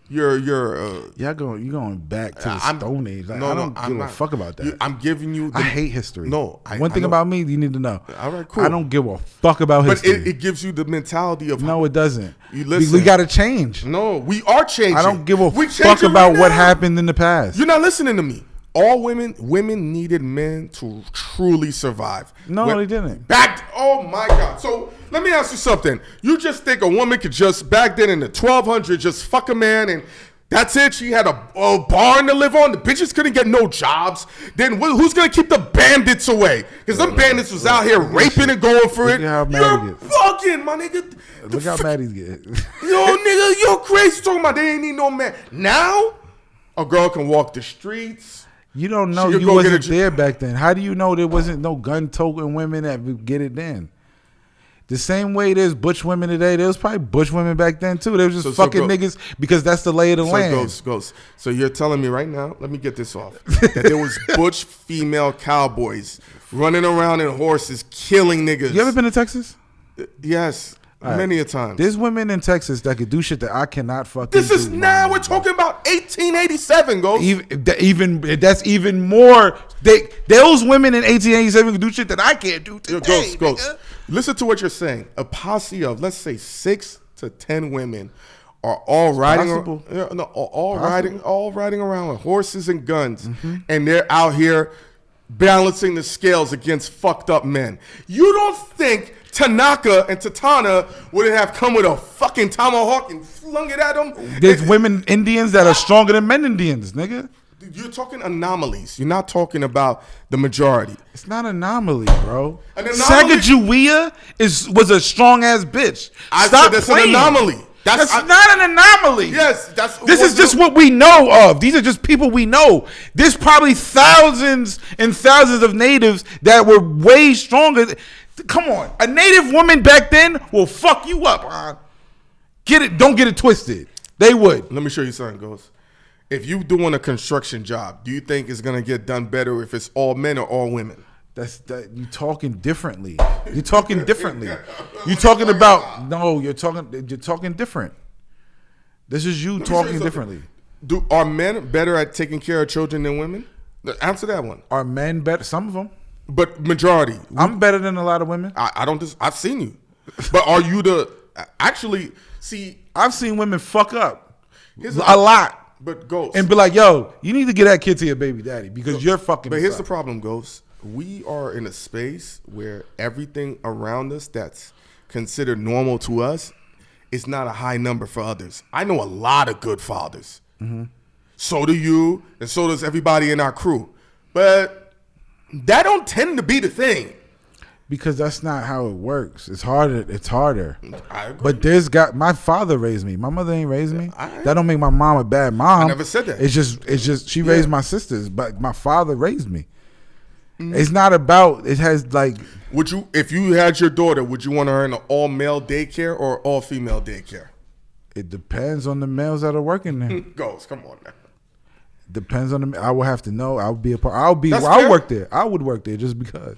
You're going back to the Stone Age. Like, I don't give a fuck about that. I'm giving you. I hate history. No, one thing about me you need to know. All right, cool. I don't give a fuck about history. But it gives you the mentality of. No, it doesn't. We got to change. No, we are changing. I don't give a fuck about what happened in the past. You're not listening to me. All women needed men to truly survive. No, they didn't. Oh my God. So let me ask you something. You just think a woman could just, back then in the 1200s, just fuck a man and that's it? She had a barn to live on? The bitches couldn't get no jobs? Then who's going to keep the bandits away? Because them bandits was out here raping and going for it. How mad you're fucking, my nigga. Look how mad he's getting. Yo, nigga, you're crazy talking about they ain't need no man. Now? A girl can walk the streets. You don't know. She could You go get wasn't a- there back then. How do you know there wasn't no gun-toting women that would get it then? The same way there's butch women today, there was probably butch women back then too. They was just So fucking go- niggas because that's the lay of the land. Ghost. So you're telling me right now, let me get this off, that there was butch female cowboys running around in horses killing niggas. You ever been to Texas? Yes, many a time. There's women in Texas that could do shit that I cannot fucking This is do. now, we're talking about 1887, Ghost. Even that's even more. Those women in 1887 can do shit that I can't do today. Ghost. nigga. Listen to what you're saying. A posse of, let's say, 6 to 10 women are all riding, possible. all riding around with horses and guns, and they're out here balancing the scales against fucked up men. You don't think Tanaka and Tatana would have come with a fucking tomahawk and flung it at them? There's women Indians that are stronger than men Indians, nigga. You're talking anomalies. You're not talking about the majority. It's not an anomaly, bro. An anomaly- Sacagawea was a strong ass bitch. I Stop said that's playing. an anomaly. That's not an anomaly. Yes, that's This is just what we know of. These are just people we know. There's probably thousands and thousands of natives that were way stronger. Come on, a native woman back then will fuck you up. Get it? Don't get it twisted. They would. Let me show you something, Ghost. If you doing a construction job, do you think it's gonna get done better if it's all men or all women? You talking differently. You're talking differently. You're talking about You're talking different. This is you Let me show you talking something. differently. Are men better at taking care of children than women? Answer that one. Are men better? Some of them. But majority. I'm better than a lot of women. I don't. I've seen you. But are you the actually? See, I've seen women fuck up Here's a lot. But Ghost. And be like, yo, you need to get that kid to your baby daddy because you're fucking. But here's us the up. problem, Ghost. We are in a space where everything around us that's considered normal to us is not a high number for others. I know a lot of good fathers. So do you, and so does everybody in our crew. But that don't tend to be the thing. Because that's not how it works. It's harder. It's harder. I agree. But my father raised me. My mother ain't raised me. That don't make my mom a bad mom. I never said that. It's just she raised my sisters, but my father raised me. It's not about. It has like. Would you, if you had your daughter, would you want her in an all male daycare or all female daycare? It depends on the males that are working there. Ghost, come on now. Depends on the. I would have to know. I would be a part. I'll fair. work there. I would work there just because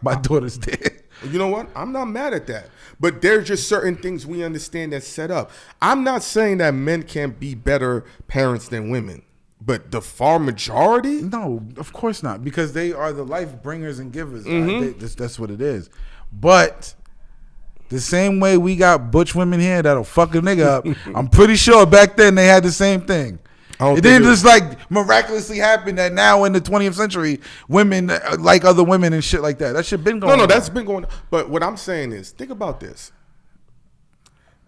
my daughter's there. You know what? I'm not mad at that. But there's just certain things we understand that's set up. I'm not saying that men can't be better parents than women. But the far majority? No, of course not. Because they are the life bringers and givers. That's what it is. But the same way we got butch women here that'll fuck a nigga up, I'm pretty sure back then they had the same thing. It didn't just like miraculously happen that now in the 20th century, women like other women and shit like that. That shit been going on. No, that's been going on. But what I'm saying is, think about this.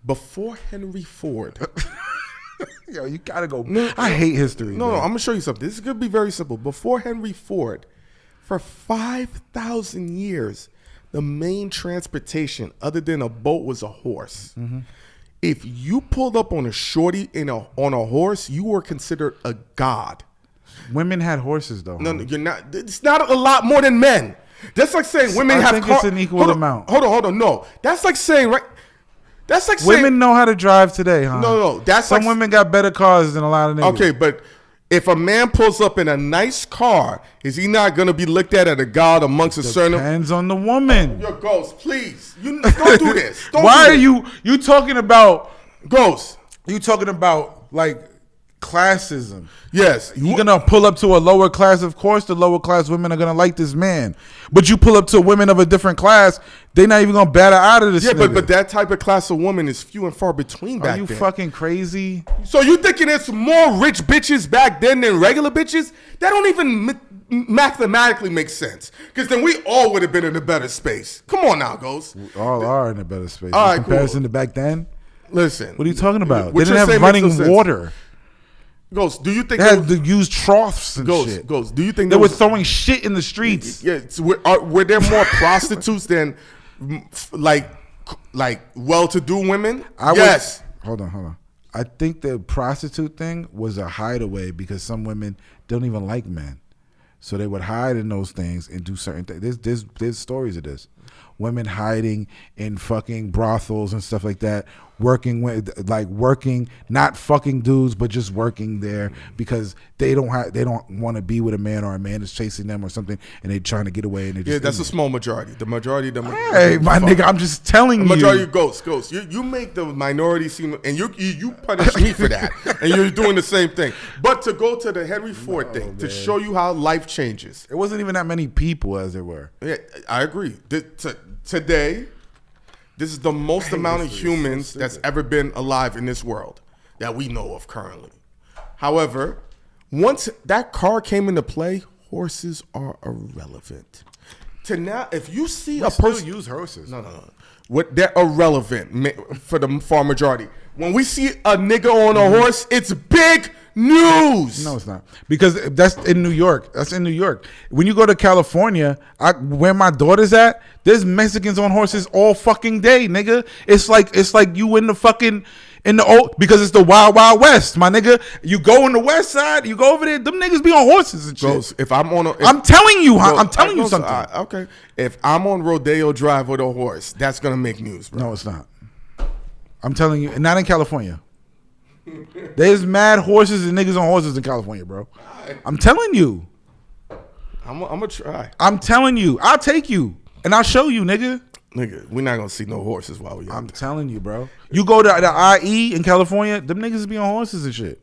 Before Henry Ford. Yo, you gotta go. I hate history. No, I'm going to show you something. This is going to be very simple. Before Henry Ford, for 5,000 years, the main transportation other than a boat was a horse. If you pulled up on a shorty on a horse, you were considered a god. Women had horses though. No, you're not. It's not a lot more than men. That's like saying women have. I think it's an equal amount. Hold on. No, that's like saying right. That's like saying women know how to drive today, huh? No. That's some like, women got better cars than a lot of niggas. Okay, but if a man pulls up in a nice car, is he not going to be looked at as a god amongst a certain? Depends on the woman. Your Ghost, please. You don't do this. Why are you talking about Ghost? You talking about like classism? Yes. You're gonna pull up to a lower class. Of course, the lower class women are gonna like this man. But you pull up to women of a different class, they're not even gonna batter out of this. Yeah, nigga. but that type of class of woman is few and far between back Are you then. fucking crazy? So you thinking there's more rich bitches back then than regular bitches? That don't even mathematically make sense. Because then we all would have been in a better space. Come on now, Ghost. We all are in a better space. All right, in comparison cool. to back then. Listen. What are you talking about? What They didn't you're have saying makes no running sense. water. Ghost, do you think They had to use troughs and shit. Ghost, do you think They there were was, throwing shit in the streets. Yeah, were there more prostitutes than like well-to-do women? Yes. Hold on. I think the prostitute thing was a hideaway because some women don't even like men. So they would hide in those things and do certain things. There's stories of this. Women hiding in fucking brothels and stuff like that, working, not fucking dudes, but just working there because they don't want to be with a man, or a man is chasing them or something, and they're trying to get away. And Yeah, that's a small majority. The majority of them. Hey, my nigga, I'm just telling you. The majority of ghosts. You make the minority seem, and you punish me for that, and you're doing the same thing. But to go to the Henry Ford thing, to show you how life changes. It wasn't even that many people as there were. Yeah, I agree. Today, this is the most amount of humans that's ever been alive in this world that we know of currently. However, once that car came into play, horses are irrelevant. To now, if you see a person still use horses. No. What, they're irrelevant for the far majority. When we see a nigga on a horse, it's big news. No, it's not. Because that's in New York. That's in New York. When you go to California, where my daughter's at, there's Mexicans on horses all fucking day, nigga. It's like you in the fucking because it's the Wild Wild West, my nigga. You go on the west side, you go over there, them niggas be on horses and shit. Ghost, if I'm on I'm telling you, I'm telling you something. Okay. If I'm on Rodeo Drive with a horse, that's gonna make news, bro. No, it's not. I'm telling you, not in California. There's mad horses and niggas on horses in California, bro. I'm telling you. I'm gonna try. I'm telling you. I'll take you and I'll show you, nigga. Nigga, we're not gonna see no horses while we out I'm there. telling you, bro. You go to the IE in California, them niggas be on horses and shit.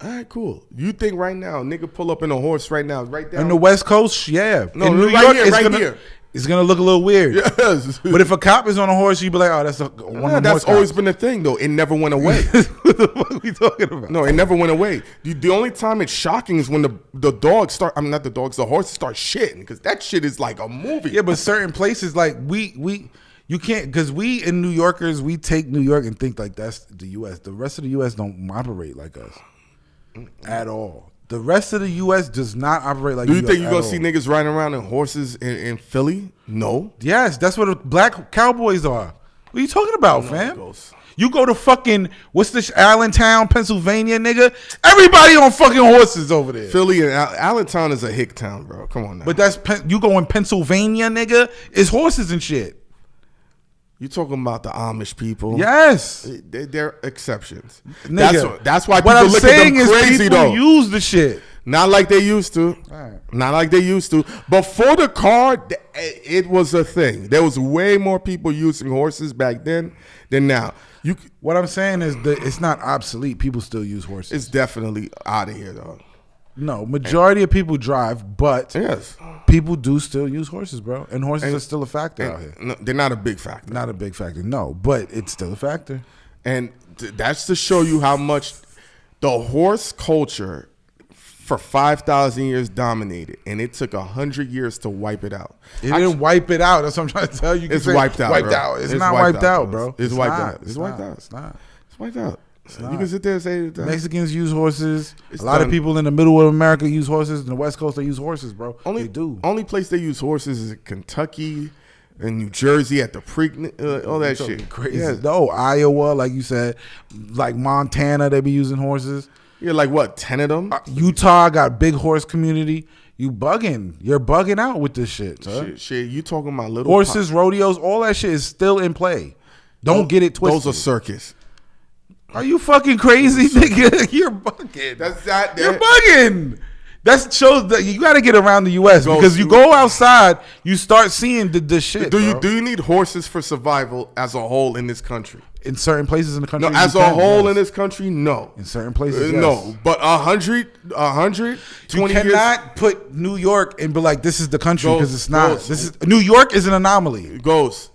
All right, cool. You think right now, nigga, pull up in a horse right now, right down In the West Coast, yeah. No, in New right York, here, it's right gonna, here. It's gonna look a little weird. Yes. But if a cop is on a horse, you be like, oh, that's one of the that's always been the thing, though. It never went away. What the fuck are we talking about? No, it never went away. The only time it's shocking is when the dogs start. I mean, not the dogs. The horses start shitting because that shit is like a movie. Yeah, but certain places like you can't, because we in New Yorkers, we take New York and think like that's the U.S. The rest of the U.S. don't operate like us at all. The rest of the U.S. does not operate like. Do you New think York you're gonna at see all. niggas riding around in horses in Philly? No. Yes, that's what the black cowboys are. What are you talking about, fam? Ghost. You go to fucking what's this Allentown, Pennsylvania, nigga? Everybody on fucking horses over there. Philly and Allentown is a hick town, bro. Come on now. But you go in Pennsylvania, nigga. It's horses and shit. You talking about the Amish people? Yes, They're exceptions. nigga. That's why what people I'm look saying at them is crazy people though. use the shit. Not like they used to. Right. Not like they used to. Before the car, it was a thing. There was way more people using horses back then than now. What I'm saying is that it's not obsolete. People still use horses. It's definitely out of here, though. No, majority of people drive, but Yes. people do still use horses, bro. And horses are still a factor out here. No, they're not a big factor. Not a big factor, no, but it's still a factor. And that's to show you how much the horse culture for 5,000 years dominated, and it took 100 years to wipe it out. It didn't wipe it out. That's what I'm trying to tell you. It's wiped out. Wiped bro. out. It's not wiped out, bro. It's wiped not. out. It's wiped out. It's not. It's wiped out. You can sit there and say that. Mexicans use horses. It's a lot of done. people in the middle of America use horses. In the West Coast, they use horses, bro. They do. Only place they use horses is in Kentucky and New Jersey at the Preakness, all that shit. Crazy. Yeah. No, Iowa, like you said, like Montana, they be using horses. Yeah, like what, 10 of them? Utah got a big horse community. You bugging. You're bugging out with this shit, son. Shit, you talking about little Horses, rodeos, all that shit is still in play. Don't get it twisted. Those are circus. Are you fucking crazy, nigga? You're bugging. That's that. You're bugging. That shows that you got to get around the U.S. Ghost. because you go outside, you start seeing the shit. Do bro. you need horses for survival as a whole in this country? In certain places in the country, No, as you a can, whole yes. in this country, no. In certain places, yes. No, but 100, 20 You years. cannot put New York and be like, this is the country, because it's not. Ghost. This is New York is an anomaly. Goes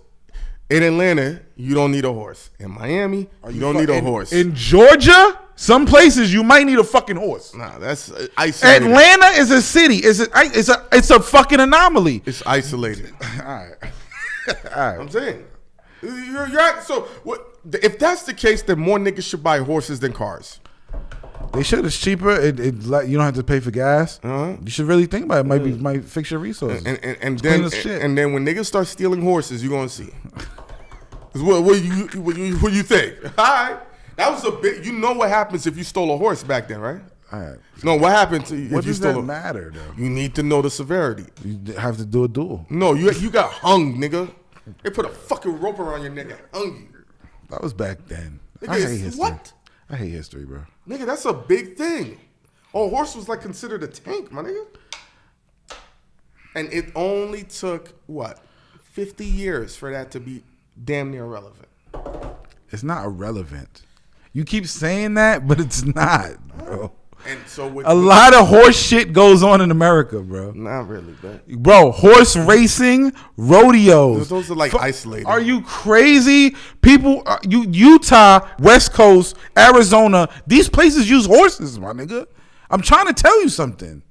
in Atlanta, you don't need a horse. In Miami, you don't need a horse. In Georgia, some places you might need a fucking horse. Nah, that's isolated. Atlanta is a city. It's a fucking anomaly. It's isolated. All right. All right. I'm saying. You're right. So what, if that's the case, then more niggas should buy horses than cars. They should. It's cheaper. You don't have to pay for gas. Uh-huh. You should really think about it. Might fix your resources. And It's then clean as shit. and then when niggas start stealing horses, you're gonna see. 'Cause what you think? All right. That was a bit. You know what happens if you stole a horse back then, right? All right. No, what happened to you? What if you does stole that matter, though? You need to know the severity. You have to do a duel. No, you got hung, nigga. They put a fucking rope around your neck and hung you. That was back then. Nigga, I hate history. what? I hate history, bro. Nigga, that's a big thing. Oh, horse was like considered a tank, my nigga. And it only took, 50 years for that to be damn near irrelevant. It's not irrelevant. You keep saying that, but it's not, bro. And so with A lot of horse shit goes on in America, bro. Not really, but Bro, horse racing, rodeos. those are like isolated. Are you crazy? People, Utah, West Coast, Arizona, these places use horses, my nigga. I'm trying to tell you something.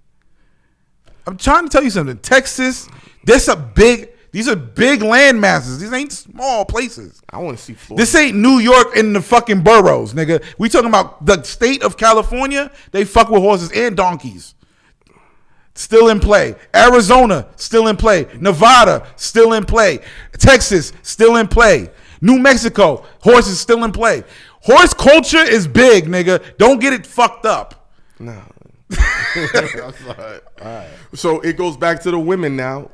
Texas, these are big land masses. These ain't small places. I want to see Florida. This ain't New York in the fucking boroughs, nigga. We talking about the state of California. They fuck with horses and donkeys. Still in play. Arizona, still in play. Nevada, still in play. Texas, still in play. New Mexico, horses still in play. Horse culture is big, nigga. Don't get it fucked up. No. All right. So it goes back to the women now.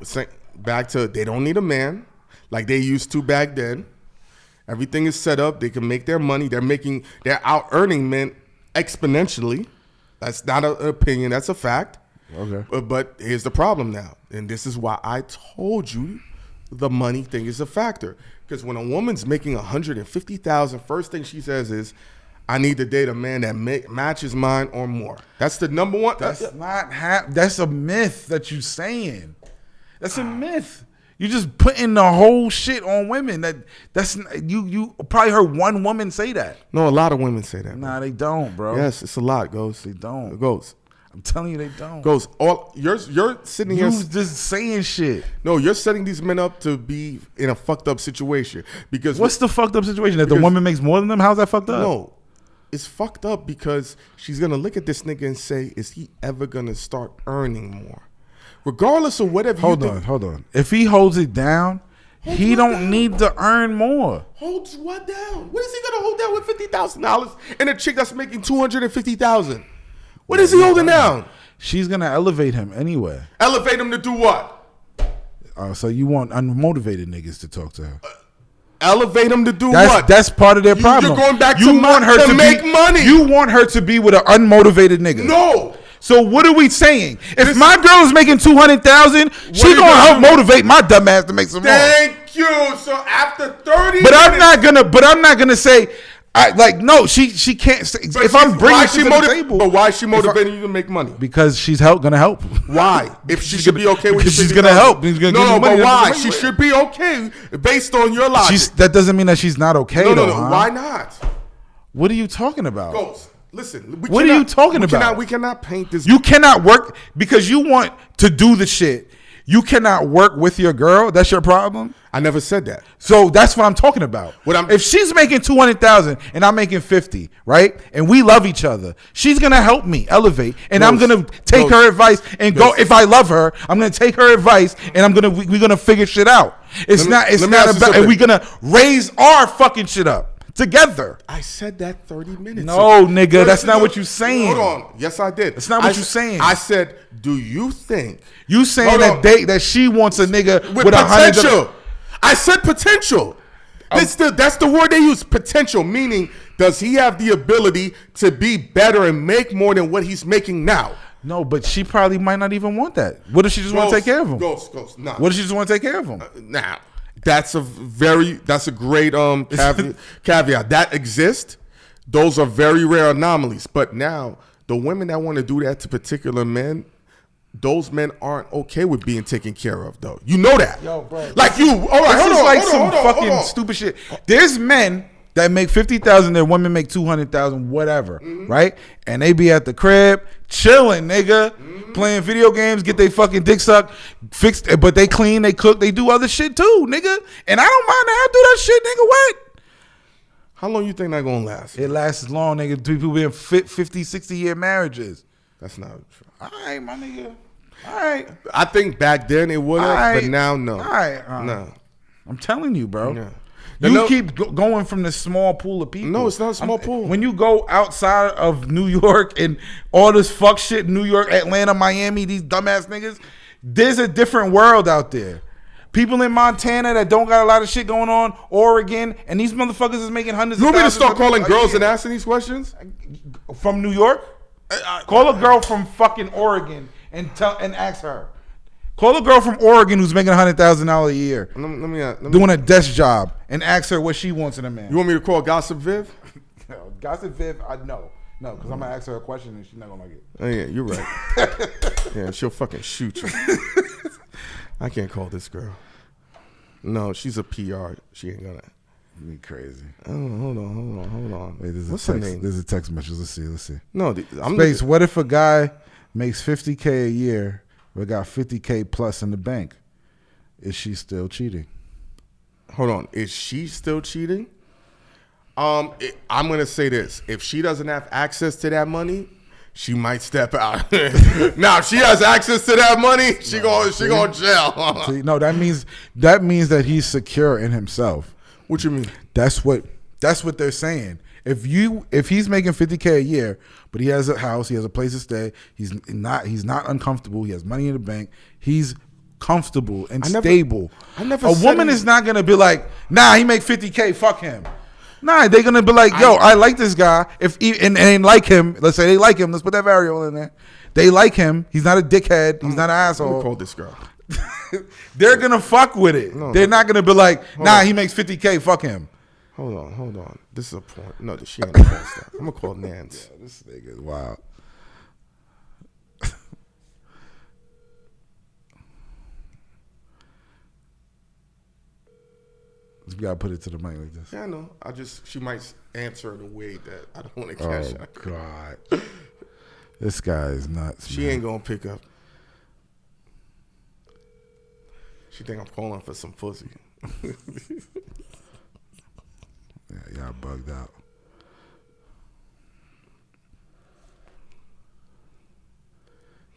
Back to they don't need a man like they used to back then. Everything is set up. They can make their money. They're out earning men exponentially. That's not an opinion. That's a fact. Okay. But here's the problem now. And this is why I told you the money thing is a factor. Because when a woman's making $150,000, first thing she says is, I need to date a man that matches mine or more. That's the number one. That's that's a myth that you're saying. That's a myth. You just putting the whole shit on women. That's you probably heard one woman say that. No, a lot of women say that. Nah, they don't, bro. Yes, it's a lot, Ghost. They don't. Ghost. I'm telling you, they don't. Ghost. You're sitting You here just saying shit. No, you're setting these men up to be in a fucked up situation because What's the fucked up situation? That the woman makes more than them? How's that fucked up? No, it's fucked up because she's gonna look at this nigga and say, "Is he ever gonna start earning more?" Regardless of whatever. Hold on. If he holds it down, he don't need to earn more. Holds what down? What is he gonna hold down with $50,000 and a chick that's making $250,000? What is he holding down? She's gonna elevate him anyway. Elevate him to do what? So you want unmotivated niggas to talk to her? Elevate him to do what? That's part of their problem. You're going back you want her to make money. You want her to be with an unmotivated nigga. No. So what are we saying? If my girl is making $200,000, she gonna help motivate my dumb ass to make some more. Thank you. So after 30, but I'm not gonna say. No, she can't. If I'm bringing shit to the table, but why is she motivating you to make money? Because she's gonna help. Why? If she should be okay with, she's gonna help. No, but why? She should be okay based on your logic. That doesn't mean that she's not okay. No. Huh? Why not? What are you talking about? Ghost. Listen. What are you talking about? We cannot paint this. You cannot work because you want to do the shit. You cannot work with your girl. That's your problem. I never said that. So that's what I'm talking about. If she's making $200,000 and I'm making $50,000, right? And we love each other, she's gonna help me elevate, and I'm gonna take her advice and go. If I love her, I'm gonna take her advice, and we're gonna figure shit out. It's not about, and we're gonna raise our fucking shit up together. I said that 30 minutes ago. No, nigga, that's not what you're saying. Hold on. Yes, I did. That's not what you're saying. I said, do you think you saying that she wants a nigga with potential? I said potential. That's the word they use. Potential, meaning does he have the ability to be better and make more than what he's making now? No, but she probably might not even want that. What if she just want to take care of him? Ghost. Nah. What if she just want to take care of him? Nah. That's a great caveat. That exists. Those are very rare anomalies. But now the women that want to do that to particular men, those men aren't okay with being taken care of, though. You know that. Yo, bro. Like you. All right, hold on. Stupid shit. There's men that make $50,000, and women make $200,000, whatever, right? And they be at the crib chilling, nigga, playing video games, get their fucking dick sucked, fixed, but they clean, they cook, they do other shit too, nigga. And I don't mind how I do that shit, nigga. What? How long you think that gonna last? It lasts long, nigga. People be in 50, 60-year marriages. That's not true. All right, my nigga. All right. I think back then it would have, but now no. All right. No. I'm telling you, bro. Yeah. You keep going from this small pool of people. No, it's not a small pool. When you go outside of New York and all this fuck shit, New York, Atlanta, Miami, these dumbass niggas, there's a different world out there. People in Montana that don't got a lot of shit going on, Oregon, and these motherfuckers is making hundreds of thousands. You want me to start calling girls and asking these questions? From New York? Call a girl from fucking Oregon and ask her. Call a girl from Oregon who's making $100,000 a year, doing a desk job, and ask her what she wants in a man. You want me to call Gossip Viv? No, Gossip Viv, no, because I'm gonna ask her a question and she's not gonna like it. Oh yeah, you're right. Yeah, she'll fucking shoot you. I can't call this girl. No, she's a PR. She ain't gonna. You crazy. Oh, hold on. Wait, What's her name? There's a text message. Let's see. No, Space. What if a guy makes $50K a year but got $50K plus in the bank? Is she still cheating? Hold on. Is she still cheating? I'm gonna say this: if she doesn't have access to that money, she might step out. Now, if she has access to that money, she going jail. See, no, that means that he's secure in himself. What you mean? That's what they're saying. If he's making $50K a year, but he has a house, he has a place to stay, he's not uncomfortable, he has money in the bank, he's comfortable and stable. A woman is not gonna be like, nah, he make $50K, fuck him. Nah, they're gonna be like, yo, I like this guy. And like him, let's say they like him. Let's put that variable in there. They like him. He's not a dickhead. He's not an asshole. I'm gonna call this girl. They're gonna fuck with it. They're not gonna be like, nah, he makes $50K. Fuck him. Hold on. This is a point. No, she ain't gonna that. I'm gonna call Nance. Yeah, this nigga is wild. You gotta put it to the mic like this. Yeah, I know. She might answer in a way that I don't want to catch. Oh God, this guy is nuts. She ain't gonna pick up. She think I'm calling for some pussy. Yeah, y'all bugged out.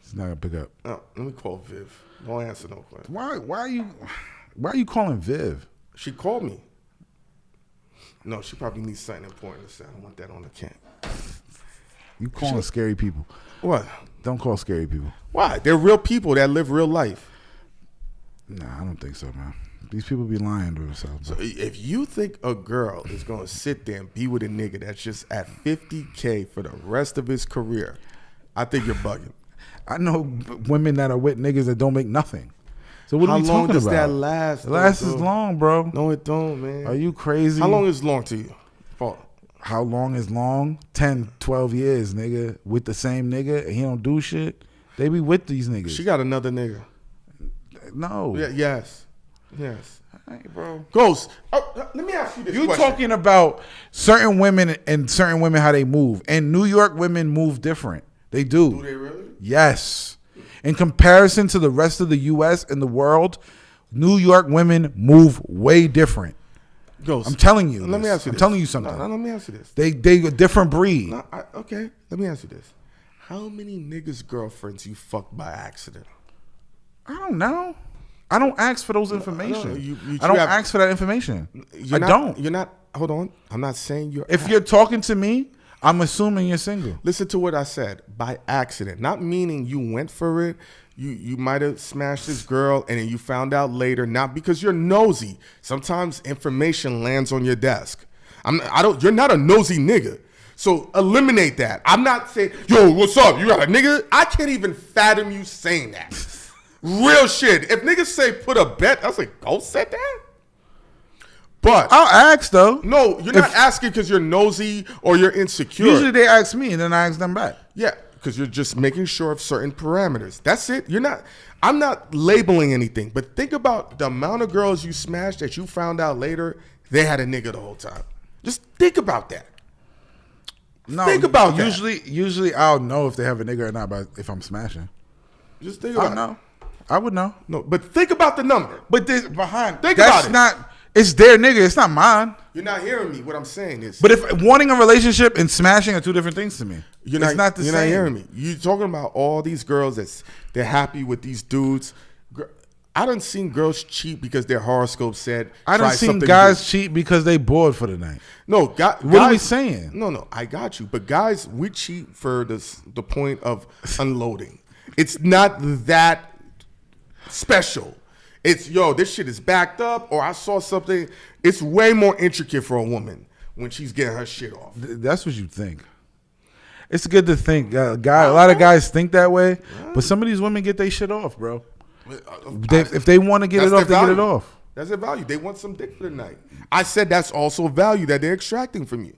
She's not gonna pick up. Oh, let me call Viv. Don't answer no question. Why are you calling Viv? She called me. No, she probably needs something important to say. I don't want that on the camp. You calling scary people. What? Don't call scary people. Why? They're real people that live real life. Nah, I don't think so, man. These people be lying to themselves. So if you think a girl is going to sit there and be with a nigga that's just at $50K for the rest of his career, I think you're bugging. I know women that are with niggas that don't make nothing. So what are we talking about? How long does that last? It lasts as long, bro. No, it don't, man. Are you crazy? How long is long to you? How long is long? 10, 12 years, nigga. With the same nigga, and he don't do shit. They be with these niggas. She got another nigga. No. Yeah, yes. Hey, bro. Ghost, let me ask you this question. You talking about certain women and certain women, how they move. And New York women move different. They do. Do they really? Yes. In comparison to the rest of the U.S. and the world, New York women move way different. Ghost, I'm telling you. Let me ask you this. I'm telling you something. No, let me ask you this. They a different breed. No, okay, let me ask you this. How many niggas' girlfriends you fucked by accident? I don't know. I don't ask for those information. No, I don't ask for that information. I don't. You're not. Hold on. I'm not saying you're. If you're talking to me, I'm assuming you're single. Listen to what I said. By accident, not meaning you went for it. You might have smashed this girl and then you found out later. Not because you're nosy. Sometimes information lands on your desk. You're not a nosy nigga. So eliminate that. I'm not saying, yo, what's up? You got a nigga? I can't even fathom you saying that. Real shit. If niggas say put a bet, I was like, Ghost said that? But I'll ask though. No, you're not asking because you're nosy or you're insecure. Usually they ask me and then I ask them back. Yeah, because you're just making sure of certain parameters. That's it. I'm not labeling anything, but think about the amount of girls you smashed that you found out later they had a nigga the whole time. Just think about that. No, think about that. Usually I'll know if they have a nigga or not if I'm smashing. Just think about it. Know. I would know. No, but think about the number. But think about that's it. Not. It's their nigga. It's not mine. You're not hearing me. What I'm saying is. But if wanting a relationship and smashing are two different things to me. You're not hearing me. You're talking about all these girls they're happy with these dudes. I done seen girls cheat because their horoscope said. I done try seen something guys new. cheat because they bored for the night. No, What are we saying? No, I got you. But guys, we cheat for the point of unloading. It's not that special. It's, this shit is backed up, or I saw something. It's way more intricate for a woman when she's getting her shit off. That's what you think. It's good to think. A lot of guys think that way, but some of these women get their shit off, bro. If they want to get it off, they get it off. That's their value. They want some dick for the night. I said that's also value that they're extracting from you.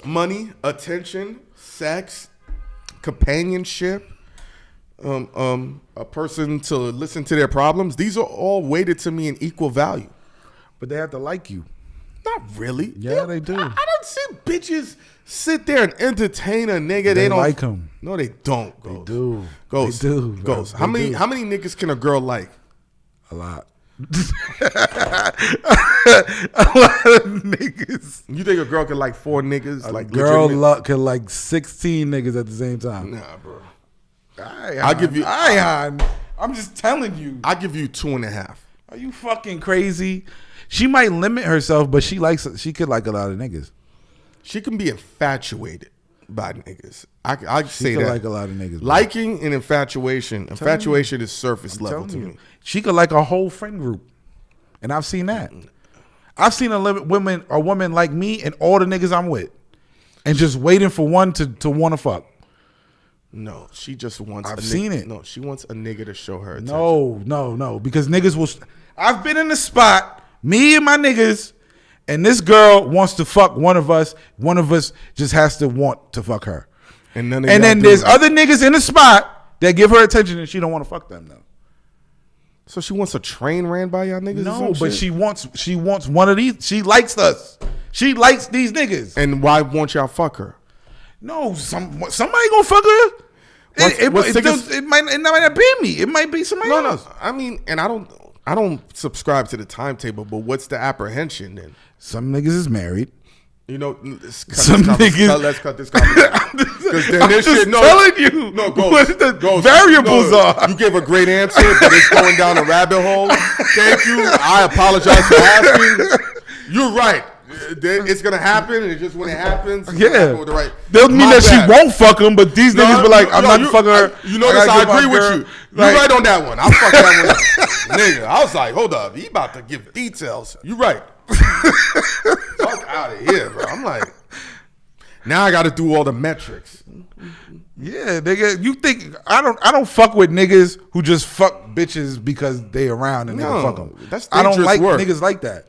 Money, attention, sex, companionship, a person to listen to their problems. These are all weighted to me in equal value. But they have to like you. Not really. Yeah, they do. I don't see bitches sit there and entertain a nigga. They don't like him. No, they don't. They do. Ghost. They do. Ghost. They How many do. how many niggas can a girl like? A lot. A lot of niggas. You think a girl can like 4 niggas? Like Girl legitimate? can like 16 niggas at the same time. Nah, bro. I'll give you- I'm just telling you. I give you 2.5. Are you fucking crazy? She might limit herself, but she could like a lot of niggas. She can be infatuated by niggas. I say could that. like a lot of niggas, bro. Liking and infatuation. Infatuation is surface level Telling to you. me. She could like a whole friend group, and I've seen that. I've seen a woman like me and all the niggas I'm with, and just waiting for one to want to fuck. No, she just wants. I've seen it. No, she wants a nigga to show her attention. No, because niggas will. I've been in the spot, me and my niggas, and this girl wants to fuck one of us. One of us just has to want to fuck her. And then there's other niggas in the spot that give her attention and she don't want to fuck them though. So she wants a train ran by y'all niggas? or No, some but shit? she wants one of these. She likes us. She likes these niggas. And why won't y'all fuck her? No, somebody gonna fuck her. It might not be me. It might be somebody else. No. I mean, and I don't subscribe to the timetable, but what's the apprehension then? Some niggas is married. Let's cut Some niggas. let's cut this conversation. Because then this shit, telling you what the variables are. You gave a great answer, but it's going down a rabbit hole. Thank you. I apologize for asking. You're right. It's gonna happen, and just when it happens, Yeah. right. Doesn't mean My that bad. she won't fuck him, but these niggas be like, I'm not fucking her. You notice I gotta agree give with my you. girl. You're Like- right on that one. I'm fucking that one. Nigga, I was like, hold up. He about to give details. You right. Fuck out of here, bro. I'm like, now I got to do all the metrics. Yeah, nigga. You think I don't fuck with niggas who just fuck bitches because they around and they can No, fuck them. that's I don't dangerous like work. niggas like that.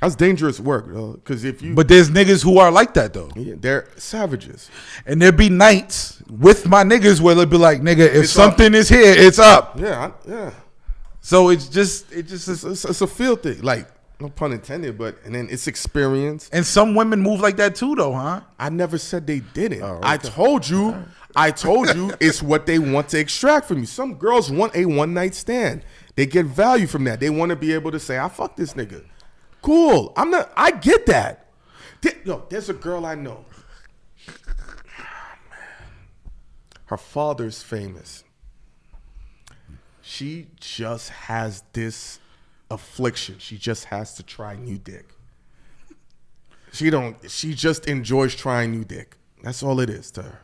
That's dangerous work, though. Because if you, But there's niggas who are like that though. yeah, they're savages. And there be nights with my niggas where they'll be like, nigga, if It's something is here, it's up. Yeah. So it's just It's a field thing. Like, no pun intended, and then it's experience. and some women move like that too though, huh? I never said they didn't. okay. I told you it's what they want to extract from you. Some girls want a one night stand. They get value from that. They want to be able to say, I fuck this nigga. Cool. I get that. There's a girl I know. Her father's famous. She just has this affliction. She just has to try new dick. She just enjoys trying new dick. That's all it is to her.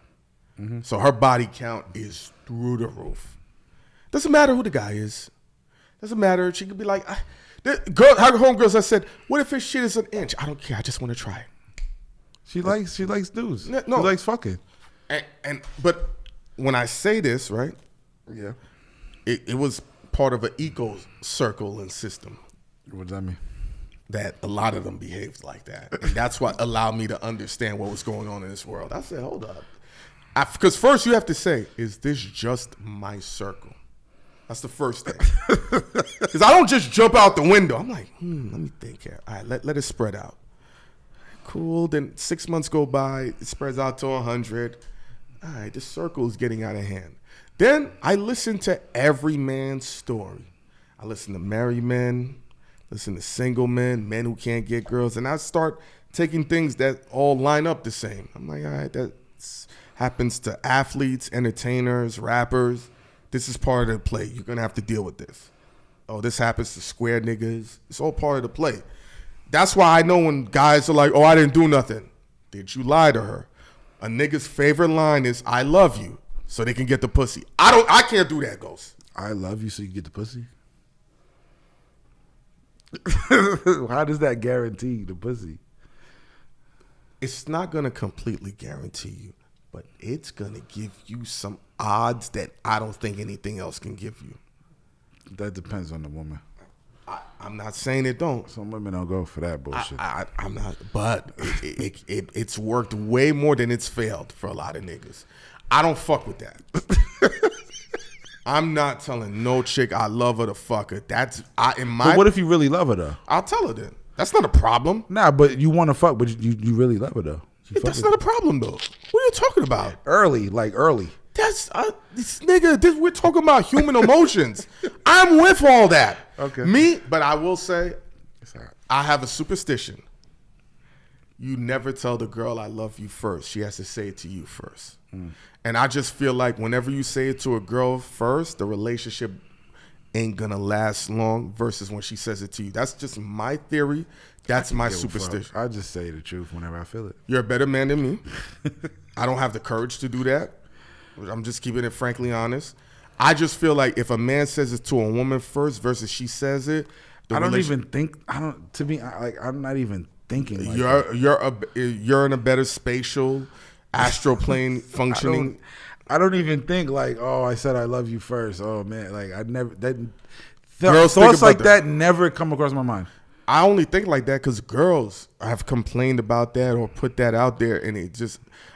Mm-hmm. So her body count is through the roof. Doesn't matter who the guy is. Doesn't matter. She could be like, her homegirls, I said, what if his shit is an inch? I don't care. I just want to try it. She likes dudes. No. She likes fucking. But when I say this, right, Yeah. it was part of an eco circle and system What does that mean? that a lot of them behaved like that. And that's what allowed me to understand what was going on in this world. I said, hold up. Because first you have to say, is this just my circle? That's the first thing. Because I don't just jump out the window. I'm like, let me think here. All right, let it spread out. Cool. Then 6 months go by. It spreads out to 100. All right, this circle is getting out of hand. Then I listen to every man's story. I listen to married men, listen to single men, men who can't get girls, and I start taking things that all line up the same. I'm like, all right, happens to athletes, entertainers, rappers. This is part of the play. You're going to have to deal with this. Oh, this happens to square niggas. It's all part of the play. That's why I know when guys are like, oh, I didn't do nothing. Did you lie to her? A nigga's favorite line is, I love you, so they can get the pussy. I can't do that, Ghost. I love you so you get the pussy? How does that guarantee the pussy? It's not going to completely guarantee you, but it's going to give you some odds that I don't think anything else can give you. That depends on the woman. I'm not saying it don't. Some women don't go for that bullshit. I'm not, but it's worked way more than it's failed for a lot of niggas. I don't fuck with that. I'm not telling no chick I love her to fuck her. But what if you really love her though? I'll tell her then. That's not a problem. Nah, but you want to fuck, but you really love her though. That's not a problem though. What are you talking about? Early. That's this nigga. We're talking about human emotions. I'm with all that. Okay. But I will say, I have a superstition. You never tell the girl I love you first. She has to say it to you first. And I just feel like whenever you say it to a girl first, the relationship ain't gonna last long versus when she says it to you. That's just my theory. That's my superstition. I just say the truth whenever I feel it. You're a better man than me. I don't have the courage to do that. I'm just keeping it frankly honest. I just feel like if a man says it to a woman first versus she says it, I'm not even thinking like you're in a better spatial astral plane functioning. I don't even think like, oh, I said I love you first. Oh man, like I never Girls thoughts like that never come across my mind. I only think like that because girls have complained about that or put that out there, and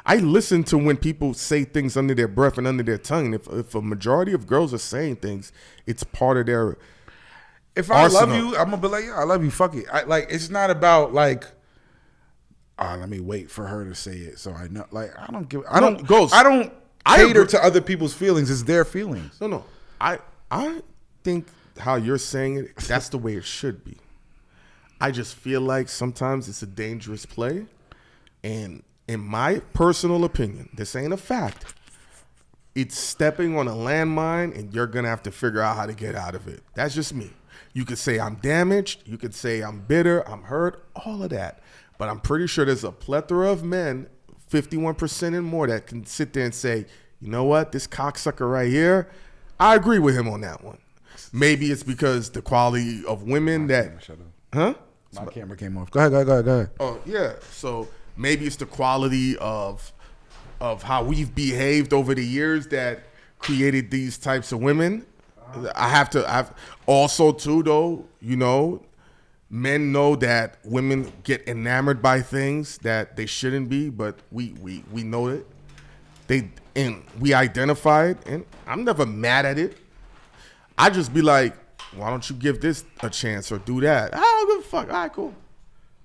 I listen to when people say things under their breath and under their tongue. And if a majority of girls are saying things, it's part of their. If I love you, I'm gonna be like, yeah, I love you. Fuck it. It's not about like, let me wait for her to say it so I know. Like I don't cater to other people's feelings. It's their feelings. No. I think how you're saying it, that's the way it should be. I just feel like sometimes it's a dangerous play. And in my personal opinion, this ain't a fact. It's stepping on a landmine and you're going to have to figure out how to get out of it. That's just me. You could say I'm damaged. You could say I'm bitter. I'm hurt. All of that. But I'm pretty sure there's a plethora of men, 51% and more, that can sit there and say, you know what? This cocksucker right here, I agree with him on that one. Maybe it's because the quality of women Huh? My camera came off. Go ahead. Oh, yeah. So maybe it's the quality of how we've behaved over the years that created these types of women. I've also too though, men know that women get enamored by things that they shouldn't be, but we know it. And we identify it, and I'm never mad at it. I just be like, why don't you give this a chance or do that? I don't give a fuck. All right, cool.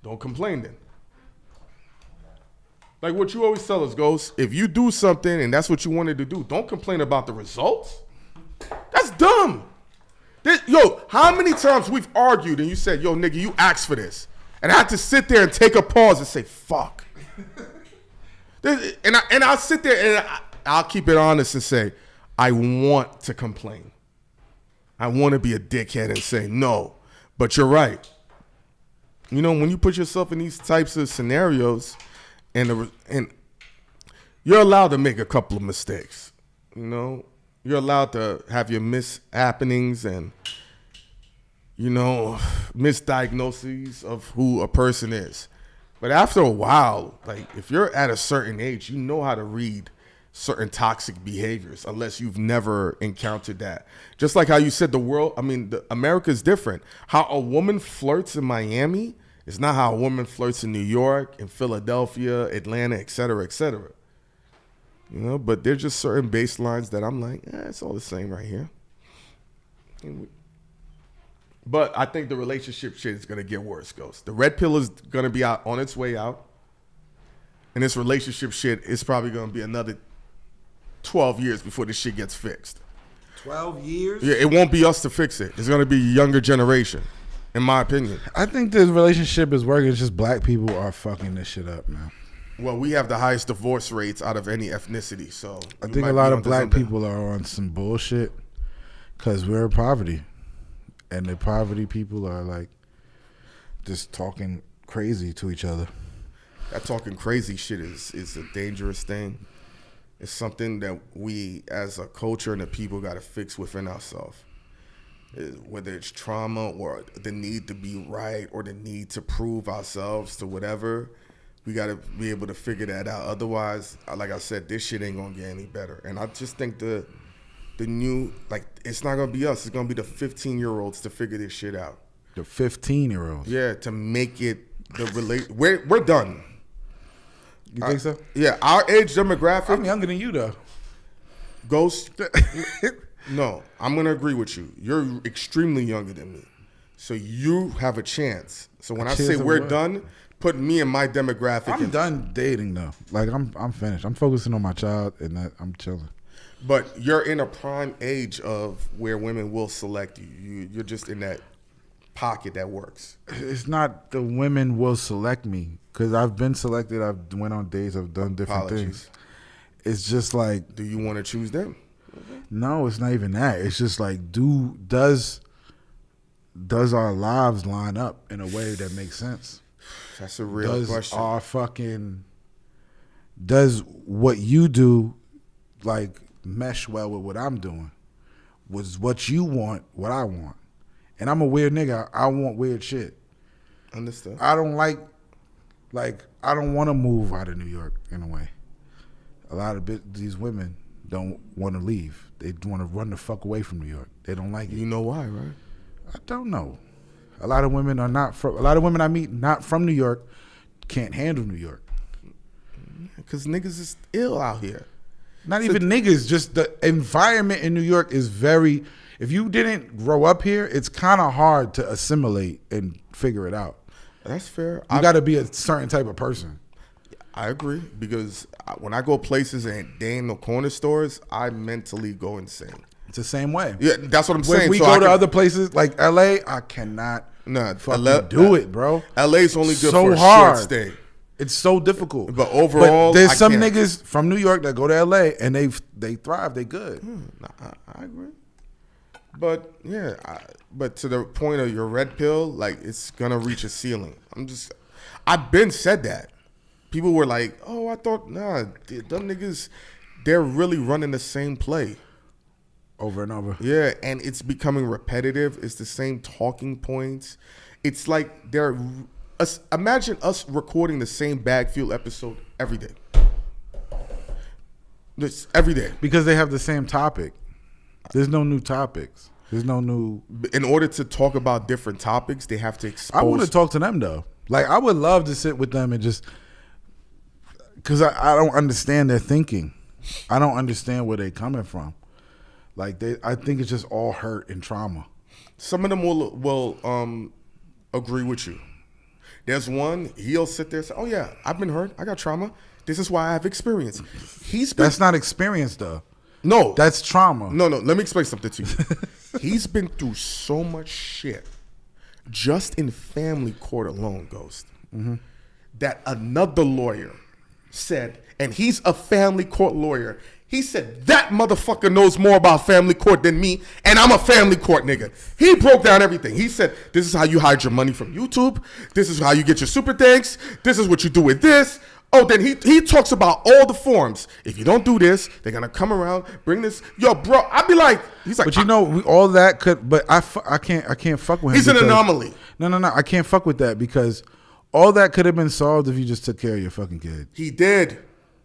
Don't complain then. Like what you always tell us, Ghost, if you do something and that's what you wanted to do, don't complain about the results. That's dumb. How many times we've argued and you said, yo, nigga, you asked for this. And I had to sit there and take a pause and say, fuck. And I'll sit there and I'll keep it honest and say, I want to complain. I want to be a dickhead and say no, but you're right. When you put yourself in these types of scenarios, and you're allowed to make a couple of mistakes. You're allowed to have your mishappenings and misdiagnoses of who a person is. But after a while, like if you're at a certain age, you know how to read certain toxic behaviors unless you've never encountered that. Just like how you said America is different. How a woman flirts in Miami is not how a woman flirts in New York, in Philadelphia, Atlanta, et cetera, et cetera. But there's just certain baselines that I'm like, it's all the same right here. But I think the relationship shit is going to get worse, Ghost. The red pill is going to be on its way out. And this relationship shit is probably going to be another 12 years before this shit gets fixed. 12 years? Yeah, it won't be us to fix it. It's going to be a younger generation, in my opinion. I think this relationship is working. It's just black people are fucking this shit up, man. Well, we have the highest divorce rates out of any ethnicity, so I you think might a be lot of onto black something. people are on some bullshit because we're in poverty, and the poverty people are like just talking crazy to each other. That talking crazy shit is a dangerous thing. It's something that we, as a culture and the people, got to fix within ourselves. Whether it's trauma or the need to be right or the need to prove ourselves to whatever, we got to be able to figure that out. Otherwise, like I said, this shit ain't gonna get any better. And I just think the new, like, it's not gonna be us. It's gonna be the 15-year-olds to figure this shit out. The 15-year-olds. Yeah, to make it the relate. We're done. You think so? Yeah, our age demographic. I'm younger than you though. Ghost. No, I'm gonna agree with you. You're extremely younger than me, so you have a chance. So when I say chance of we're what? done, put me and my demographic. I'm in. done dating though. Like I'm finished. I'm focusing on my child and that I'm chilling. But you're in a prime age of where women will select you. You're just in that pocket that works. It's not the women will select me because I've been selected. I've went on dates. I've done different Apologies. things. It's just like Do you want to choose them? no, it's not even that. It's just like does our lives line up in a way that makes sense? That's a real question. Does what you do like mesh well with what I'm doing? Was what you want what I want? And I'm a weird nigga. I want weird shit. Understood. I don't like I don't want to move out of New York in a way. A lot of these women don't want to leave. They want to run the fuck away from New York. They don't like it. You know why, right? I don't know. A lot of women are not from. A lot of women I meet not from New York can't handle New York. Because niggas is ill out here. Not even niggas. Just the environment in New York is very. If you didn't grow up here, it's kind of hard to assimilate and figure it out. That's fair. You got to be a certain type of person. I agree, because when I go places and they ain't no corner stores, I mentally go insane. It's the same way. Yeah, that's what I'm When saying. we So go I to can- other places like LA, I cannot fucking do it, bro. LA's only good So for a hard. short stay. It's so difficult. But overall, there's I some can't. niggas from New York that go to LA and they thrive. They good. I agree. But yeah, but to the point of your red pill, like, it's gonna reach a ceiling. I've been said that. People were like, "Oh, I thought them niggas, they're really running the same play." Over and over. Yeah, and it's becoming repetitive. It's the same talking points. It's like imagine us recording the same BagFuel episode every day. This every day. Because they have the same topic. There's no new topics. There's no new. In order to talk about different topics, they have to expose. I want to talk to them though. Like I would love to sit with them and just. Because I don't understand their thinking. I don't understand where they're coming from. Like I think it's just all hurt and trauma. Some of them will agree with you. There's one, he'll sit there and say, "Oh yeah, I've been hurt. I got trauma. This is why I have experience." That's not experience though. No. That's trauma. No. Let me explain something to you. He's been through so much shit just in family court alone, Ghost, that another lawyer said, and he's a family court lawyer, he said, "That motherfucker knows more about family court than me, and I'm a family court nigga." He broke down everything. He said, "This is how you hide your money from YouTube. This is how you get your super thanks. This is what you do with this." Oh, then he talks about all the forms. If you don't do this, they're gonna come around, bring this. Yo, bro, I'd be like, he's like, But you know, all that could. But I can't fuck with him. He's an because- anomaly. No. I can't fuck with that because all that could have been solved if you just took care of your fucking kid. he did.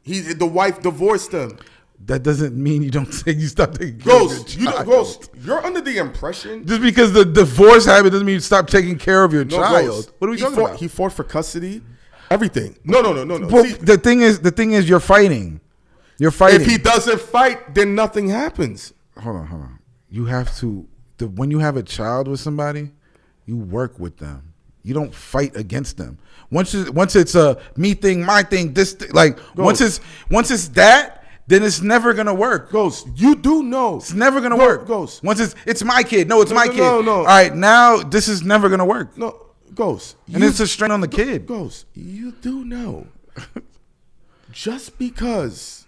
The wife divorced him. That doesn't mean you don't say you stop taking care of Ghost, your child. Ghost, you're under the impression. Just because the divorce happened doesn't mean you stop taking care of your No, child. Ghost, What are we he talking fought, about? He fought for custody, everything. No. Well, See, the thing is, you're fighting. You're fighting. if he doesn't fight, then nothing happens. Hold on. You have to. When you have a child with somebody, you work with them. You don't fight against them. Once it's a me thing, my thing, this thing, like once it's that, then it's never gonna work. Ghost, you do know. It's never gonna work. Ghost. Once it's my kid. No, it's my kid. No. All right, now this is never gonna work. No, Ghost. And it's a strain on the kid. Ghost, you do know just because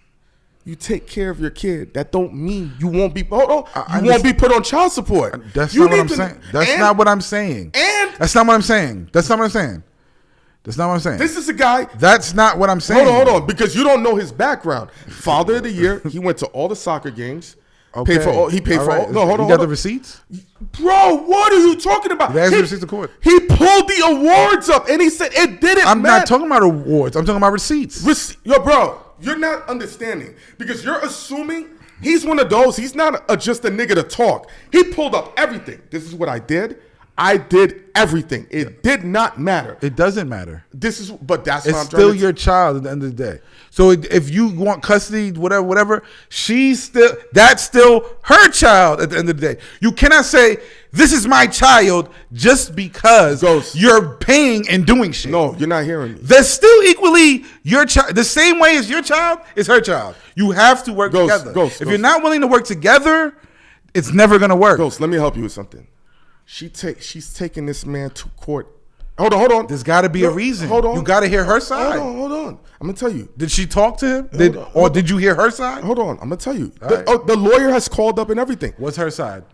you take care of your kid, that don't mean you won't be. Hold on, you won't be put on child support. That's you not what I'm saying. That's not what I'm saying. And that's not what I'm saying. That's not what I'm saying. That's not what I'm saying. This is a guy. That's not what I'm saying. Hold on, because you don't know his background. Father of the year. He went to all the soccer games. Okay. He paid for all. No, hold on. You got the receipts? Bro, what are you talking about? He has the receipts to court. He pulled the awards up and he said it didn't I'm matter. not talking about awards. I'm talking about receipts. Yo, bro, you're not understanding because you're assuming he's one of those. He's not just a nigga to talk. He pulled up everything. This is what I did. I did everything. It did not matter. It doesn't matter. But that's what I'm It's trying still to your child at the end of the day. So if you want custody, whatever, that's still her child at the end of the day. You cannot say this is my child just because you're paying and doing shit. No, you're not hearing me. That's still equally your child. The same way as your child is her child. You have to work together. If you're not willing to work together, it's never gonna work. Ghost, let me help you with something. She's taking this man to court. Hold on. There's got to be a reason. Hold on. You got to hear her side. Hold on. I'm gonna tell you. Did she talk to him? Did you hear her side? Hold on. I'm gonna tell you. Right. The lawyer has called up and everything. What's her side?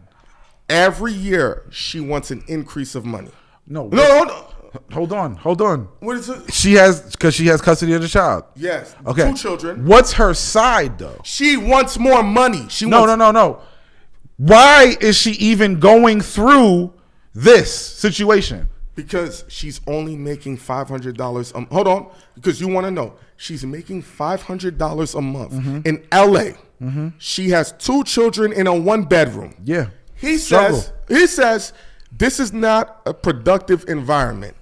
Every year she wants an increase of money. No. Hold on. Hold on. What is it? She has custody of the child. Yes. Okay. 2 children. What's her side though? She wants more money. No. Why is she even going through this situation? Because she's only making $500. Hold on, because you want to know, she's making $500 a month in LA. She has 2 children in a 1-bedroom. Yeah. He says this is not a productive environment.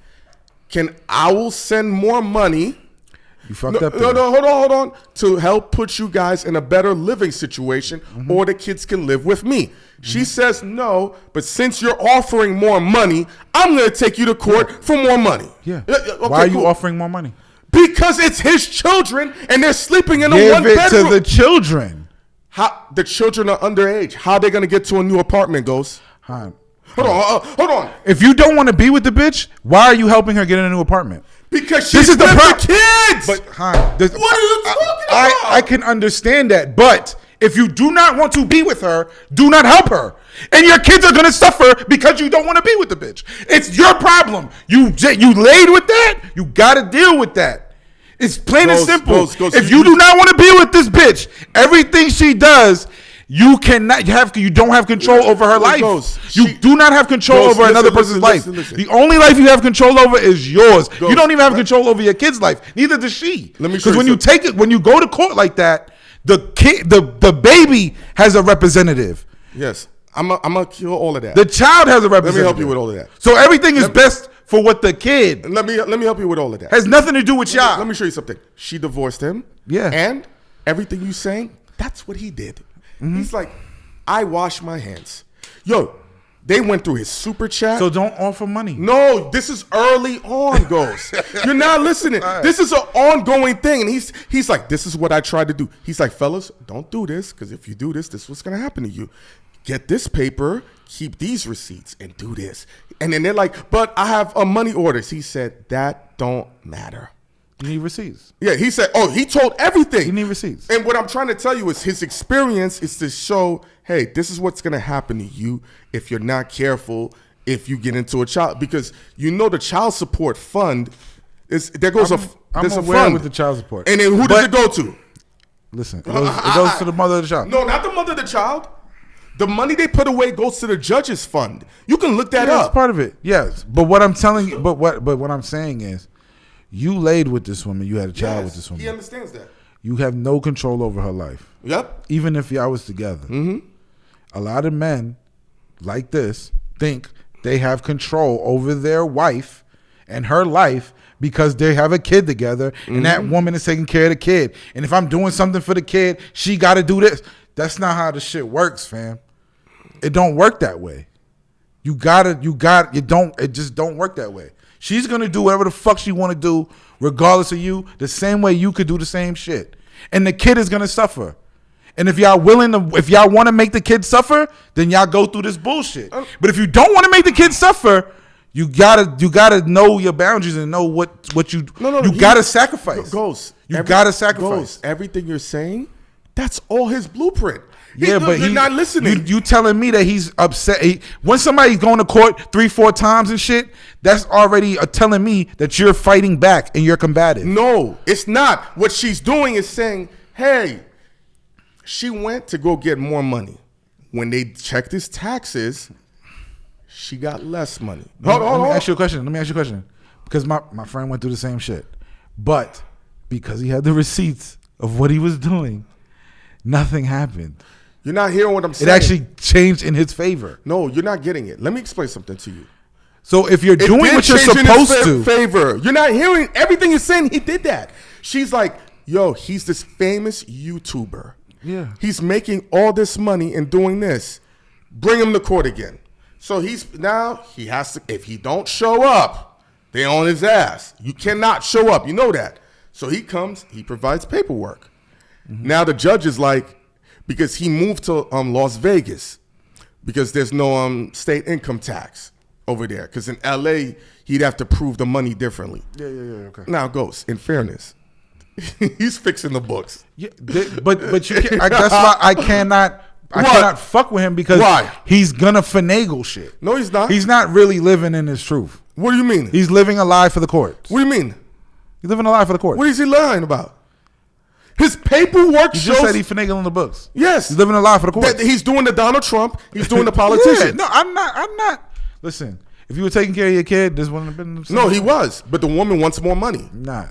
I will send more money. You fucked up. No, hold on. To help put you guys in a better living situation, or the kids can live with me. She says no, but since you're offering more money, I'm going to take you to court for more money. Yeah. Okay, why are you offering more money? Because it's his children and they're sleeping in a Give 1-bedroom. it to the children. How the children are underage? How are they going to get to a new apartment, Ghost? Hold on. If you don't want to be with the bitch, why are you helping her get in a new apartment? Because she's with the kids. But what are you talking about? I can understand that, but if you do not want to be with her, do not help her. And your kids are going to suffer because you don't want to be with the bitch. It's your problem. You laid with that, you got to deal with that. It's plain and simple. If you do not want to be with this bitch, everything she does, you don't have control over her life. You do not have control over another person's life. Listen. The only life you have control over is yours. You don't even have control over your kid's life. Neither does she. Because when you go to court like that, the baby has a representative. Yes. I'm gonna kill all of that. The child has a representative. Let me help you with all of that. So everything is best for what the kid. Let me help you with all of that. Has nothing to do with y'all. Let me show you something. She divorced him. Yeah. And everything you saying, that's what he did. He's like, I wash my hands. Yo, they went through his super chat. So don't offer money. No, this is early on, Ghost. You're not listening. Right. This is an ongoing thing. And he's like, this is what I tried to do. He's like, fellas, don't do this, because if you do this, this is what's going to happen to you. Get this paper, keep these receipts, and do this. And then they're like, but I have money orders. He said, that don't matter. You need receipts. Yeah, he said, he told everything. You need receipts. And what I'm trying to tell you is his experience is to show, hey, this is what's going to happen to you if you're not careful, if you get into a child. Because the child support fund, there's a fund with the child support. And then who does it go to? Listen, it goes to the mother of the child. No, not the mother of the child. The money they put away goes to the judge's fund. You can look that up. That's part of it, yes. But what I'm telling you, but what I'm saying is, you laid with this woman. You had a child with this woman. He understands that. You have no control over her life. Yep. Even if y'all was together. A lot of men like this think they have control over their wife and her life because they have a kid together and that woman is taking care of the kid. And if I'm doing something for the kid, she got to do this. That's not how the shit works, fam. It don't work that way. It just don't work that way. She's going to do whatever the fuck she want to do, regardless of you, the same way you could do the same shit. And the kid is going to suffer. And if y'all want to make the kid suffer, then y'all go through this bullshit. But if you don't want to make the kid suffer, You gotta know your boundaries and know what you you gotta sacrifice. You gotta sacrifice. Ghost, everything you're saying, that's all his blueprint. Yeah, but you're not listening. You telling me that he's upset when somebody's going to court 3-4 times and shit? That's already telling me that you're fighting back and you're combative. No, it's not. What she's doing is saying, "Hey, she went to go get more money. When they checked his taxes, she got less money." Let me ask you a question. Because my friend went through the same shit, but because he had the receipts of what he was doing, nothing happened. You're not hearing what I'm saying. It actually changed in his favor. No, you're not getting it. Let me explain something to you. So if you're doing what you're supposed to, favor, you're not hearing everything you're saying. He did that. She's like, "Yo, he's this famous YouTuber. Yeah, he's making all this money and doing this. Bring him to court again." So he has to. If he don't show up, they on his ass. You cannot show up. You know that. So he comes. He provides paperwork. Mm-hmm. Now the judge is like, because he moved to Las Vegas, because there's no state income tax over there. Because in LA, he'd have to prove the money differently. Yeah. Okay. Now, Ghost, in fairness, he's fixing the books. Yeah, but you can't, that's why I cannot fuck with him, because he's gonna finagle shit. No, he's not. He's not really living in his truth. What do you mean? He's living a lie for the courts. What do you mean? He's living a lie for the courts. What is he lying about? His paperwork You shows. just said he finagling the books. Yes. He's living a lie for the courts. That he's doing the Donald Trump. He's doing the politician. Yeah, no, I'm not. Listen, if you were taking care of your kid, this wouldn't have been. No, he was. But the woman wants more money.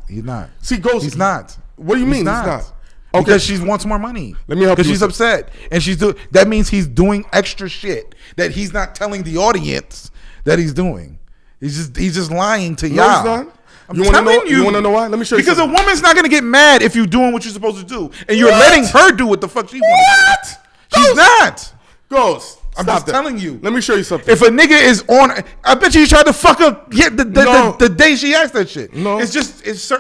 He's not. See, Ghost. He's not. What do you mean he's not? Okay. Because she wants more money. Let me help you. Because she's upset. And that means he's doing extra shit that he's not telling the audience that he's doing. He's just lying to y'all. No, he's not. You want to know why? Let me show you. Because something. a woman's not going to get mad if you're doing what you're supposed to do. And you're letting her do what the fuck she wants to do. She's not. Ghost. I'm just telling you. Let me show you something. If a nigga is on, I bet you he tried to fuck her the day she asked that shit. No.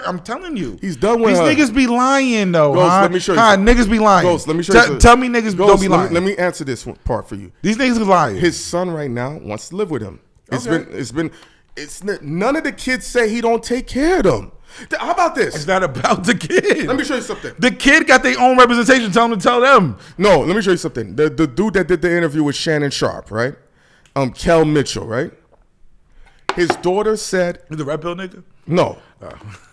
I'm telling you. He's done with her. These niggas be lying though. Ghost, huh? let me show you. Niggas be lying. Ghost, let me show you something. Tell me niggas Ghost, don't be lying. Let me answer this part for you. These niggas are lying. His son right now wants to live with him. None of the kids say he don't take care of them. How about this? It's not about the kid. Let me show you something. The kid got their own representation. Tell them to tell them. No, let me show you something. The dude that did the interview with Shannon Sharp, right? Kel Mitchell, right? His daughter said. The red pill nigga? No.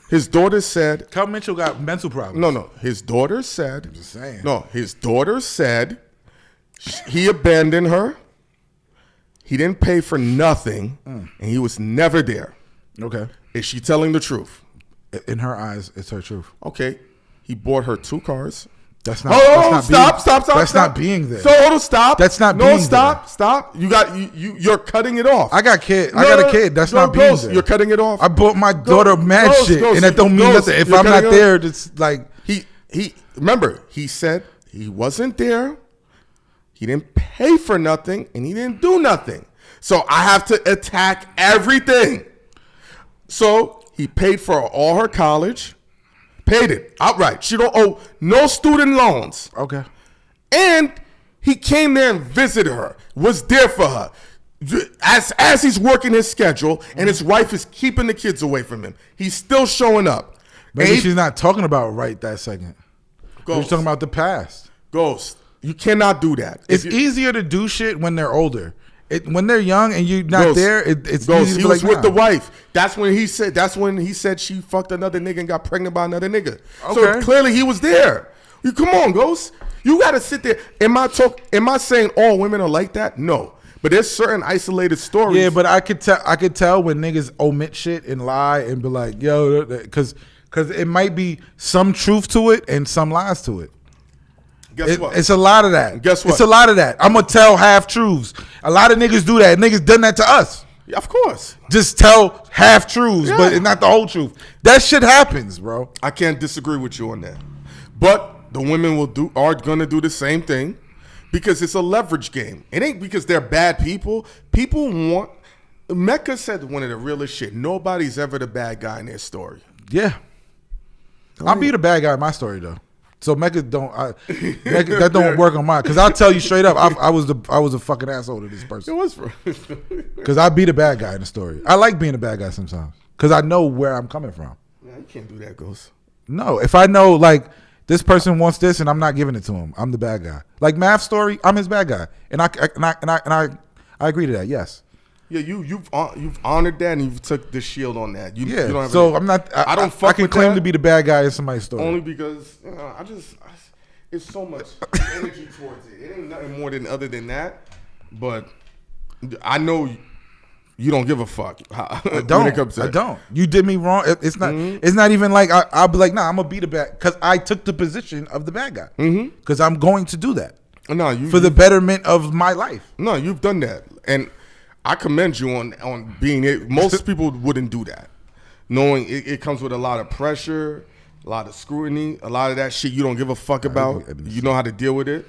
His daughter said. Kel Mitchell got mental problems. No. His daughter said. I'm just saying. No, his daughter said he abandoned her. He didn't pay for nothing, and he was never there. Okay. Is she telling the truth? In her eyes, it's her truth. Okay. He bought her 2 cars. That's not. Stop. That's not being there. So hold on, stop. That's not being there. Stop. You're cutting it off. I got a kid. That's not being there. You're cutting it off. I bought my daughter mad shit, and that don't mean nothing. If I'm not there, it's like he. Remember, he said he wasn't there. He didn't pay for nothing, and he didn't do nothing. So I have to attack everything. So he paid for all her college. Paid it outright. She don't owe no student loans. Okay. And he came there and visited her. Was there for her. As he's working his schedule, and his wife is keeping the kids away from him. He's still showing up. Maybe she's not talking about right that second. She's talking about the past. Ghost. You cannot do that. It's easier to do shit when they're older. When they're young and you're not there, it's Ghost, easy to he be was like, with the wife. That's when he said she fucked another nigga and got pregnant by another nigga. Okay. So clearly he was there. Come on, Ghost. You gotta sit there. Am I saying all women are like that? No. But there's certain isolated stories. Yeah, but I could tell when niggas omit shit and lie and be like, yo, because it might be some truth to it and some lies to it. Guess what? It's a lot of that. Guess what? It's a lot of that. I'm going to tell half truths. A lot of niggas do that. Niggas done that to us. Yeah, of course. Just tell half truths, but it's not the whole truth. That shit happens, bro. I can't disagree with you on that. But the women are going to do the same thing because it's a leverage game. It ain't because they're bad people. People want... Mecca said one of the realest shit. Nobody's ever the bad guy in their story. Yeah. I'll be the bad guy in my story, though. So Mecca that don't work on mine. Because I'll tell you straight up, I was a fucking asshole to this It person. was for Because I be the bad guy in the story. I like being a bad guy sometimes. Because I know where I'm coming from. Man, you can't do that, Ghost. No, if I know like this person wants this and I'm not giving it to him, I'm the bad guy. Like Math's story, I'm his bad guy, and I agree to that. Yes. Yeah, you've honored that and you've took the shield on that. You don't have So any- I'm not. I don't fuck I can with claim that. to be the bad guy in somebody's story. Only because it's so much energy towards it. It ain't nothing more than other than that. But I know you don't give a fuck. I don't. When it comes to I don't. You did me wrong. It's not. It's not even like I'll be like, nah, I'm gonna be the bad because I took the position of the bad guy. Because I'm going to do that No, for the betterment of my life. No, you've done that, and I commend you on being it. Most people wouldn't do that, knowing it comes with a lot of pressure, a lot of scrutiny, a lot of that shit you don't give a fuck about. You know how to deal with it.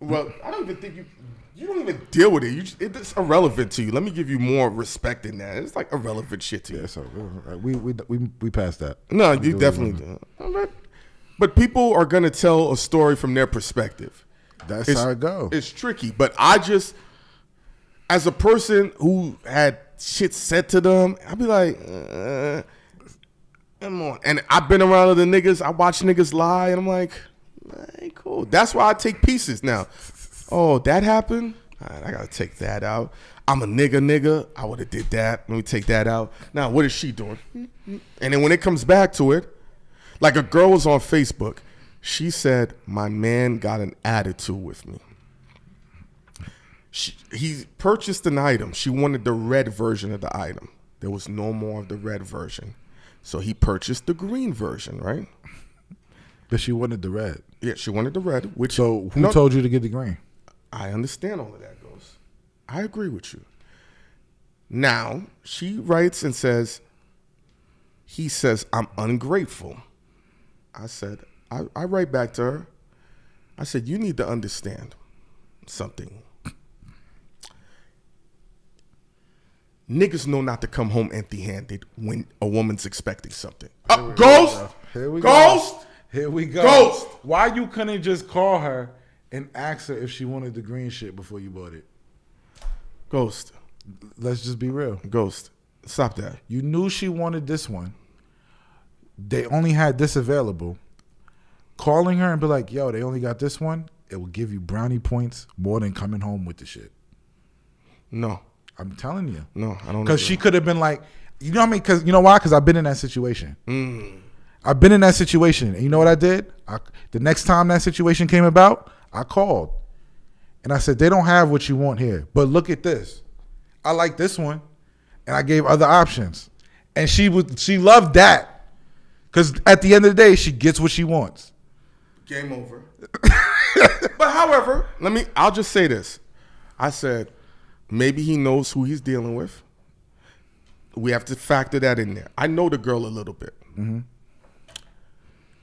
Well, I don't even think you don't even deal with it. It's irrelevant to you. Let me give you more respect than that. It's like irrelevant shit to you. Yeah, so we passed that. No, you definitely do. But people are gonna tell a story from their perspective. That's how it goes. It's tricky, but I just, as a person who had shit said to them, I'd be like, come on. And I've been around other niggas. I watch niggas lie, and I'm like, hey, cool. That's why I take pieces now. Oh, that happened? All right, I gotta take that out. I'm a nigga. I would have did that. Let me take that out. Now, what is she doing? And then when it comes back to it, like a girl was on Facebook. She said, my man got an attitude with me. He purchased an item. She wanted the red version of the item. There was no more of the red version. So he purchased the green version, right? But she wanted the red. Yeah, she wanted the red. Which So who told you to get the green? I understand all of that, Ghost. I agree with you. Now, she writes and says, he says, I'm ungrateful. I said, I write back to her. I said, you need to understand something. Niggas know not to come home empty-handed when a woman's expecting something. Ghost! Here we Ghost! go. Here we go. Ghost! Why you couldn't just call her and ask her if she wanted the green shit before you bought it? Ghost. Let's just be real. Ghost. Stop that. You knew she wanted this one. They only had this available. Calling her and be like, yo, they only got this one, it will give you brownie points more than coming home with the shit. No. I'm telling you. No, I don't know. Because she could have been like, you know what I mean? Because you know why? Because I've been in that situation. I've been in that situation. And you know what I did? The next time that situation came about, I called. And I said, they don't have what you want here. But look at this. I like this one. And I gave other options. And she loved that. Because at the end of the day, she gets what she wants. Game over. But however, I'll just say this. I said, maybe he knows who he's dealing with. We have to factor that in there. I know the girl a little bit.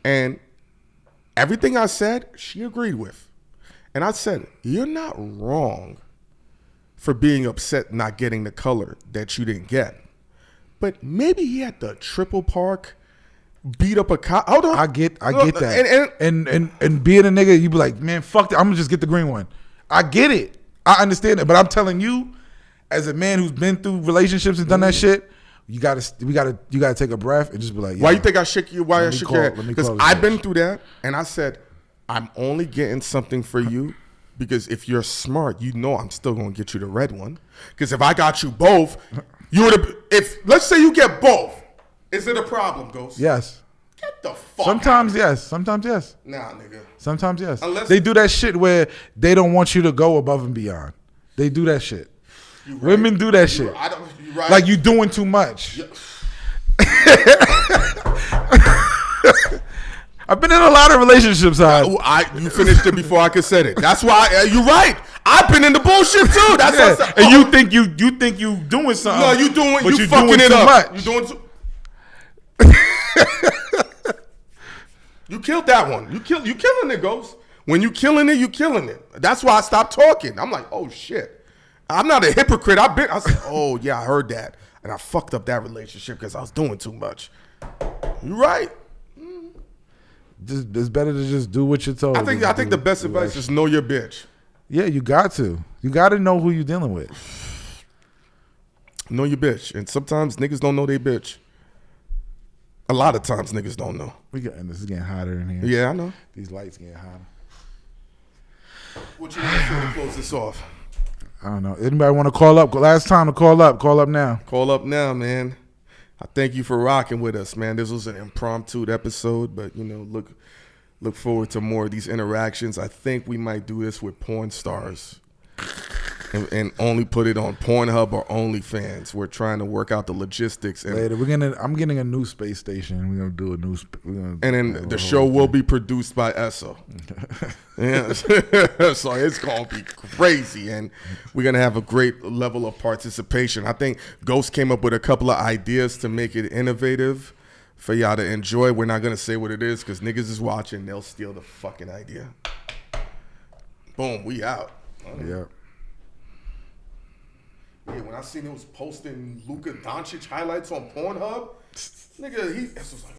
And everything I said, she agreed with. And I said, you're not wrong for being upset not getting the color that you didn't get. But maybe he had the triple park, beat up a cop. Hold on. I get that. And being a nigga, you be like, man, fuck that. I'm gonna just get the green one. I get it. I understand it. But I'm telling you, as a man who's been through relationships and done that shit, you gotta take a breath and just be like, why you think I shook you? Why I shook your head? Because I've been bitch. through that, and I said, I'm only getting something for you because if you're smart, you know I'm still gonna get you the red one. Because if I got you both, you would have. If let's say you get both, is it a problem, Ghost? Yes. Get the fuck. Sometimes yes. Sometimes yes. Nah, nigga. Sometimes yes. Unless- they do that shit where they don't want you to go above and beyond. They do that shit. Right. Women do that shit. You right. Like you doing too much. Yeah. I've been in a lot of relationships. You finished it before I could say it. That's why you're right. I've been in the bullshit too. That's Yeah. what And you think you doing something. No, you doing. But You fucking doing it too up. much. You doing too. You killed that one. You killing it, Ghost. When you killing it, you killing it. That's why I stopped talking. I'm like, oh shit. I'm not a hypocrite. I said, oh yeah, I heard that, and I fucked up that relationship because I was doing too much. You right. Just it's better to just do what you're told. I think the best advice is know your bitch. Yeah, you got to. You got to know who you're dealing with. Know your bitch. And sometimes niggas don't know they bitch. A lot of times niggas don't know. And this is getting hotter in here. Yeah, I know. These lights getting hotter. What you want to do to close this off? I don't know. Anybody want to call up? Last time to call up. Call up now. Call up now, man. I thank you for rocking with us, man. This was an impromptu episode, but look forward to more of these interactions. I think we might do this with porn stars and only put it on Pornhub or OnlyFans. We're trying to work out the logistics. And Later, I'm getting a new space station. We're gonna do a new. And then the show will be produced by Esso. Yeah. So it's gonna be crazy, and we're gonna have a great level of participation. I think Ghost came up with a couple of ideas to make it innovative for y'all to enjoy. We're not gonna say what it is because niggas is watching. They'll steal the fucking idea. Boom, we out. Yeah. Yeah, when I seen it was posting Luka Doncic highlights on Pornhub, nigga, he was like,